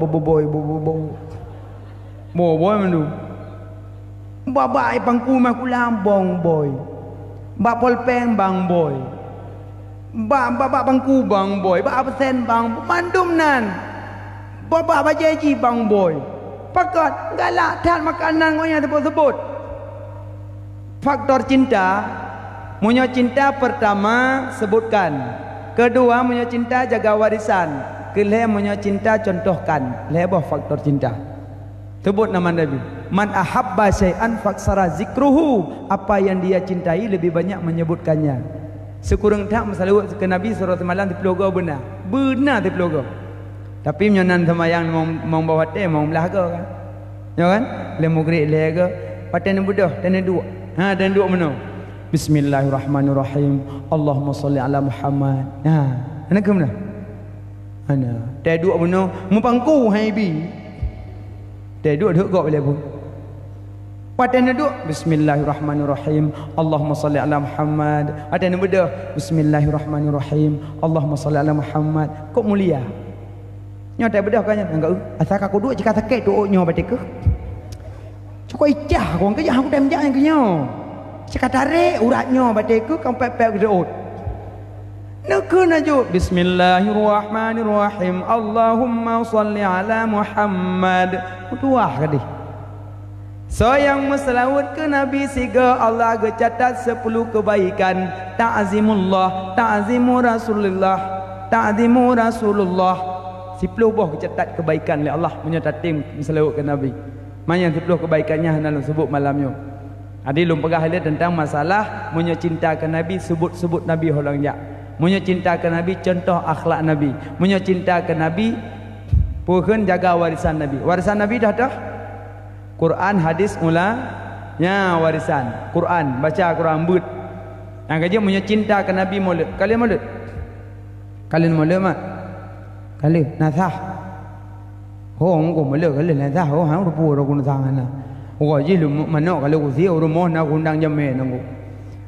mendum. Babai pangku makulam bong boy. Bak polpen bang boy. Bak bangku bang boy. Bak absen bang mandum nan. Bak bajaji bang boy. Pakat galak tan makanan ngonya sebut-sebut. Faktor cinta. Punya cinta pertama sebutkan. Kedua punya cinta jaga warisan. Kelih punya cinta contohkan. Lebih faktor cinta. Sebut nama Nabi. Man ahabba syai'an faksara zikruhu. Apa yang dia cintai lebih banyak menyebutkannya. Sekurang tak masalah ke Nabi surah semalam di pelogo benar. Benar di pelogo. Tapi menyonan sama yang mau bawa teh mau belaka kan. Ya kan? Le mugri le ke. Patan budah dan dua. Ha dan dua mana? Bismillahirrahmanirrahim. Allahumma salli ala Muhammad. Ha, ana ke mana? Ana. Teh dua mana? Mu pangku hai bi. Teh dua duk gok boleh pun. Patan duk Bismillahirrahmanirrahim. Allahumma salli ala Muhammad. Ada ni bedah Bismillahirrahmanirrahim. Allahumma salli ala Muhammad. Kok mulia. Nyo tak bedah kan enggak asal aku duk jika sakit tu nyo batik ke. Cukup icah kau ke aku dah menjak ke nyo. Cakap tarik uratnya batik ke kau pep-pep geut. Nak naju Bismillahirrahmanirrahim. Allahumma salli ala Muhammad. Tuah ke dia. So yang meselawat ke Nabi siga Allah catat 10 kebaikan. Ta'zimullah, ta'zimu Rasulullah, ta'zimu Rasulullah. 10 buah catat kebaikan oleh Allah menyertai meselawat ke Nabi. Mana 10 kebaikannya hendak sebut malamnya. Adi lum pegah dia tentang masalah mencinta ke Nabi, sebut-sebut Nabi holang jak. Mencinta ke Nabi, contoh akhlak Nabi. Mencinta ke Nabi, pun jaga warisan Nabi. Warisan Nabi dah. Quran, hadis mula, ya warisan. Quran, baca Quran but. Yang kerja mencinta ke Nabi mulut. Kalian mulut? Kalian mulut mak? Kalian nasah. Oh, engkau mulut kalian nasah. Oh, hang rupu aku nasah mana? Oh, jadi lu mana kalau aku siap rumah nak undang jamin aku.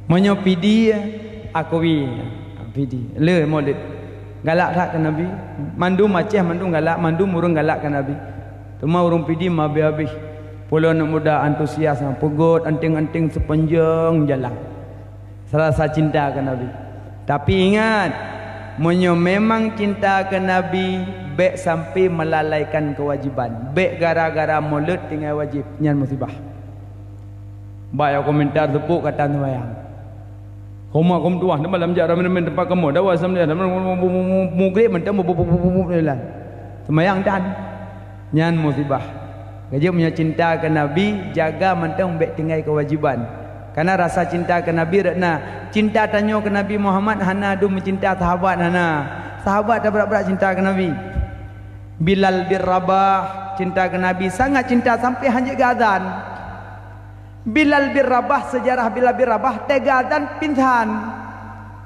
Menyo pidi aku pidi. Le mulut. Galak tak ke Nabi? Mandum Aceh, mandum galak, mandum urung galak ke Nabi. Tuma urung pidi habis-habis. Pulau nak muda antusias, pegot, anting-anting sepanjang jalan. Serasa cinta ke Nabi. Tapi ingat, menyo memang cinta ke Nabi, baik sampai melalaikan kewajiban. Baik gara-gara mulut tinggal wajib, nyan musibah. Baik komentar tepuk kata sembahyang. Koma kom tuah, nama dalam jarak mana tempat kamu. Dah wasam dia, nama mugri mentang bubu jalan. Sembahyang dan nyan musibah. Kerja punya cinta ke Nabi, jaga mentang baik tinggal kewajiban. Karena rasa cinta ke Nabi rekna. Cinta tanya ke Nabi Muhammad hana adu mencinta sahabat hana. Sahabat dah berat-berat cinta ke Nabi. Bilal bin Rabah cinta ke Nabi, sangat cinta sampai hanjit azan. Bilal bin Rabah, sejarah Bilal bin Rabah tega azan pingsan.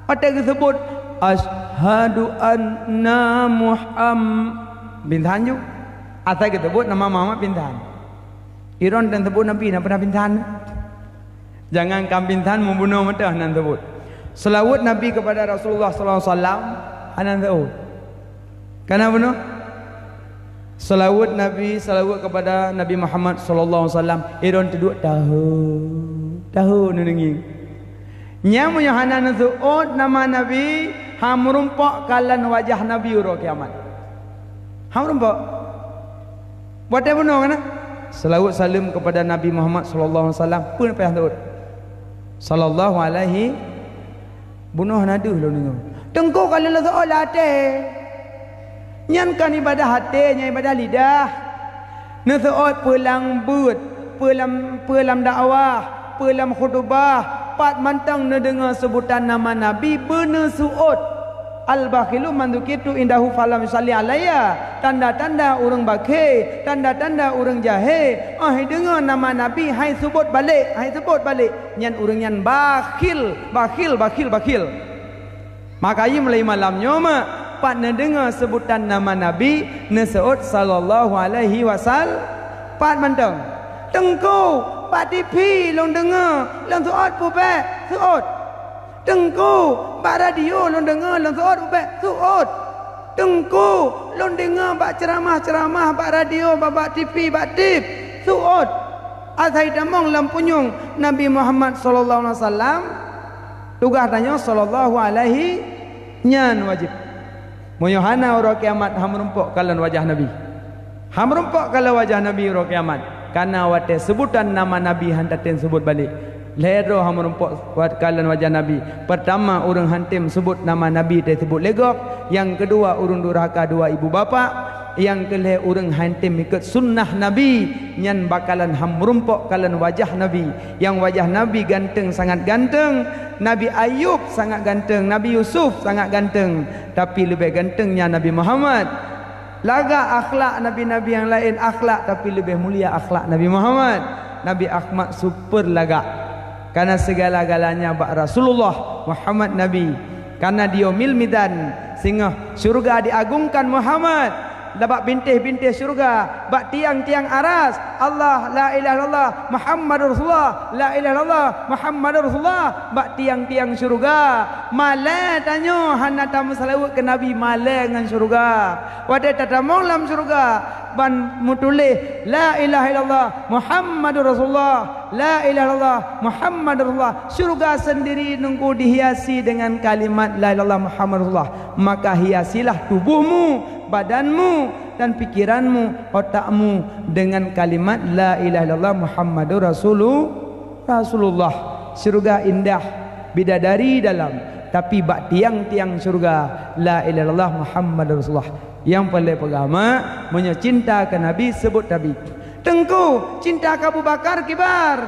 Pada disebut asyhadu anna Muhammad pingsan juga. Asal kita sebut nama Muhammad pintan. Iron dan sebut Nabi nak pernah pintan. Jangan kam pintan membunuh mata nan sebut. Selawat Nabi kepada Rasulullah sallallahu alaihi wasallam anan sebut. Kenapa bunuh? Selawat Nabi, selawat kepada Nabi Muhammad sallallahu alaihi wasallam. Iron tu tahu nengi. Nya munyo hanan sebut nama Nabi, ha merumpak kalan wajah Nabi uro kiamat. Ha merumpak buat apa benar kan? Selawat salam kepada Nabi Muhammad sallallahu alaihi wasallam. Pun apa yang tahu? Sallallahu alaihi bunuh nadu lu dengar. Tengku kalau la soal hati. Nyan kan ibadah hati, nyan ibadah lidah. Na soal pelang but, pelam dakwah, pelam khutbah, pat mantang na dengar sebutan nama Nabi bener suut. Al-bakhilu mandukitu indahu falam yusalli alayya. Tanda-tanda orang bakhil, tanda-tanda orang jahil. Dengar nama Nabi, hai sebut balik, hai sebut balik. Nyan orang nyan bakhil. Makanya mulai malamnya mak pat na dengar sebutan nama Nabi na seut sallallahu alaihi wasallam. Pat mantang. Tengku, pat TV long dengar, long seut pupek, seut. Tengku, bak radio long dengar long suut ubek suut. Tengku, long dengar bak ceramah bak radio bak TV bak tip suut. Azai damong lam punyung Nabi Muhammad sallallahu alaihi wasallam. Tugas tanya sallallahu alaihi nyan wajib. Moyohana ora kiamat ham rumpok kalan wajah Nabi. Ham rumpok kalan wajah Nabi ora kiamat. Karena wate sebutan nama Nabi hantatin sebut balik. Lero ham rumpok kalan wajah Nabi. Pertama orang hantim sebut nama Nabi dia sebut legok. Yang kedua orang durhaka dua ibu bapa. Yang kelih orang hantim ikut sunnah Nabi. Nyan bakalan ham rumpok kalan wajah Nabi. Yang wajah Nabi ganteng sangat ganteng. Nabi Ayub sangat ganteng, Nabi Yusuf sangat ganteng, tapi lebih gantengnya Nabi Muhammad. Laga akhlak nabi-nabi yang lain akhlak, tapi lebih mulia akhlak Nabi Muhammad. Nabi Ahmad super laga. Karena segala-galanya bak Rasulullah Muhammad Nabi. Karena dia milmidan sehingga syurga diagungkan Muhammad. Dapat bintih-bintih syurga, bak tiang-tiang aras. Allah la ilaha illallah Muhammadur Rasulullah, la ilaha illallah Muhammadur Rasulullah, bak tiang-tiang syurga. Malai tanya hana tamu salawat ke Nabi malai dengan syurga. Wadai tatamong lam syurga ban mutulih la ilaha illallah Muhammadur Rasulullah, la ilaha illallah Muhammadur Rasulullah. Syurga sendiri nunggu dihiasi dengan kalimat la ilaha illallah Muhammadur Rasulullah. Maka hiasilah tubuhmu, badanmu dan pikiranmu, otakmu dengan kalimat la ilaha illallah Muhammadur Rasulullah. Syurga indah, bidadari dalam, tapi bak tiang-tiang syurga la ilaha illallah Muhammadur Rasulullah. Yang paling pertama punya cinta ke Nabi sebut Nabi. Tengku cinta ke Abu Bakar kibar.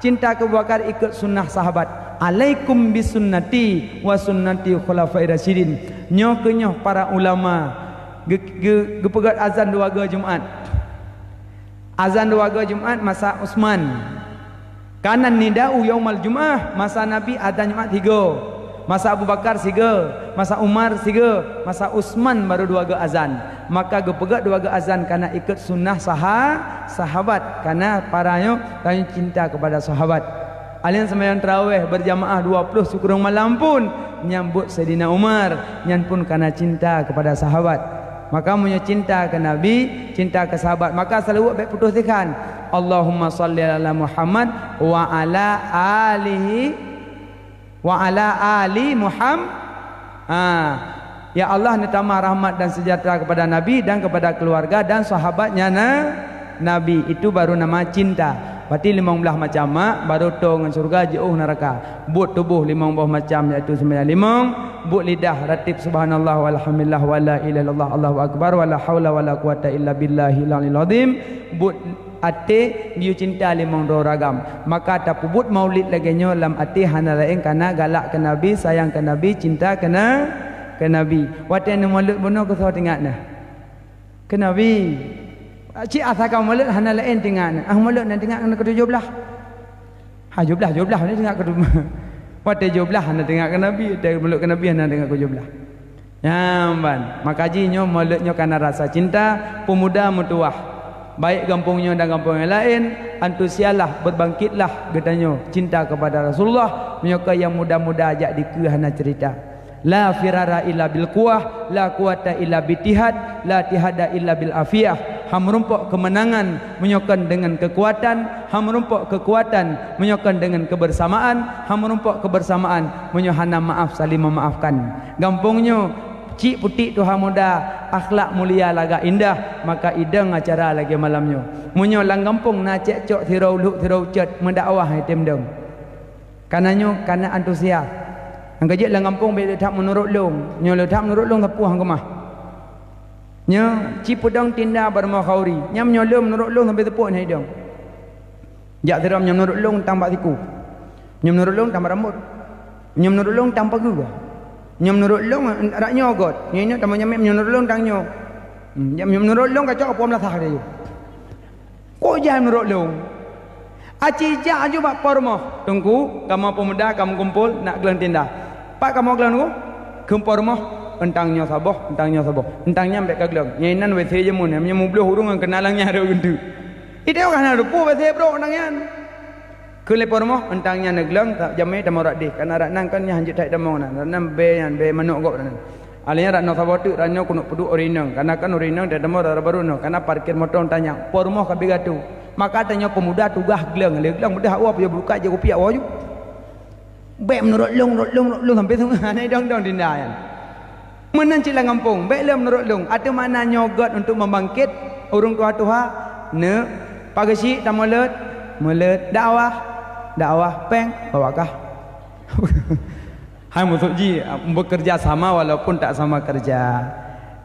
Cinta ke Abu Bakar ikut sunnah sahabat. Alaikum bisunnati wa sunnati khulafair rasyidin. Nyoh ke nyoh para ulama gepegat azan 2 ga Jumaat. Azan 2 ga Jumaat masa Utsman. Kanan nidau yaumal Jumaah, masa Nabi azan Jumaat 3. Masa Abu Bakar 3, masa Umar 3, masa Utsman baru 2 ga azan. Maka gepegat 2 ga azan karena ikut sunnah sahabat, karena paranya tanya cinta kepada sahabat. Alian sembahyang tarawih berjamaah 20 sekurang malam pun nyambut Sayyidina Umar, nyan pun karena cinta kepada sahabat. Maka punya cinta ke Nabi, cinta ke sahabat, maka selalu baik putuskan Allahumma salli ala Muhammad wa ala ali Muhammad. Ya Allah, nitama rahmat dan sejahtera kepada Nabi dan kepada keluarga dan sahabatnya Nabi. Itu baru nama cinta. Berarti 15 macam baru tu dengan surga jauh neraka. But tubuh 15 macam, iaitu 95. But lidah ratib subhanallah walhamdulillah wala ilaha illallah Allahu akbar wala haula wala quwata illa billahil aliyil azim. But ate dia cinta 5 ragam. Maka tak pubut maulid lagi nyo lam ate hana lain karena galak ke Nabi, sayang ke Nabi, cinta ke Nabi. Watan maulid bono ke saw tengah nah. Ke Nabi. Cik asakau mulut hana lain tengah. Mulut nak tengah ke 17. 17 ni tengah ke 17. Wate 17 hana tengah ke Nabi, dari mulut ke Nabi hana tengah ke 17. Nyamban. Maka jinyo mulutnya karena rasa cinta, pemuda mutuah. Baik kampungnya dan kampung yang lain, antusialah, berbangkitlah getanyo cinta kepada Rasulullah. Menyukai yang muda-muda ajak dike hana cerita. La firara illa bil quwah, la quwata illa bitihad, la tihada illa bil afiyah. Ham rumpok kemenangan menyokong dengan kekuatan, ham rumpok kekuatan menyokong dengan kebersamaan, ham rumpok kebersamaan menyohana maaf saling memaafkan. Gampungnya cik putih tuha muda, akhlak mulia laga indah, maka idang acara lagi malamnya. Munyo lang gampung na cek cok thirau luk thirau cet mendakwah item dong. Kananyo karena antusias. Hang kajak lang kampung be tak menurut long. Nyo le tak menurut long tapuh hang kemah. Nyo cipudang tinda barma khauri. Nyam nyo le menurut long sampai tepuk ni dong. Jak teram nyo menurut long tambah siku. Nyo menurut long tambah rambut. Nyo menurut long tambah gua. Nyo menurut long rak nyo got. Nyo tambah nyamik nyo menurut long tang nyo. Nyo menurut long kacau apa melasah dia. Kok jangan menurut long. Aci jak aju bak pormoh. Tunggu, kamu pemuda kamu kumpul nak gelang tinda. Pak kamu gelang tu? Kumpul rumah entangnya sabah, entangnya sabah. Entangnya ambek ka gelang. Nyenan WC je mun, nya mubluh urung kenalangnya ada gendu. Ide kan ada pu WC bro entangnya. Ke lepor rumah entangnya nak gelang tak jamai dah morak dik. Kan arak nang kan nya hanjit tak demong nan. Nan be yan be manuk gok nan. Alanya rak no sabah tu ranyo kunuk peduk orinang. Karena kan orinang dah demo dah baru no. Karena parkir motor tanya, por rumah ka bigatu. Maka tanya pemuda tugah gelang mudah awak dia buka je kopi awak ju. Baik menurut long sampai semua ni dong dindayan. Menan cilang kampung, baik le menurut long. Ada mana nyogot untuk membangkit urung tua ne pagasi tamolet melet dakwah peng bawakah. Hai musuh ji bekerja sama walaupun tak sama kerja.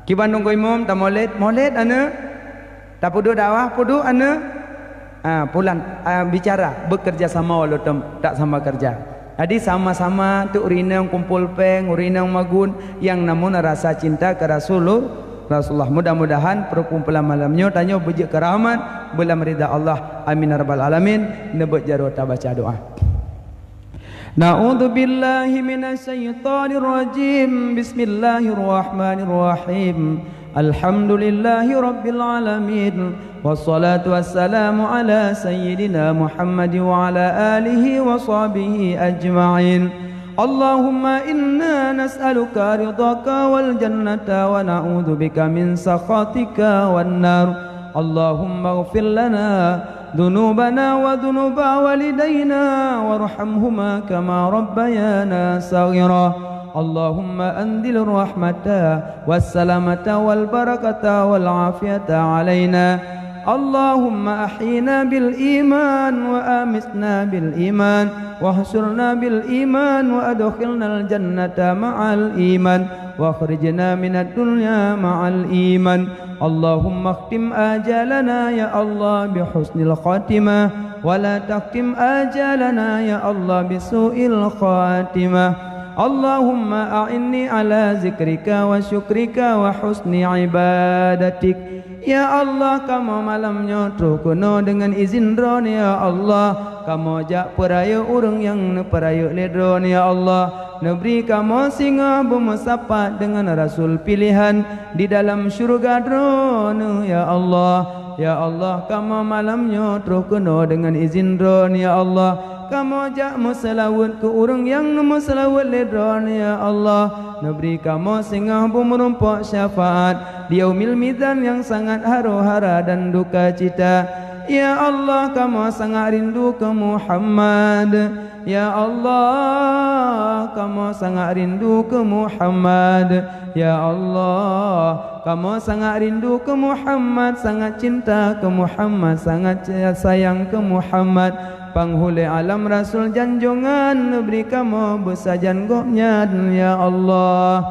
Ki Bandung ko imam tamolet molet ana tapudu dakwah pudu ana pulang bicara bekerja sama walaupun tak sama kerja. Jadi sama-sama tu urinang kumpul peng, urinang magun yang namun rasa cinta ke Rasulullah. Mudah-mudahan perkumpulan malamnya tanya bejik keramat belam ridha Allah. Amin ya rabbal alamin. Nebut jarota baca doa. Na'udzu billahi minasyaitonir rajim. Bismillahirrahmanirrahim. Alhamdulillahi rabbil alamin. Wassalatu wassalamu ala sayyidina Muhammad wa ala alihi wa sahbihi ajma'in. Allahumma inna nas'aluka ridhaka wal jannata wa na'udzu bika min sakhatika wan nar. Allahumma ighfir lana dhunubana wa dhunuba walidayna warhamhuma kama rabbayana saghira. Allahumma andil rahmata wassalamata wal barakata wal afiyata alaina. Allahumma ahyina bil iman wa amisna bil iman wahsurna bil iman wa adkhilna al jannata ma'al iman wa akhrijna minad dunya ma'al iman. Allahumma khtim ajalana ya Allah bi husnil khatimah wa la taqtim ajalana ya Allah bi su'il khatimah. Allahumma a'inni ala zikrika wa syukrika wa husni ibadatik. Ya Allah, kamu malamnya terkuno dengan izin ron ya Allah. Kamu jak peraya urang yang peraya ledron ya Allah. Neberi kamu singa bermusafat dengan Rasul pilihan di dalam syurga dron ya Allah. Ya Allah, kamu malamnya terkuno dengan izin ron ya Allah. Kamu jak musalawat ke urang yang musalawat ledron ya Allah. Neberi kamu singa bermerumpak syafaat di yaumil mizan yang sangat hara-hara dan duka cita. Ya Allah, kamu sangat rindu ke Muhammad. Ya Allah, kamu sangat rindu ke Muhammad. Ya Allah, kamu sangat rindu ke Muhammad, sangat cinta ke Muhammad, sangat sayang ke Muhammad. Penghulu alam Rasul janjungan beri kamu bersajan goknya ya Allah.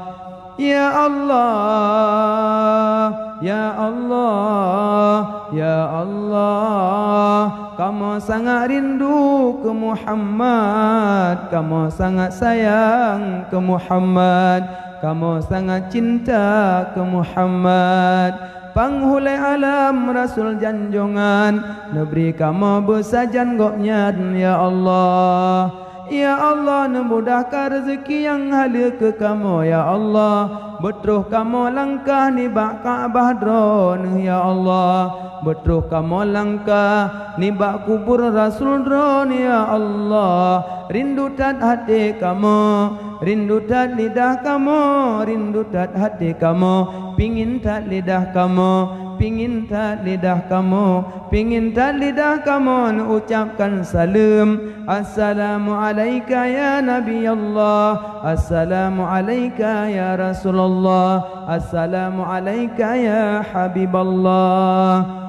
Ya Allah, ya Allah, ya Allah, kamu sangat rindu ke Muhammad, kamu sangat sayang ke Muhammad, kamu sangat cinta ke Muhammad. Penghulu alam Rasul janjungan neberi kamu bersajan goknya ya Allah. Ya Allah, memudahkan rezeki yang hadir ke kamu ya Allah. Betul kamu langkah ni bak Kaabah dron ya Allah. Betul kamu langkah ni bak kubur Rasul dron ya Allah. Rindu tat hati kamu, rindu tat lidah kamu, rindu tat hati kamu, pingin tat lidah kamu, pingin tat lidah kamu, pingin tat lidah kamu ucapkan salam. Assalamu alayka ya Nabi Allah, assalamu alayka ya Rasulullah, assalamu alayka ya Habiballah.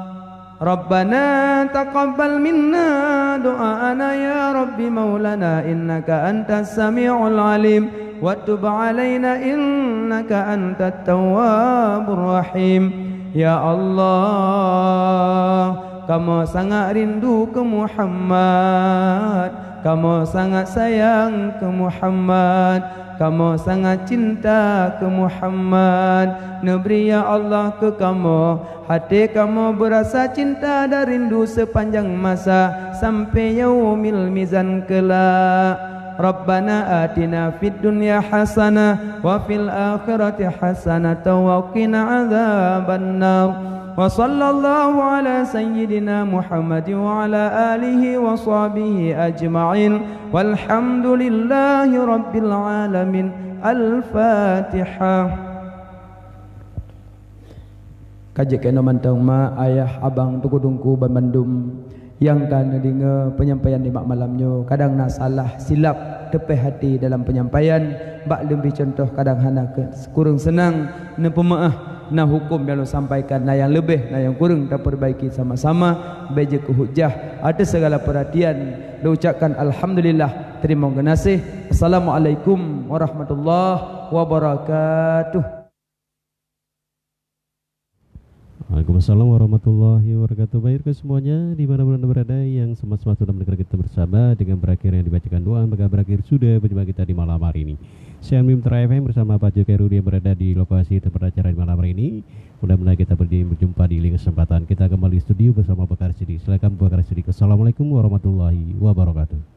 Rabbana taqabbal minna du'aana ya Rabbi maulana innaka antas sami'ul alim. وتب علينا إنك أنت التواب الرحيم. Ya Allah, kamu sangat rindu ke Muhammad, kamu sangat sayang ke Muhammad, kamu sangat cinta ke Muhammad. Neberi ya Allah ke kamu, hati kamu berasa cinta dan rindu sepanjang masa sampai yaumil mizan kelak. Rabbana atina fid dunya hasanah wa fil akhirati hasanah wa qina adzaban nar. Wa sallallahu ala sayyidina Muhammad wa ala alihi wa sahbihi ajma'in. Walhamdulillahi rabbil alamin. Al-Fatihah. Kajik kena mantang ma ayah abang tukudungku bandum yang kan dengar penyampaian di malamnya kadang nak salah silap tepeh hati dalam penyampaian bak lebih contoh kadang hana kurang senang na pemaah na hukum yang sampaikan na yang lebih na yang kurang kita perbaiki sama-sama beje ke hujah atas segala perhatian diucapkan alhamdulillah terima kasih. Assalamualaikum warahmatullahi wabarakatuh. Waalaikumsalam warahmatullahi wabarakatuh. Baik ke semuanya dimanapun anda berada yang semat-semat sudah mendengar kita bersama dengan berakhir yang dibacakan doa maka berakhir sudah berjumpa kita di malam hari ini. Saya Mitra FM bersama Pak Joko Rudi yang berada di lokasi tempat acara di malam hari ini. Mudah-mudahan kita berjumpa di lain kesempatan. Kita kembali studio bersama Bakar Sidik. Silakan Bakar Sidik. Assalamualaikum warahmatullahi wabarakatuh.